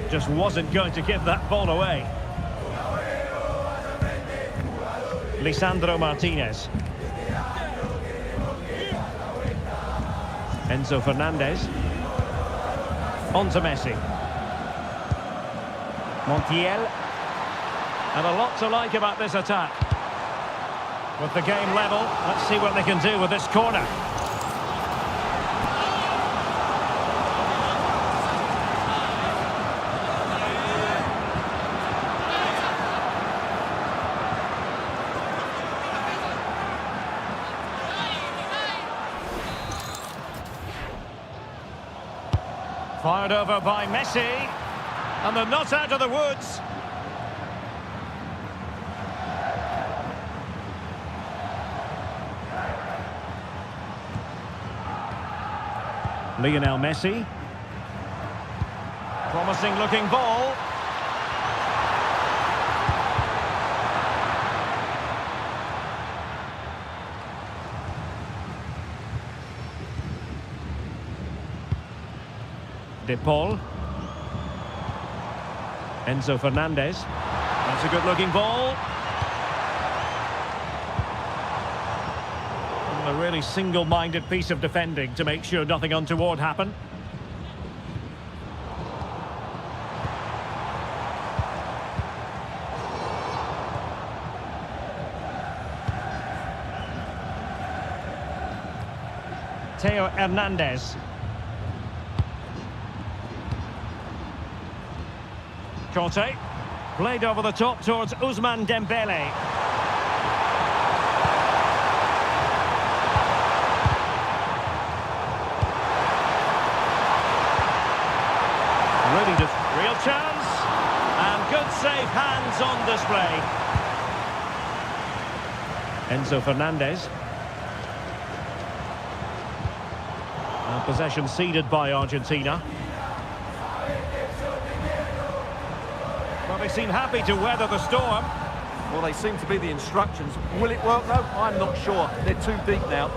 Just wasn't going to give that ball away. Lisandro Martinez. Enzo Fernandez. On to Messi. Montiel. And a lot to like about this attack. With the game level, let's see what they can do with this corner. Fired over by Messi. And they're not out of the woods. Lionel Messi. Promising looking ball. De Paul. Enzo Fernandez. That's a good-looking ball. A really single-minded piece of defending to make sure nothing untoward happened. Theo Hernandez. Conte. Played over the top towards Ousmane Dembele. Really just real chance. And good save, hands on display. Enzo Fernandez. And possession ceded by Argentina. Well, they seem happy to weather the storm. Well, they seem to be the instructions. Will it work, though? I'm not sure. They're too deep now.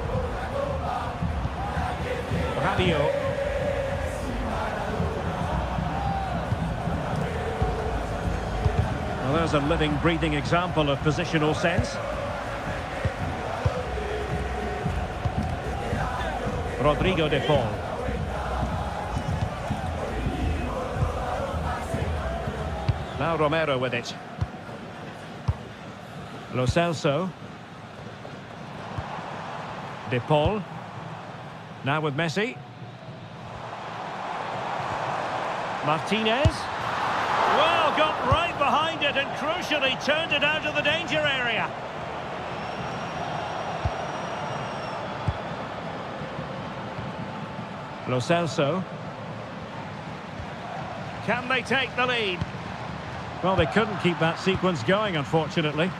Rabiot. Well, there's a living, breathing example of positional sense. Rodrigo de Paul. Now Romero with it. Lo Celso. De Paul. Now with Messi. Martinez. Well, got right behind it and crucially turned it out of the danger area. Lo Celso. Can they take the lead? Well, they couldn't keep that sequence going, unfortunately.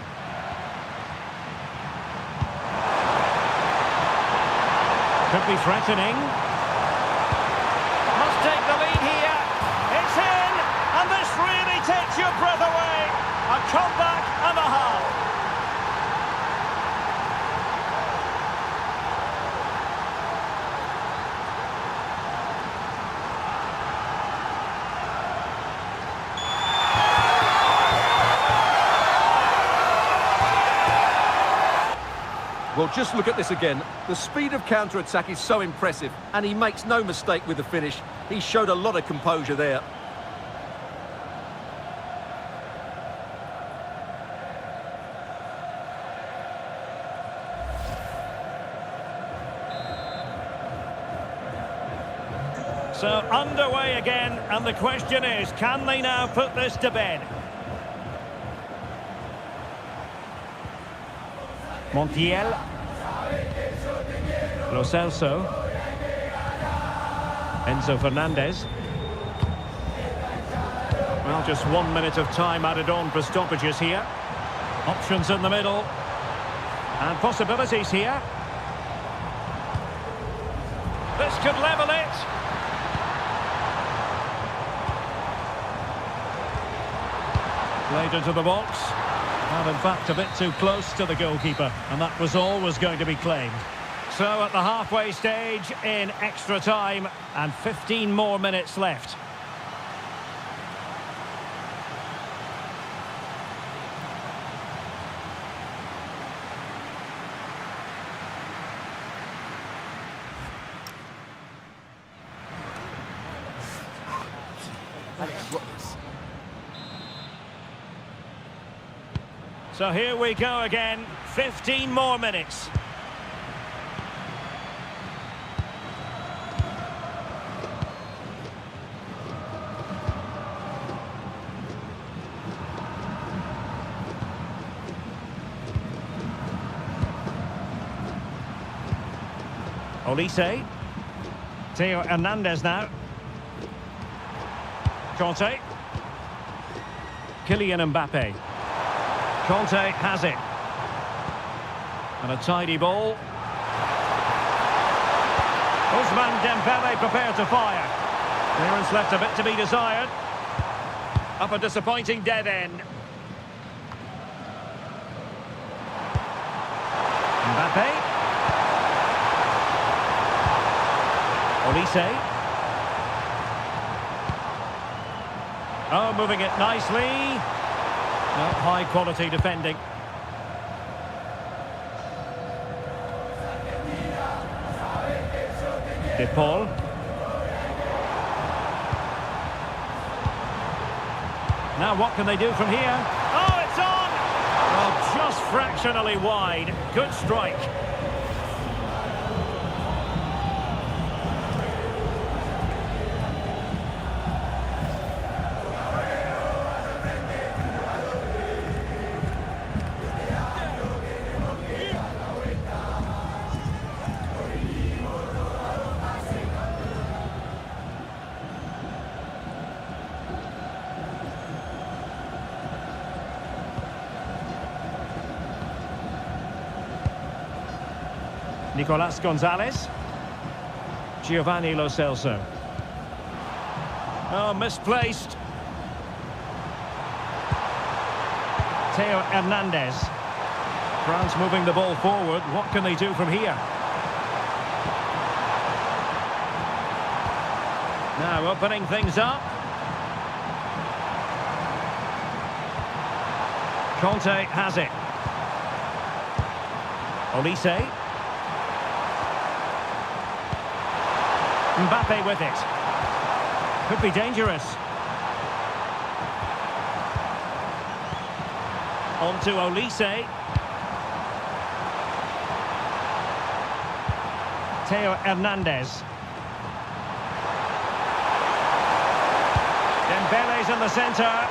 Could be threatening. Must take the lead here. It's in, and this really takes your breath away. A comeback and a half. Well, just look at this again. The speed of counter-attack is so impressive, and he makes no mistake with the finish. He showed a lot of composure there. So underway again, and the question is, can they now put this to bed? Montiel. Lo Celso. Enzo Fernandez. Well, just 1 minute of time added on for stoppages here. Options in the middle. And possibilities here. This could level it. Played into the box. And in fact, a bit too close to the goalkeeper, and that was always going to be claimed. So at the halfway stage in extra time, and 15 more minutes left. So here we go again, 15 more minutes. Olise. Theo Hernandez now. Conte. Kylian Mbappe. Conte has it. And a tidy ball. Ousmane Dembele prepared to fire. Clearance left a bit to be desired. Up a disappointing dead end. Mbappe. Olise. Oh, moving it nicely. No, high quality defending. De Paul. Now what can they do from here? Oh, it's on! Well, just fractionally wide. Good strike. Nicolas Gonzalez. Giovanni Lo Celso. Oh, misplaced. Theo Hernandez. France moving the ball forward. What can they do from here? Now opening things up. Conte has it. Olise. Mbappe with it. Could be dangerous. On to Olise. Theo Hernandez. Dembele's in the centre.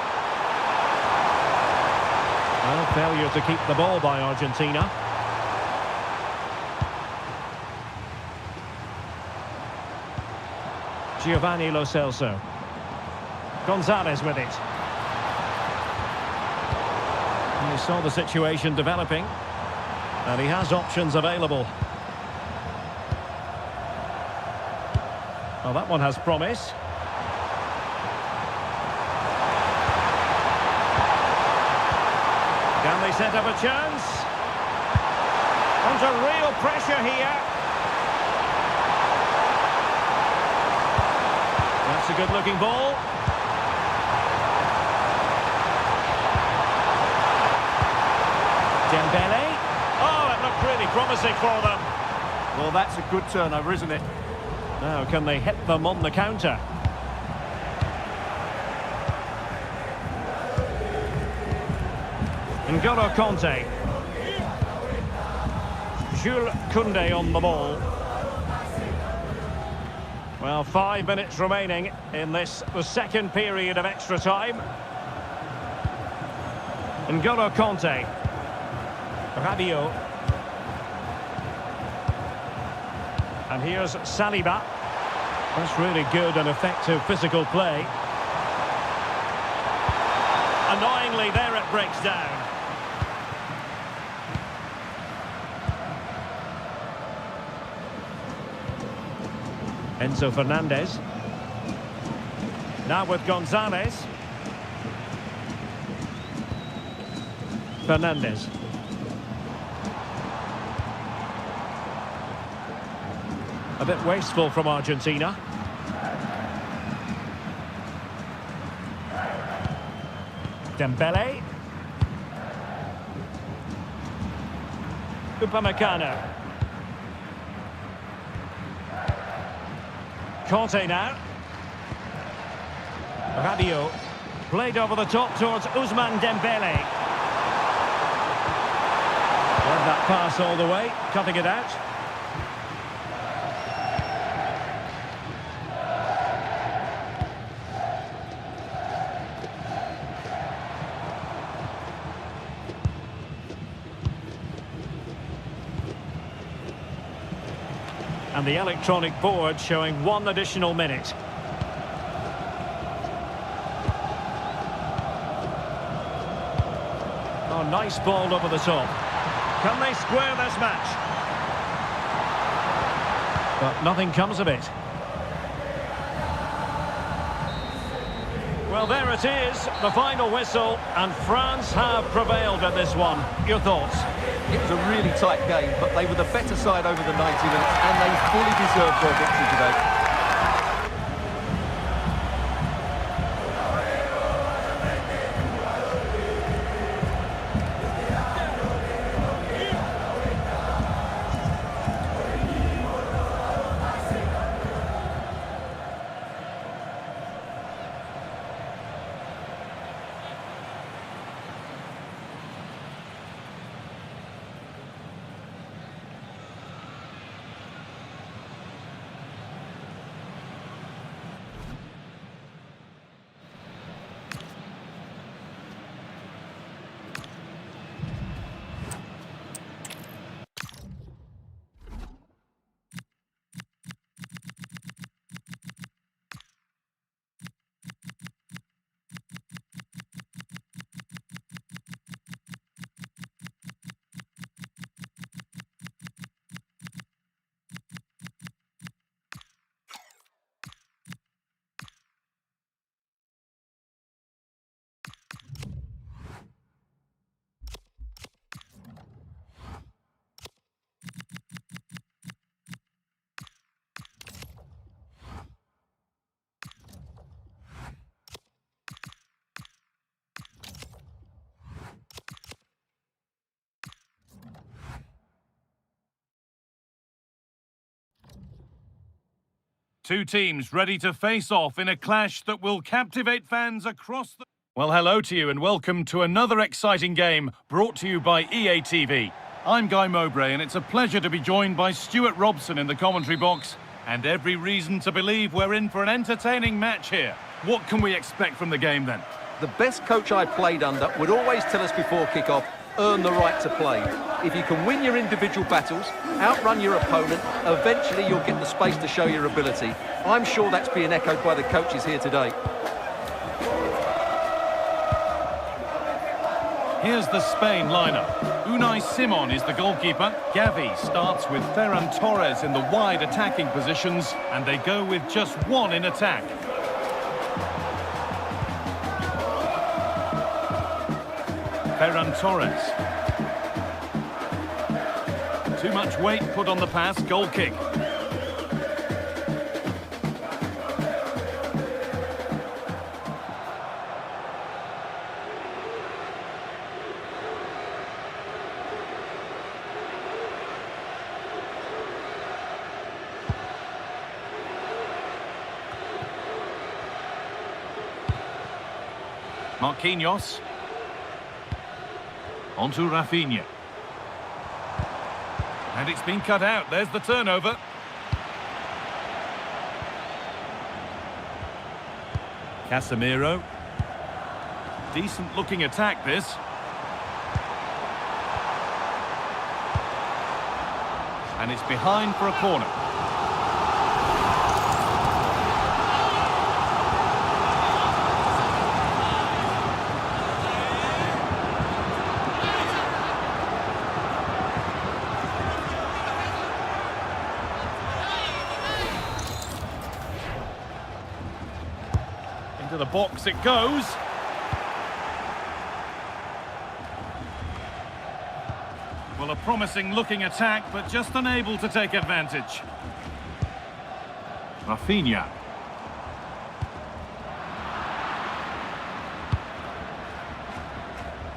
Well, failure to keep the ball by Argentina. Giovanni Lo Celso. Gonzalez with it. He saw the situation developing, and he has options available. Well, that one has promise. Can they set up a chance? Under real pressure here. That's a good-looking ball. Dembele. Oh, it looked really promising for them. Well, that's a good turnover, isn't it? Now, can they hit them on the counter? N'Golo Conte. Jules Koundé on the ball. Well, 5 minutes remaining in this, the second period of extra time. N'Golo Conte. Rabiot. And here's Saliba. That's really good and effective physical play. Annoyingly, there it breaks down. Enzo Fernandez. Now with Gonzalez. Fernandez. A bit wasteful from Argentina. Dembele. Upamecano. Conte now. Rabiot. Played over the top towards Ousmane Dembele. Led that pass all the way, cutting it out. And the electronic board showing 1 additional minute. Oh, nice ball over the top. Can they square this match? But nothing comes of it. Well, there it is, the final whistle, and France have prevailed at this one. Your thoughts? It was a really tight game, but they were the better side over the 90 minutes, and they fully deserved their victory today. Two teams ready to face off in a clash that will captivate fans across the... Well, hello to you and welcome to another exciting game brought to you by EA TV. I'm Guy Mowbray and it's a pleasure to be joined by Stuart Robson in the commentary box, and every reason to believe we're in for an entertaining match here. What can we expect from the game then? The best coach I played under would always tell us before kick-off, earn the right to play. If you can win your individual battles, outrun your opponent, eventually you'll get the space to show your ability. I'm sure that's being echoed by the coaches here today. Here's the Spain lineup. Unai Simon is the goalkeeper. Gavi starts with Ferran Torres in the wide attacking positions, and they go with just one in attack. Ferran Torres. Too much weight put on the pass, goal kick. Marquinhos. Onto Rafinha. And it's been cut out. There's the turnover. Casemiro. Decent looking attack this. And it's behind for a corner. Into the box it goes. Well, a promising looking attack, but just unable to take advantage. Rafinha.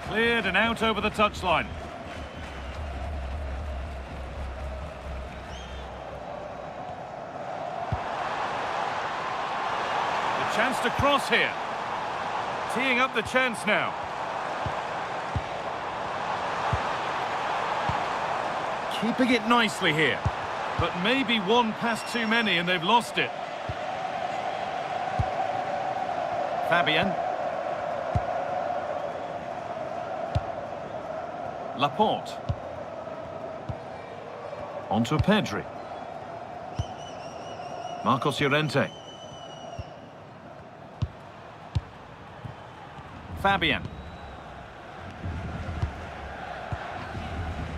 Cleared and out over the touchline. Chance to cross here. Teeing up the chance now. Keeping it nicely here. But maybe one pass too many and they've lost it. Fabian. Laporte. Onto Pedri. Marcos Llorente. Fabian.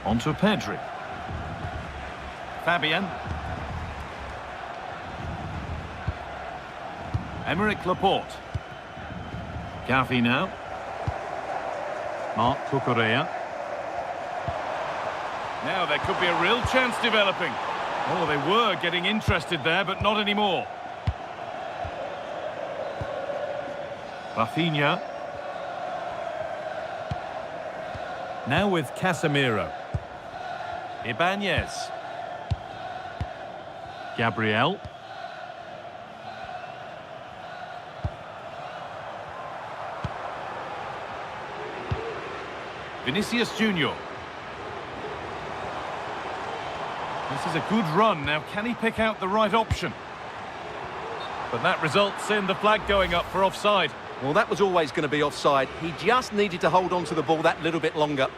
Onto Pedri. Fabian. Emerick Laporte. Gavi now. Marc Cucurella. Now there could be a real chance developing. Oh, they were getting interested there, but not anymore. Rafinha. Now with Casemiro. Ibanez. Gabriel. Vinicius Junior. This is a good run. Now, can he pick out the right option? But that results in the flag going up for offside. Well, that was always going to be offside. He just needed to hold on to the ball that little bit longer.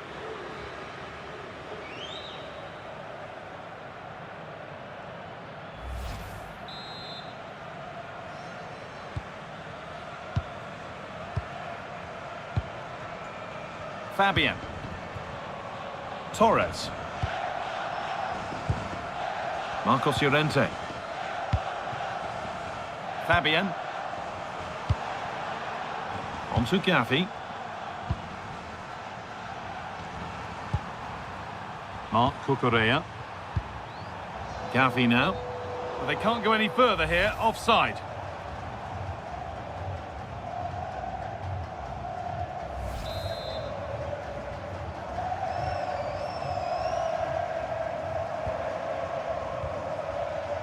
Fabian. Torres. Marcos Llorente. Fabian. Onto Gavi. Marc Cucurella. Gavi now. Well, they can't go any further here. Offside.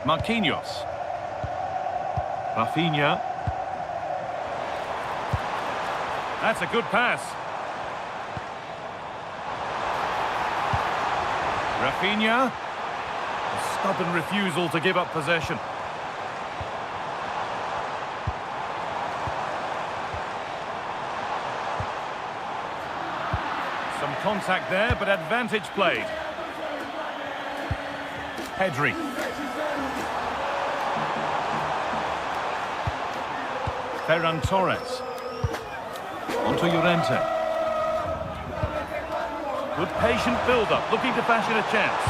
Marquinhos. Rafinha. That's a good pass. Rafinha. A stubborn refusal to give up possession. Some contact there, but advantage played. Pedri. Ferran Torres. Onto Llorente. Good patient build-up, looking to fashion a chance.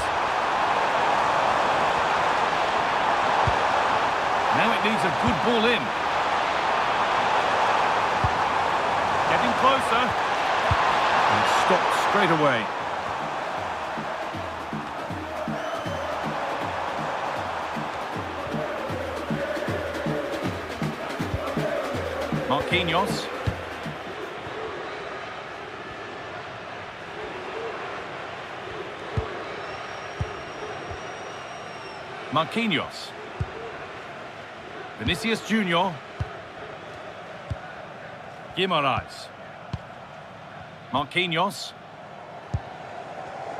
Now it needs a good ball in. Getting closer. And stopped straight away. Marquinhos. Marquinhos. Vinicius Junior. Guimaraes. Marquinhos.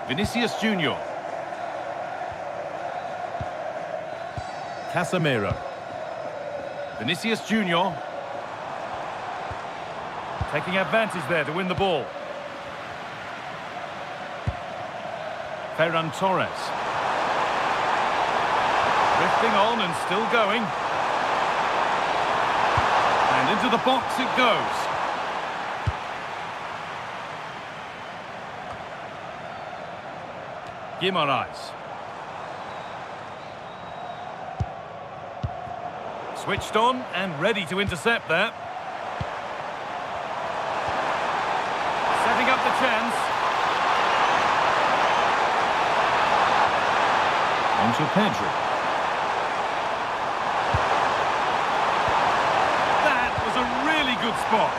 Vinicius Junior. Casemiro. Vinicius Junior. Taking advantage there to win the ball. Ferran Torres. Drifting on and still going. And into the box it goes. Guimaraes. Switched on and ready to intercept there. Setting up the chance. Onto Pedri. That was a really good spot.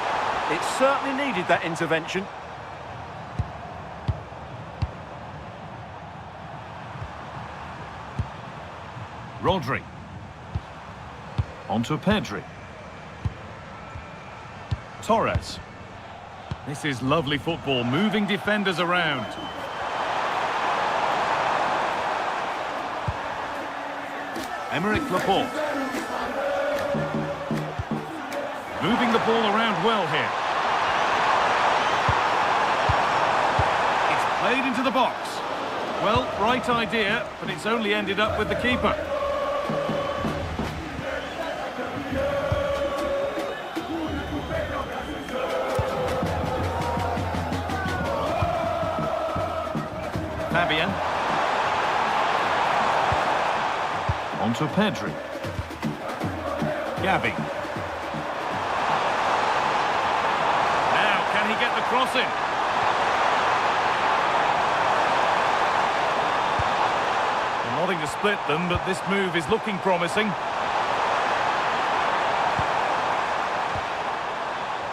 It certainly needed that intervention. Rodri. Onto Pedri. Torres. This is lovely football, moving defenders around. Emerick Laporte. Moving the ball around well here. It's played into the box. Well, right idea, but it's only ended up with the keeper. Fabian. Onto Pedri. Gavi. Now, can he get the cross in? Nothing to split them, but this move is looking promising.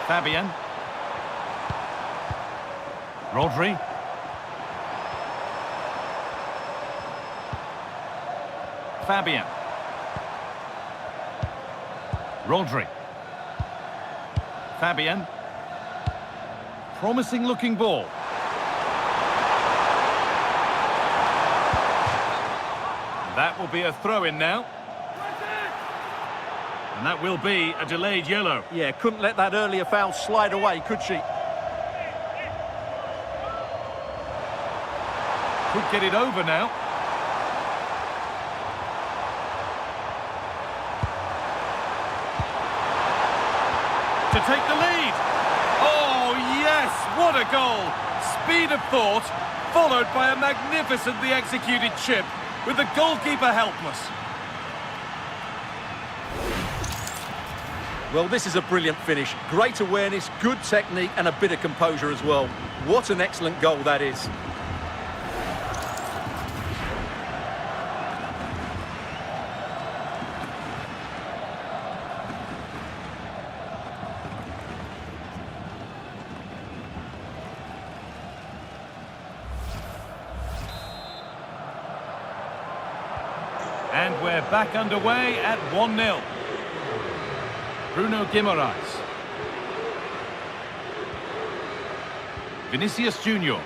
Fabian. Rodri. Fabian. Rodri. Fabian. Promising looking ball. That will be a throw-in now. And that will be a delayed yellow. Yeah, couldn't let that earlier foul slide away, could she? Could get it over now. To take the lead. Oh, yes, what a goal. Speed of thought, followed by a magnificently executed chip, with the goalkeeper helpless. Well, this is a brilliant finish. Great awareness, good technique, and a bit of composure as well. What an excellent goal that is. And we're back underway at 1-0. Bruno Guimaraes. Vinicius Junior.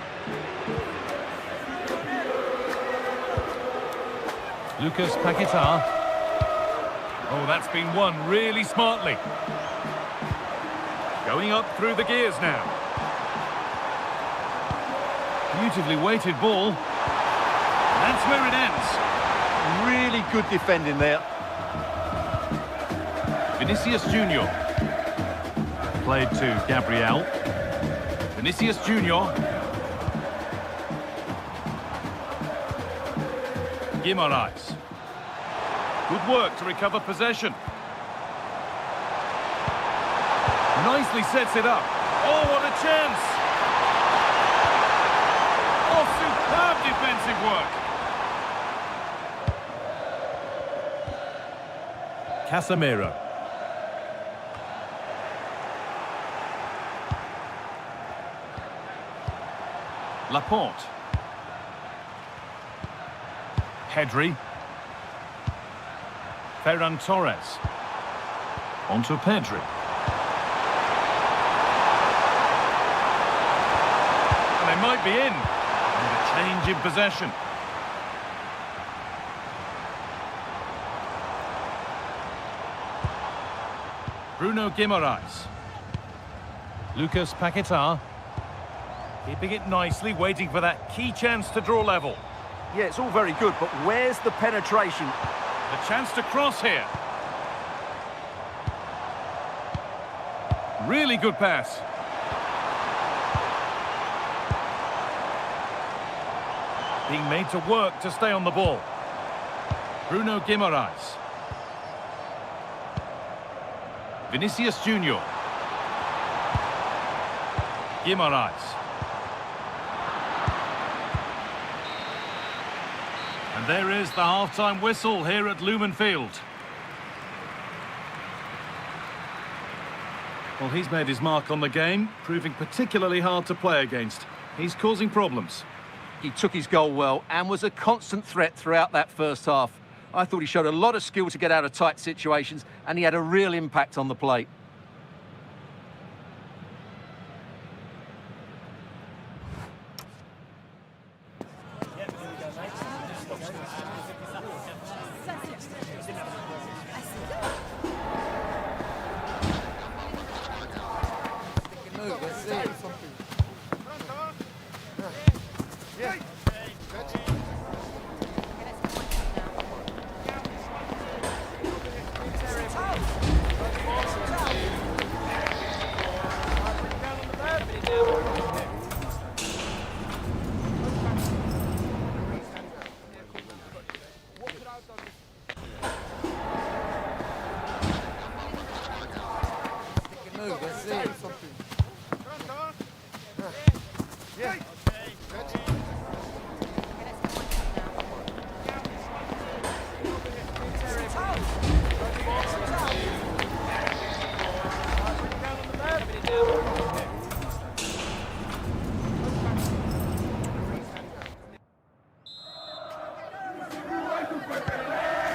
Lucas Paquetá. Oh, that's been won really smartly. Going up through the gears now. Beautifully weighted ball. That's where it ends. Really good defending there. Vinicius Junior. Played to Gabriel. Vinicius Junior. Guimaraes. Good work to recover possession. Nicely sets it up. Oh, what a chance! Oh, superb defensive work. Casemiro. Laporte. Pedri. Ferran Torres. Onto Pedri. And they might be in. And a change in possession. Bruno Guimaraes. Lucas Paquetá. Keeping it nicely, waiting for that key chance to draw level. Yeah, it's all very good, but where's the penetration? A chance to cross here. Really good pass. Being made to work to stay on the ball. Bruno Guimaraes. Vinicius Junior. Guimaraes. And there is the half-time whistle here at Lumen Field. Well, he's made his mark on the game, proving particularly hard to play against. He's causing problems. He took his goal well and was a constant threat throughout that first half. I thought he showed a lot of skill to get out of tight situations, and he had a real impact on the plate.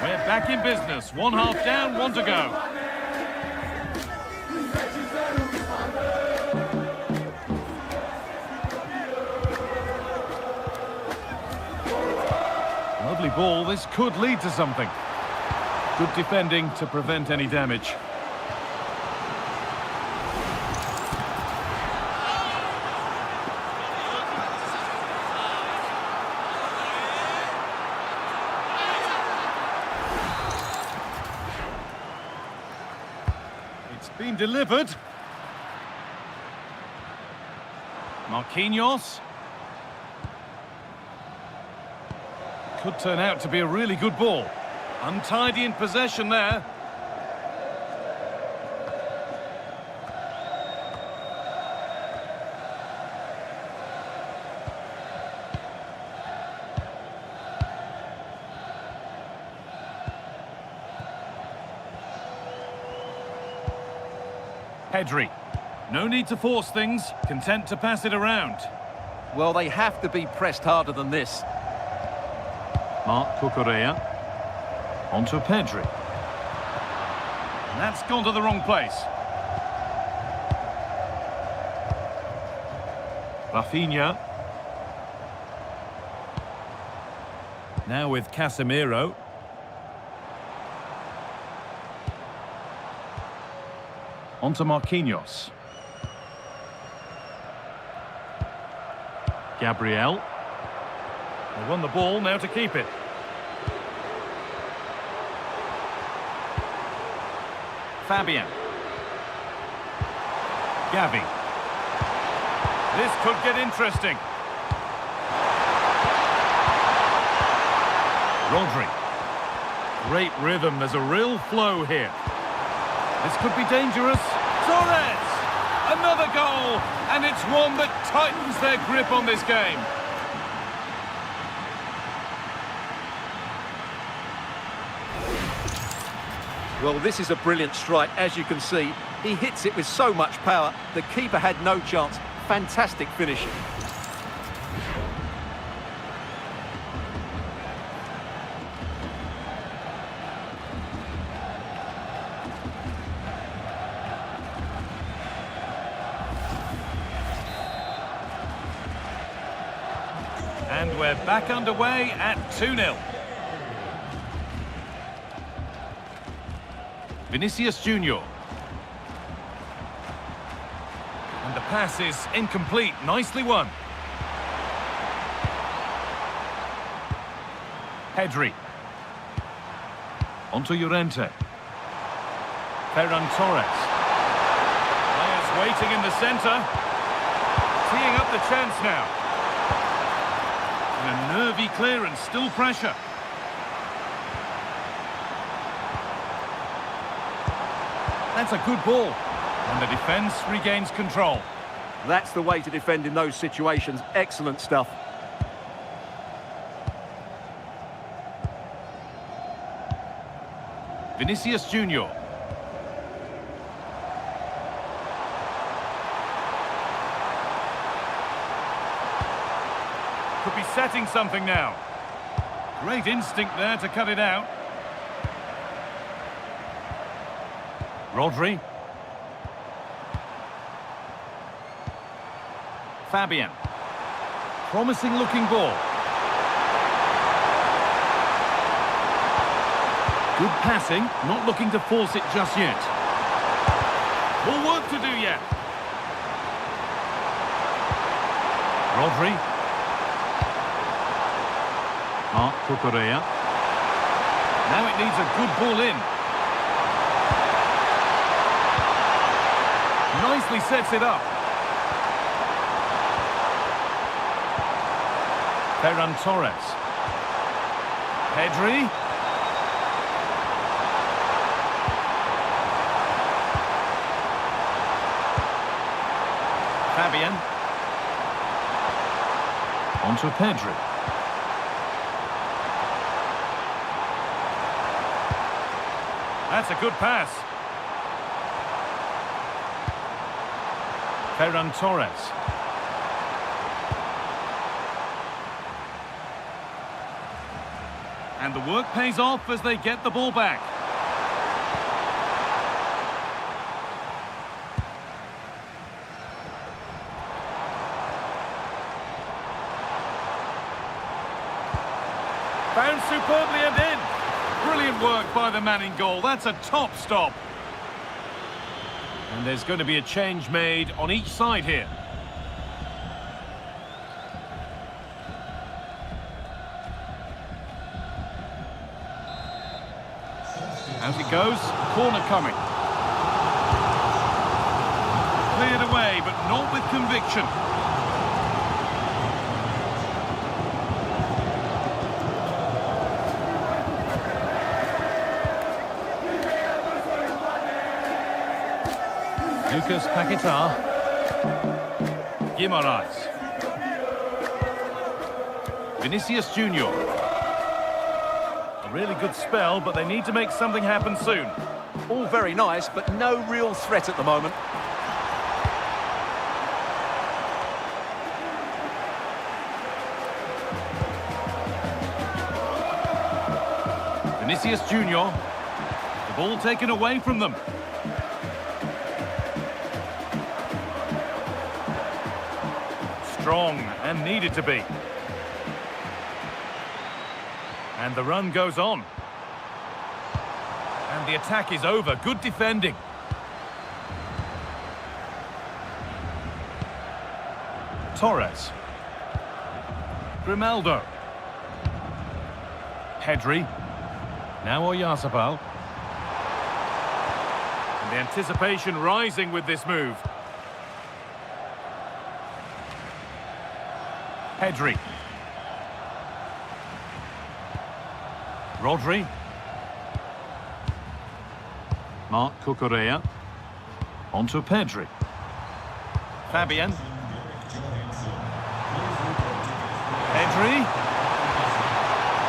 We're back in business. One half down, one to go. Lovely ball. This could lead to something. Good defending to prevent any damage. Been delivered. Marquinhos. Could turn out to be a really good ball. Untidy in possession there. Pedri. No need to force things, content to pass it around. Well, they have to be pressed harder than this. Marc Cucurella. Onto Pedri. That's gone to the wrong place. Rafinha. Now with Casemiro. On to Marquinhos. Gabriel. They won the ball, now to keep it. Fabian. Gavi. This could get interesting. Rodri. Great rhythm, there's a real flow here. This could be dangerous. Torres! Another goal! And it's one that tightens their grip on this game. Well, this is a brilliant strike, as you can see. He hits it with so much power, the keeper had no chance. Fantastic finishing. And we're back underway at 2-0. Vinicius Junior. And the pass is incomplete. Nicely won. Pedri. Onto Llorente. Ferran Torres. Players waiting in the centre. Teeing up the chance now. And a nervy clearance, still pressure. That's a good ball. And the defence regains control. That's the way to defend in those situations. Excellent stuff. Vinicius Junior. Could be setting something now. Great instinct there to cut it out. Rodri. Fabian. Promising looking ball. Good passing, not looking to force it just yet. More work to do yet. Rodri. Marc Cucurella. Now it needs a good ball in. Nicely sets it up. Ferran Torres. Pedri. Fabian. Onto Pedri. That's a good pass. Ferran Torres. And the work pays off as they get the ball back. Found superbly and in. Brilliant work by the man in goal. That's a top stop. And there's going to be a change made on each side here. Out it goes, corner coming. Cleared away, but not with conviction. Lucas Paquetá. Guimaraes. Vinicius Junior. A really good spell, but they need to make something happen soon. All very nice, but no real threat at the moment. Vinicius Junior. The Ball taken away from them. Strong and needed to be. And the run goes on. And the attack is over. Good defending. Torres. Grimaldo. Pedri. Now Oyarzabal. And the anticipation rising with this move. Pedri. Rodri. Marc Cucurella. On to Pedri. Fabian. Pedri.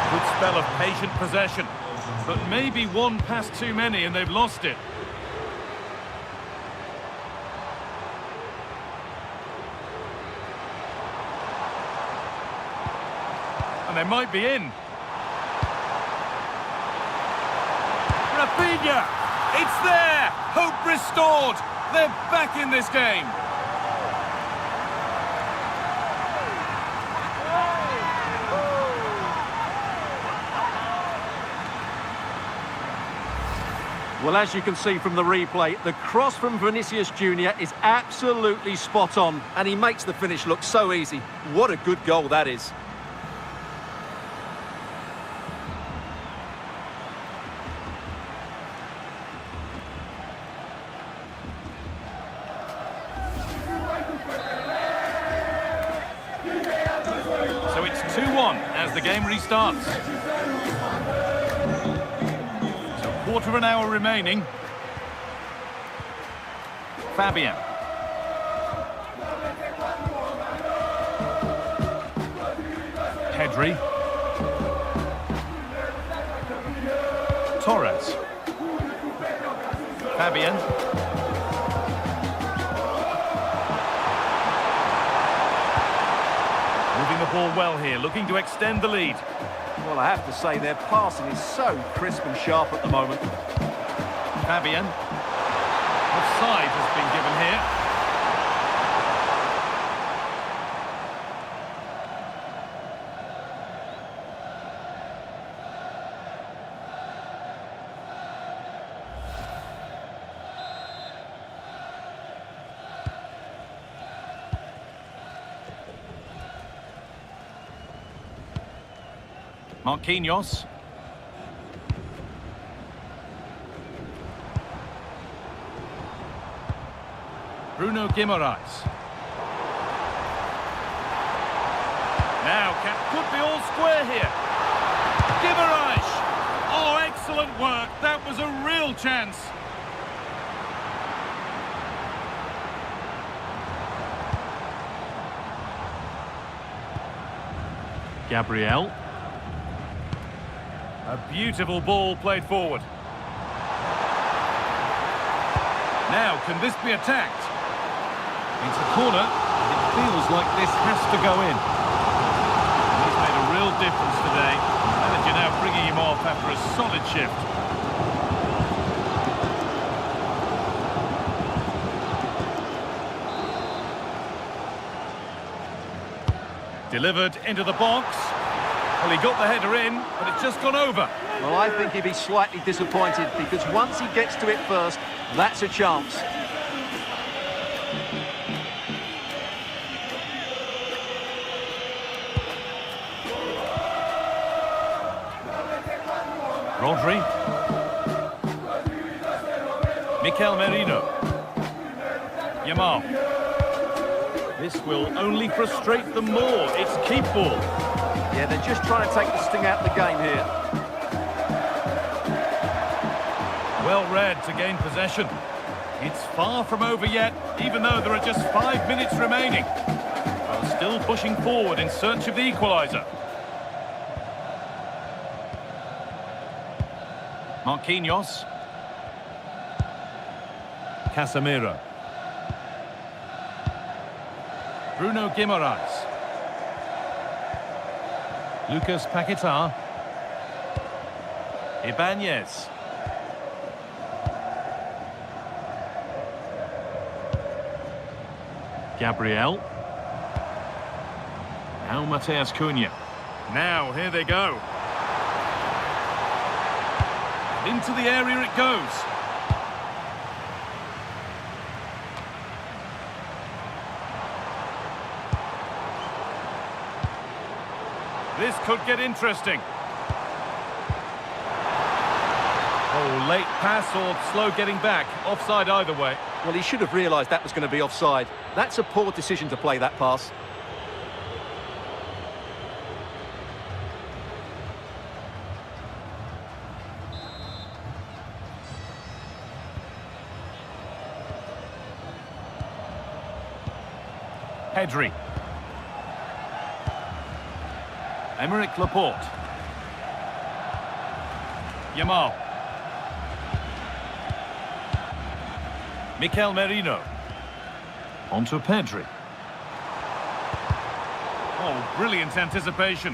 Good spell of patient possession. But maybe one pass too many and they've lost it. And they might be in. Rafinha! It's there! Hope restored! They're back in this game! Well, as you can see from the replay, the cross from Vinicius Jr. is absolutely spot on, and he makes the finish look so easy. What a good goal that is. So it's 2-1 as the game restarts. Quarter of an hour remaining. Fabian. Pedri. Torres. Fabian. Moving the ball well here, looking to extend the lead. Well, I have to say their passing is so crisp and sharp at the moment. Fabian. Offside has been given here. Marquinhos. Bruno Guimaraes. Now, could be all square here. Guimaraes! Oh, excellent work. That was a real chance. Gabriel. A beautiful ball played forward. Now, can this be attacked? It's a corner. It feels like this has to go in. He's made a real difference today. Manager now bringing him off after a solid shift. Delivered into the box. Well, he got the header in, but it's just gone over. Well, I think he'd be slightly disappointed because once he gets to it first, that's a chance. Rodri. Mikel Merino. Yamal. This will only frustrate them more. It's keep ball. Yeah, they're just trying to take the sting out of the game here. Well read to gain possession. It's far from over yet, even though there are just 5 minutes remaining. While still pushing forward in search of the equaliser. Marquinhos. Casemiro. Bruno Guimaraes. Lucas Paquetá. Ibanez. Gabriel. Now Mateus Cunha. Now, here they go. Into the area it goes. This could get interesting. Oh, late pass or slow getting back. Offside either way. Well, he should have realised that was going to be offside. That's a poor decision to play that pass. Pedri. Emerick Laporte. Yamal. Mikel Merino. Onto Pedri. Oh, brilliant anticipation.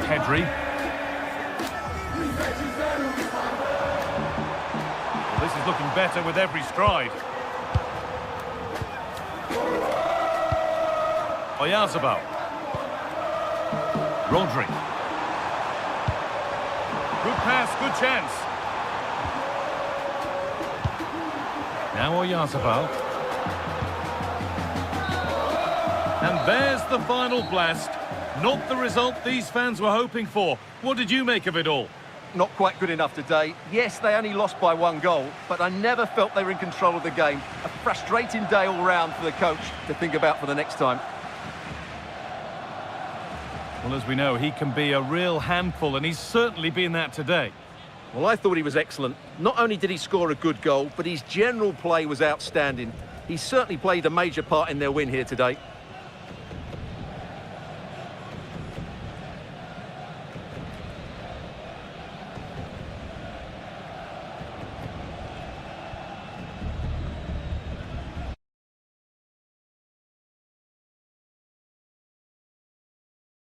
Pedri. Well, this is looking better with every stride. Oyarzabal. Rodri. Good pass, good chance. Now Oyarzabal. And there's the final blast. Not the result these fans were hoping for. What did you make of it all? Not quite good enough today. Yes, they only lost by 1 goal, but I never felt they were in control of the game. A frustrating day all round for the coach to think about for the next time. Well, as we know, he can be a real handful, and he's certainly been that today. Well, I thought he was excellent. Not only did he score a good goal, but his general play was outstanding. He certainly played a major part in their win here today.